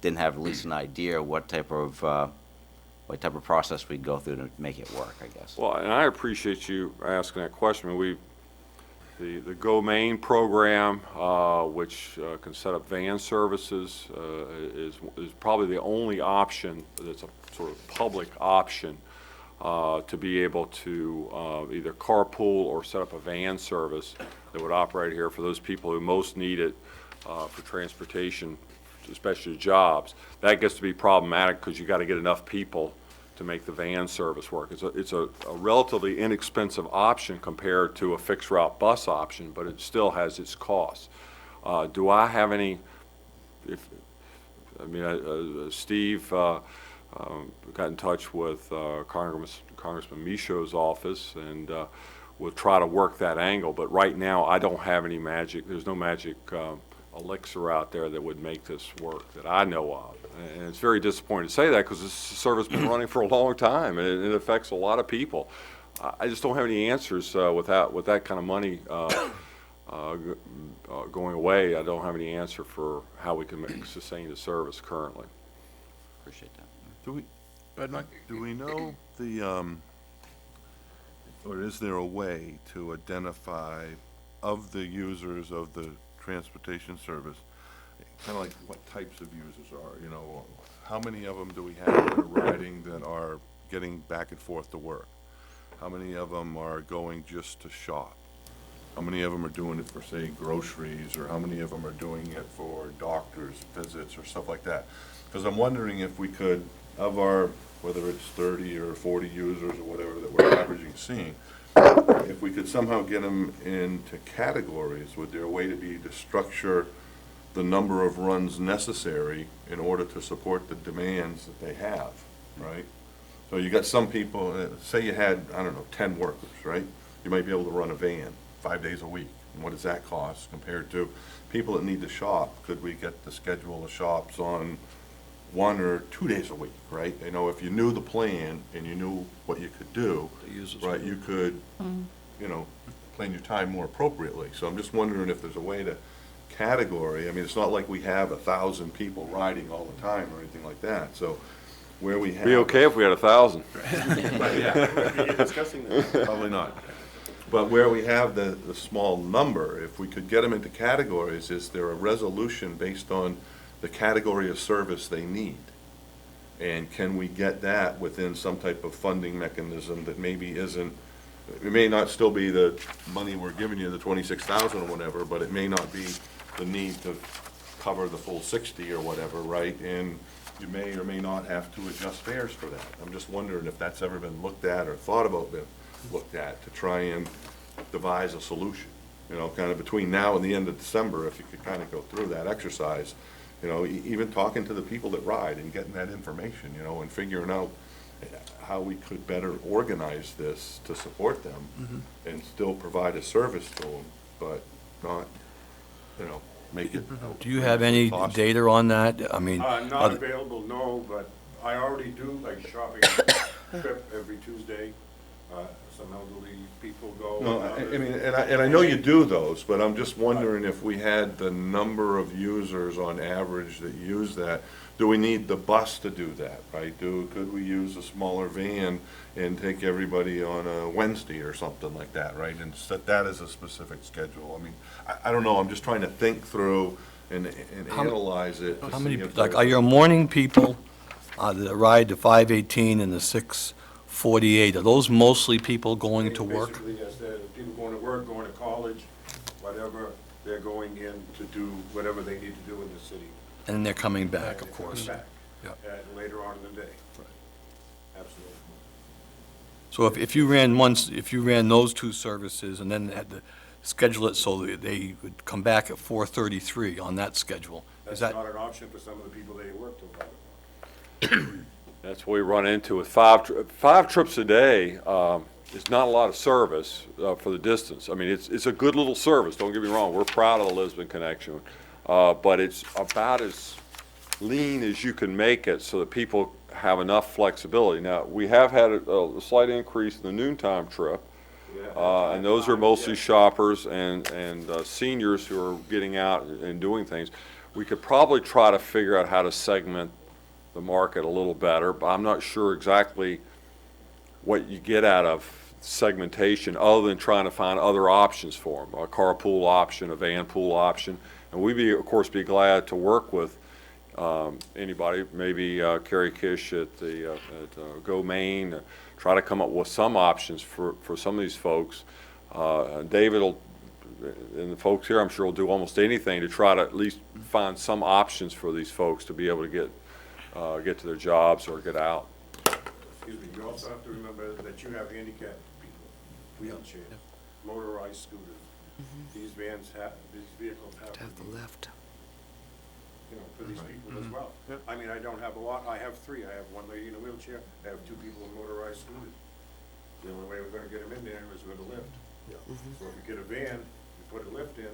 didn't have at least an idea what type of process we'd go through to make it work, I guess. Well, and I appreciate you asking that question. The Go Maine program, which can set up van services, is probably the only option that's a sort of public option to be able to either carpool or set up a van service that would operate here for those people who most need it for transportation, especially jobs. That gets to be problematic because you got to get enough people to make the van service work. It's a relatively inexpensive option compared to a fixed route bus option, but it still has its costs. Do I have any? Steve got in touch with Congressman Michaud's office, and we'll try to work that angle. But right now, I don't have any magic. There's no magic elixir out there that would make this work that I know of. And it's very disappointing to say that, because this service has been running for a long time, and it affects a lot of people. I just don't have any answers with that kind of money going away. I don't have any answer for how we can sustain the service currently. Appreciate that. Do we know or is there a way to identify of the users of the transportation service, kind of like what types of users are, how many of them do we have that are riding that are getting back and forth to work? How many of them are going just to shop? how many of them are doing it for, say, groceries, or how many of them are doing it for doctor's visits or stuff like that? Because I'm wondering if we could, of our, whether it's 30 or 40 users or whatever that we're averaging seeing, if we could somehow get them into categories, would there a way to be to structure the number of runs necessary in order to support the demands that they have, right? So you got some people, say you had, I don't know, 10 workers, right? You might be able to run a van 5 days a week. And what does that cost compared to people that need to shop? Could we get the schedule of shops on 1 or 2 days a week, right? You know, if you knew the plan and you knew what you could do, right, you could, you know, plan your time more appropriately. So I'm just wondering if there's a way to category. I mean, it's not like we have 1,000 people riding all the time or anything like that. So where we have. Be okay if we had 1,000. Right, yeah. Discussing this. Probably not. But where we have the small number, if we could get them into categories, is there a resolution based on the category of service they need? And can we get that within some type of funding mechanism that maybe isn't, it may not still be the money we're giving you, the 26,000 or whatever, but it may not be the need to cover the full 60 or whatever, right? And you may or may not have to adjust fares for that. I'm just wondering if that's ever been looked at or thought about being looked at to try and devise a solution. You know, kind of between now and the end of December, if you could kind of go through that exercise, you know, even talking to the people that ride and getting that information, you know, and figuring out how we could better organize this to support them and still provide a service to them, but not, you know, make it. Do you have any data on that? I mean, Not available, no, but I already do like shopping trip every Tuesday. Some elderly people go. No, I mean, and I know you do those, but I'm just wondering if we had the number of users on average that use that. Do we need the bus to do that, right? Could we use a smaller van and take everybody on a Wednesday or something like that, right? And set that as a specific schedule. I mean, I don't know, I'm just trying to think through and analyze it. how many, like, are your morning people that ride the 518 and the 648, are those mostly people going to work? Basically, yes, they're people going to work, going to college, whatever, they're going in to do whatever they need to do in the city. And they're coming back, of course. Coming back, Yeah. later on in the day. Absolutely. So if you ran those two services and then had to schedule it so that they would come back at 4:33 on that schedule, is That's that? not an option for some of the people they work till. That's what we run into with five trips a day. It's not a lot of service for the distance. I mean, it's a good little service, don't get me wrong. We're proud of the Lisbon connection. But it's about as lean as you can make it so that people have enough flexibility. Now, we have had a slight increase in the noontime trip, and those are mostly shoppers and seniors who are getting out and doing things. We could probably try to figure out how to segment the market a little better, but I'm not sure exactly what you get out of segmentation other than trying to find other options for them, a carpool option, a van pool option. And we'd be, of course, be glad to work with anybody, maybe Kerry Kish at Go Maine, try to come up with some options for some of these folks. David and the folks here, I'm sure, will do almost anything to try to at least find some options for these folks to be able to get to their jobs or get out. Excuse me, you also have to remember that you have handicapped people, wheelchairs, motorized scooters. These vehicles have to be, left. you know, for these people as well. I mean, I don't have a lot, I have three. I have one lady in a wheelchair, I have two people in motorized scooters. The only way we're gonna get them in there is with a lift. So if we get a van, we put a lift in,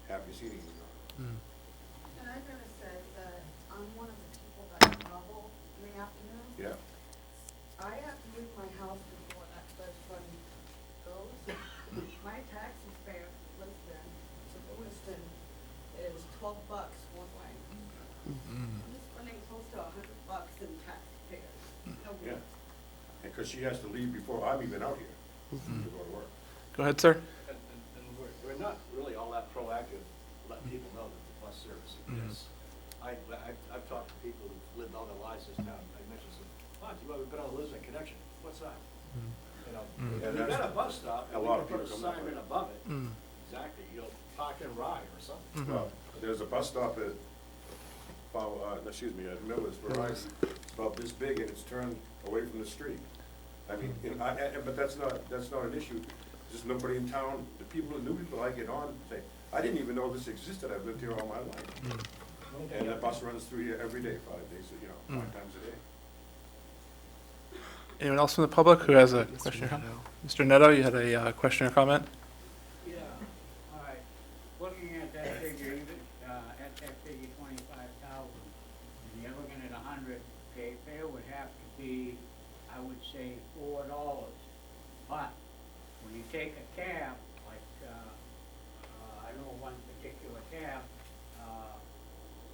happy seating is on. And I gotta say that I'm one of the people that travel in the afternoon. Yeah. I have to leave my house before that first one goes. My taxi fare from Lisbon to Lewiston is $12 one way. I'm spending close to $100 in taxi fares a week. Yeah. Because she has to leave before I'm even out here to go to work. Go ahead, sir. And we're not really all that proactive, letting people know that the bus service exists. I've talked to people who've lived all their lives in this town. I mentioned some, we've been on the Lisbon connection. What's that? You know, we've got a bus stop, and we can put a sign in above it. Exactly, you'll park and ride or something. Well, there's a bus stop at, at Millis, Verizon, it's about this big and it's turned away from the street. I mean, you know, but that's not an issue, just nobody in town, the new people I get on say, I didn't even know this existed, I've lived here all my life. And that bus runs through here every day, 5 days, 5 times a day. Anyone else from the public who has a question or comment? Mr. Neto, you had a question or comment? Yeah, all right. Looking at that figure, at that figure 25,000, and you're looking at 100, okay, fare would have to be, I would say, $4. But when you take a cab, like, I know one particular cab,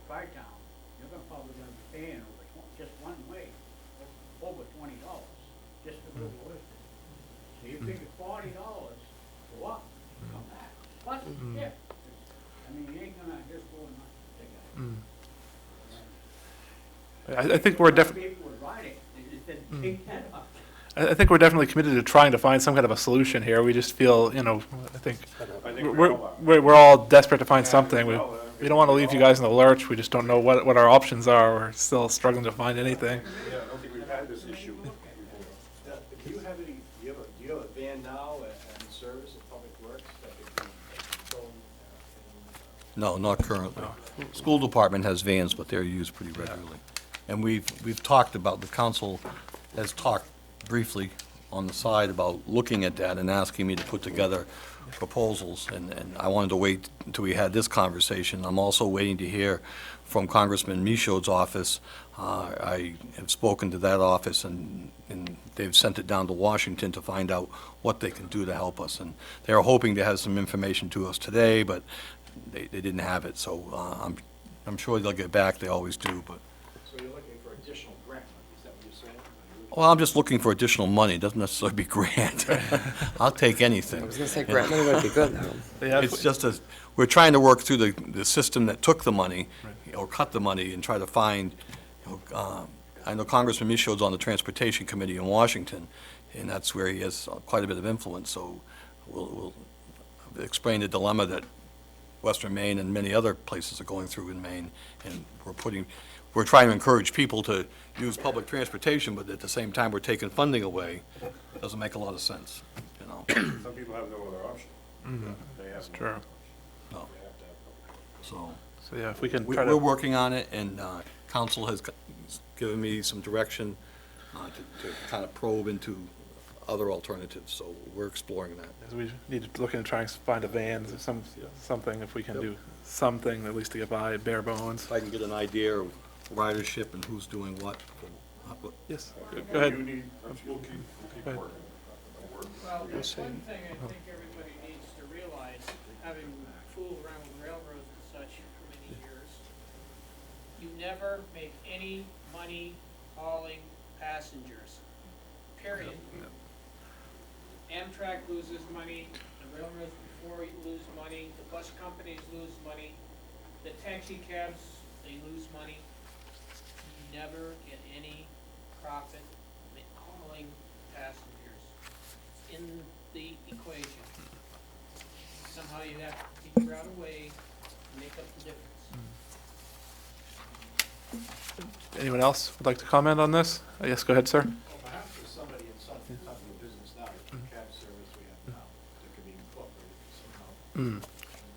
Tri-Town, you're probably gonna be paying just one way, over $20, just to go to Lisbon. So you figure $40, go up, come back, plus the tip. I mean, you ain't gonna just go and take I think we're definitely. People would ride it, they just didn't take that up. I think we're definitely committed to trying to find some kind of a solution here. We just feel, I think we're all desperate to find something. We don't want to leave you guys in the lurch. We just don't know what our options are. We're still struggling to find anything. Yeah, I don't think we've had this issue. Do you have a van now and service at Public Works that could be controlled? No, not currently. School department has vans, but they're used pretty regularly. And we've talked about, the council has talked briefly on the side about looking at that and asking me to put together proposals, and I wanted to wait until we had this conversation. I'm also waiting to hear from Congressman Michaud's office. I have spoken to that office, and they've sent it down to Washington to find out what they can do to help us. And they're hoping to have some information to us today, but they didn't have it, so I'm sure they'll get back. They always do, but. So you're looking for additional grant money, is that what you're saying? Well, I'm just looking for additional money. It doesn't necessarily be grant. I'll take anything. I was gonna say grant money would be good, though. It's just we're trying to work through the system that took the money, or cut the money, and try to find, I know Congressman Michaud's on the Transportation Committee in Washington, and that's where he has quite a bit of influence, so we'll explain the dilemma that Western Maine and many other places are going through in Maine, and we're trying to encourage people to use public transportation, but at the same time, we're taking funding away. Doesn't make a lot of sense, Some people have no other option. They have That's no true. other No. option. They have to have public. So, So yeah, if we can try to. we're working on it, and council has given me some direction to kind of probe into other alternatives, so we're exploring that. We need to look into trying to find a van, or something, if we can do something, at least to get by, bare bones. If I can get an idea of ridership and who's doing what. Yes, go ahead. We'll keep Go ahead. working. Well, there's one thing I think everybody needs to realize, having fooled around with railroads and such for many years, you never make any money hauling passengers, period. Amtrak loses money, the railroads before lose money, the bus companies lose money, the taxi cabs, they lose money. You never get any profit hauling passengers. It's in the equation. Somehow you have to figure out a way to make up the difference. Anyone else would like to comment on this? Yes, go ahead, sir. Well, perhaps there's somebody in some of the business now, the cab service we have now, that could be incorporated somehow. In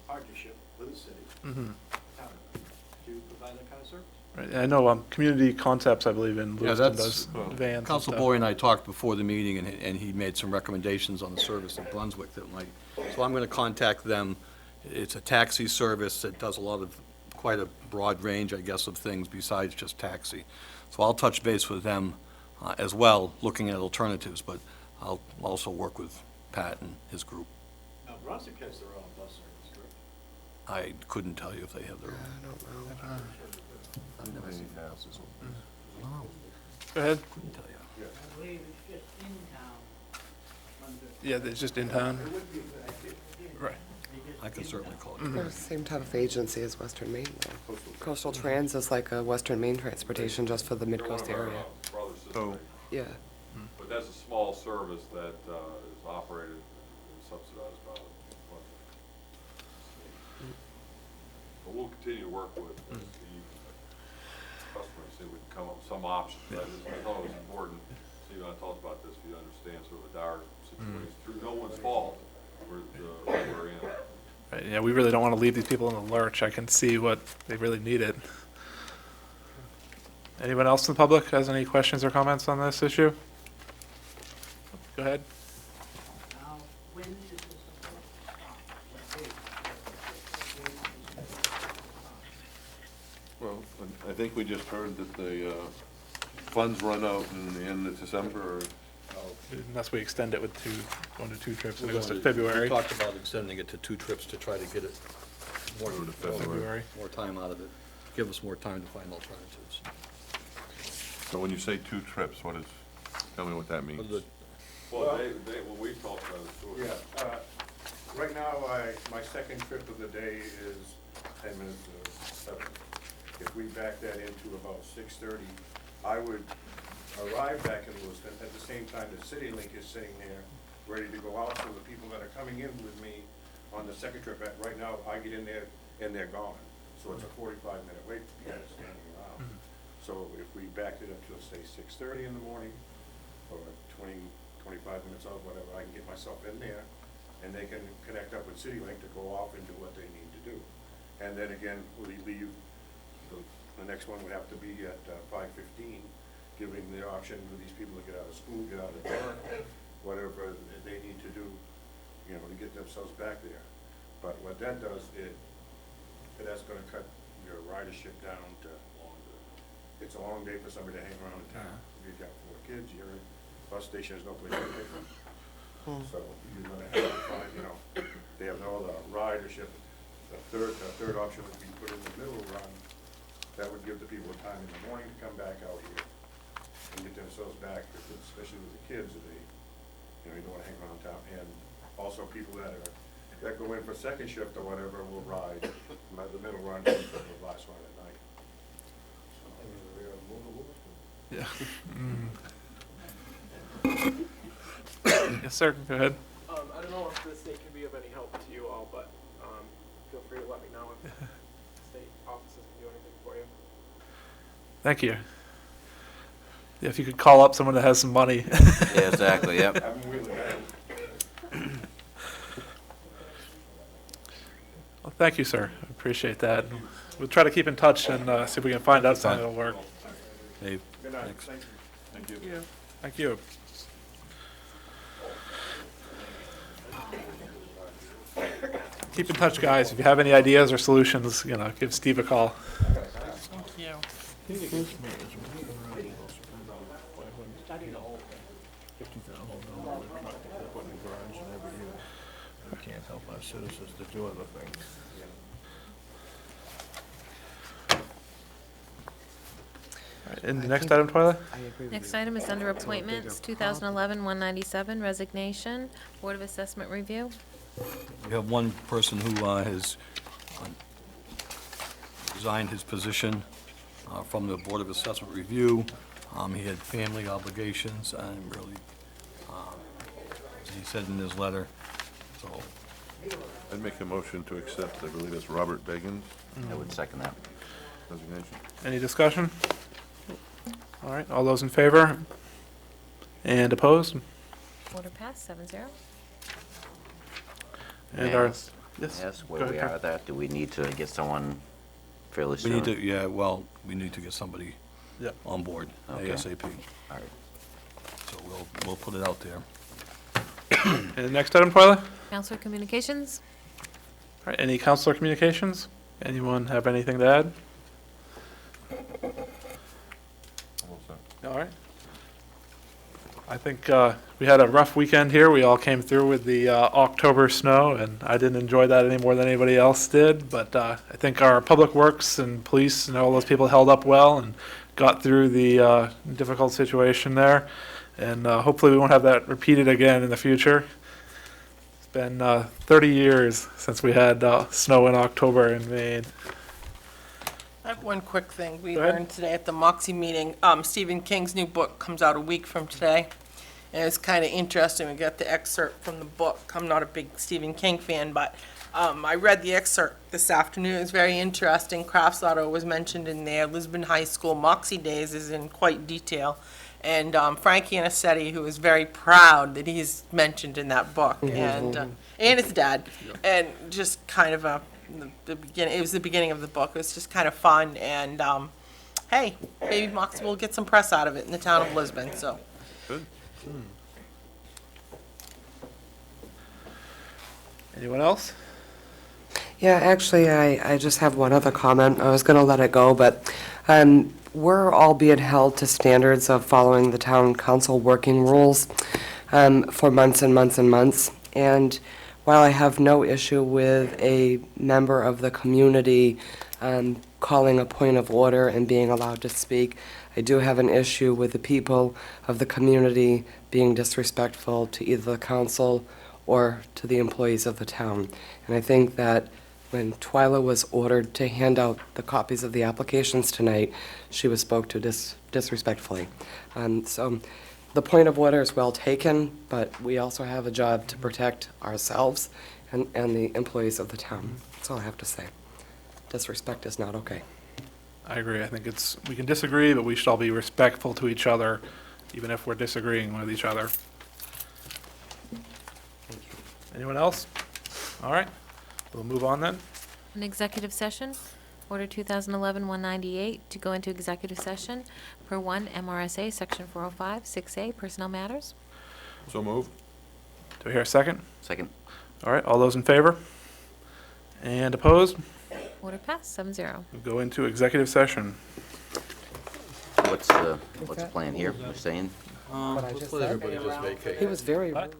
partnership with the city, town, to provide that kind of service. Right, I know, Community Concepts, I believe, in Yeah, Lewiston that's, does vans and Council stuff. Boyd and I talked before the meeting, and he made some recommendations on the service in Brunswick that might, so I'm gonna contact them. It's a taxi service that does quite a broad range, I guess, of things besides just taxi. So I'll touch base with them as well, looking at alternatives, but I'll also work with Pat and his group. Now, Brunswick has their own bus service, correct? I couldn't tell you if they have their own. I don't know. I've never seen houses. Go ahead. Couldn't tell you. I believe it's just in town. Yeah, it's just in town. Right. I can certainly call you. They're the same type of agency as Western Maine, though. Coastal Trans is like a Western Maine transportation just for the mid-coast area. Brother system. Yeah. But that's a small service that is operated and subsidized by the continue to work with the customers, see if we can come up with some options. I thought it was important, Steve and I talked about this, for you to understand sort of the dire situation, through no one's fault, we're in. Right, yeah, we really don't want to leave these people in the lurch. I can see what they really needed. Anyone else in the public has any questions or comments on this issue? Go ahead. When is this Well, I think we just heard that the funds run out in the end of December, or Unless we extend it with one to two trips, and it goes to We February. talked about extending it to 2 trips to try to get it more, Go to February. more time out of it, give us more time to find alternatives. so when you say 2 trips, tell me what that means. Well, we talked about it, sure. Yeah, right now, my second trip of the day is 10 minutes to 7. If we back that into about 6:30, I would arrive back in Lisbon at the same time that CityLink is sitting there, ready to go out, so the people that are coming in with me on the second trip, right now, I get in there and they're gone. So it's a 45-minute wait for people standing around. So if we backed it up to, say, 6:30 in the morning, or 25 minutes out, whatever, I can get myself in there, and they can connect up with CityLink to go off and do what they need to do. And then again, we leave, the next one would have to be at 5:15, giving the option to these people to get out of school, get out of work, whatever they need to do, to get themselves back there. But what that does, that's gonna cut your ridership down to it's a long day for somebody to hang around in town. If you've got 4 kids, your bus station has no place to take them. So you're gonna have to find, they have no other ridership. The third option would be put in the middle run. That would give the people time in the morning to come back out here and get themselves back, especially with the kids, that you don't wanna hang around town. And also people that go in for second shift or whatever will ride the middle run instead of the last one at night. Yeah. Yes, sir, go ahead. I don't know if the state can be of any help to you all, but feel free to let me know if state offices can do anything for you. Thank you. Yeah, if you could call up someone that has some money. Yeah, exactly, yep. Well, thank you, sir. I appreciate that. We'll try to keep in touch and see if we can find out something that'll work. Dave, Good night. thanks. Thank you. Thank you. Thank you. Keep in touch, guys. If you have any ideas or solutions, give Steve a call. Thank you. We can't help our citizens to do other things. And the next item, Twyla? Next item is under appointments, 2011-197, resignation, Board of Assessment Review. We have one person who has resigned his position from the Board of Assessment Review. He had family obligations and really, as he said in his letter, so. I'd make a motion to accept, I believe it's Robert Began's I would second that. resignation. Any discussion? All right, all those in favor? And opposed? Order passed, 7-0. And our, Yes, yes, where go we ahead, are at that, do we need to get someone fairly We soon? need to, yeah, well, we need to get somebody Yep. on board Okay. ASAP. All right. So we'll put it out there. And the next item, Twyla? Counselor Communications. All right, any counselor communications? Anyone have anything to add? All right. I think we had a rough weekend here. We all came through with the October snow, and I didn't enjoy that any more than anybody else did. But I think our public works and police and all those people held up well and got through the difficult situation there. And hopefully we won't have that repeated again in the future. It's been 30 years since we had snow in October in Maine. I have one quick thing we Go ahead. learned today at the Moxie meeting. Stephen King's new book comes out a week from today, And it's kind of interesting. We got the excerpt from the book. I'm not a big Stephen King fan, but I read the excerpt this afternoon. It was very interesting. Crafts Auto was mentioned in there. Lisbon High School Moxie Days is in quite detail. And Frankie Anicetti, who is very proud that he's mentioned in that book, and his dad, and just kind of the beginning. It was the beginning of the book. It was just kind of fun, and hey, maybe Moxie will get some press out of it in the town of Lisbon. So. Good. Anyone else? Yeah, actually, I just have one other comment. I was going to let it go, but we're all being held to standards of following the town council working rules for months and months and months. And while I have no issue with a member of the community calling a point of order and being allowed to speak, I do have an issue with the people of the community being disrespectful to either the council or to the employees of the town. And I think that when Twyla was ordered to hand out the copies of the applications tonight, she was spoke to disrespectfully. So the point of order is well taken, but we also have a job to protect ourselves and the employees of the town. That's all I have to say. Disrespect is not okay. I agree. I think we can disagree, but we should all be respectful to each other, even if we're disagreeing with each other. Anyone else? All right, we'll move on then. An executive session, Order 2011-198, to go into executive session per 1 MRSA Section 405, 6A, Personnel Matters. So move. Do we hear a second? Second. All right, all those in favor? And opposed? Order passed, 7-0. We'll go into executive session. What's the plan here? You're saying? Let's let everybody just vacate. He was very rude.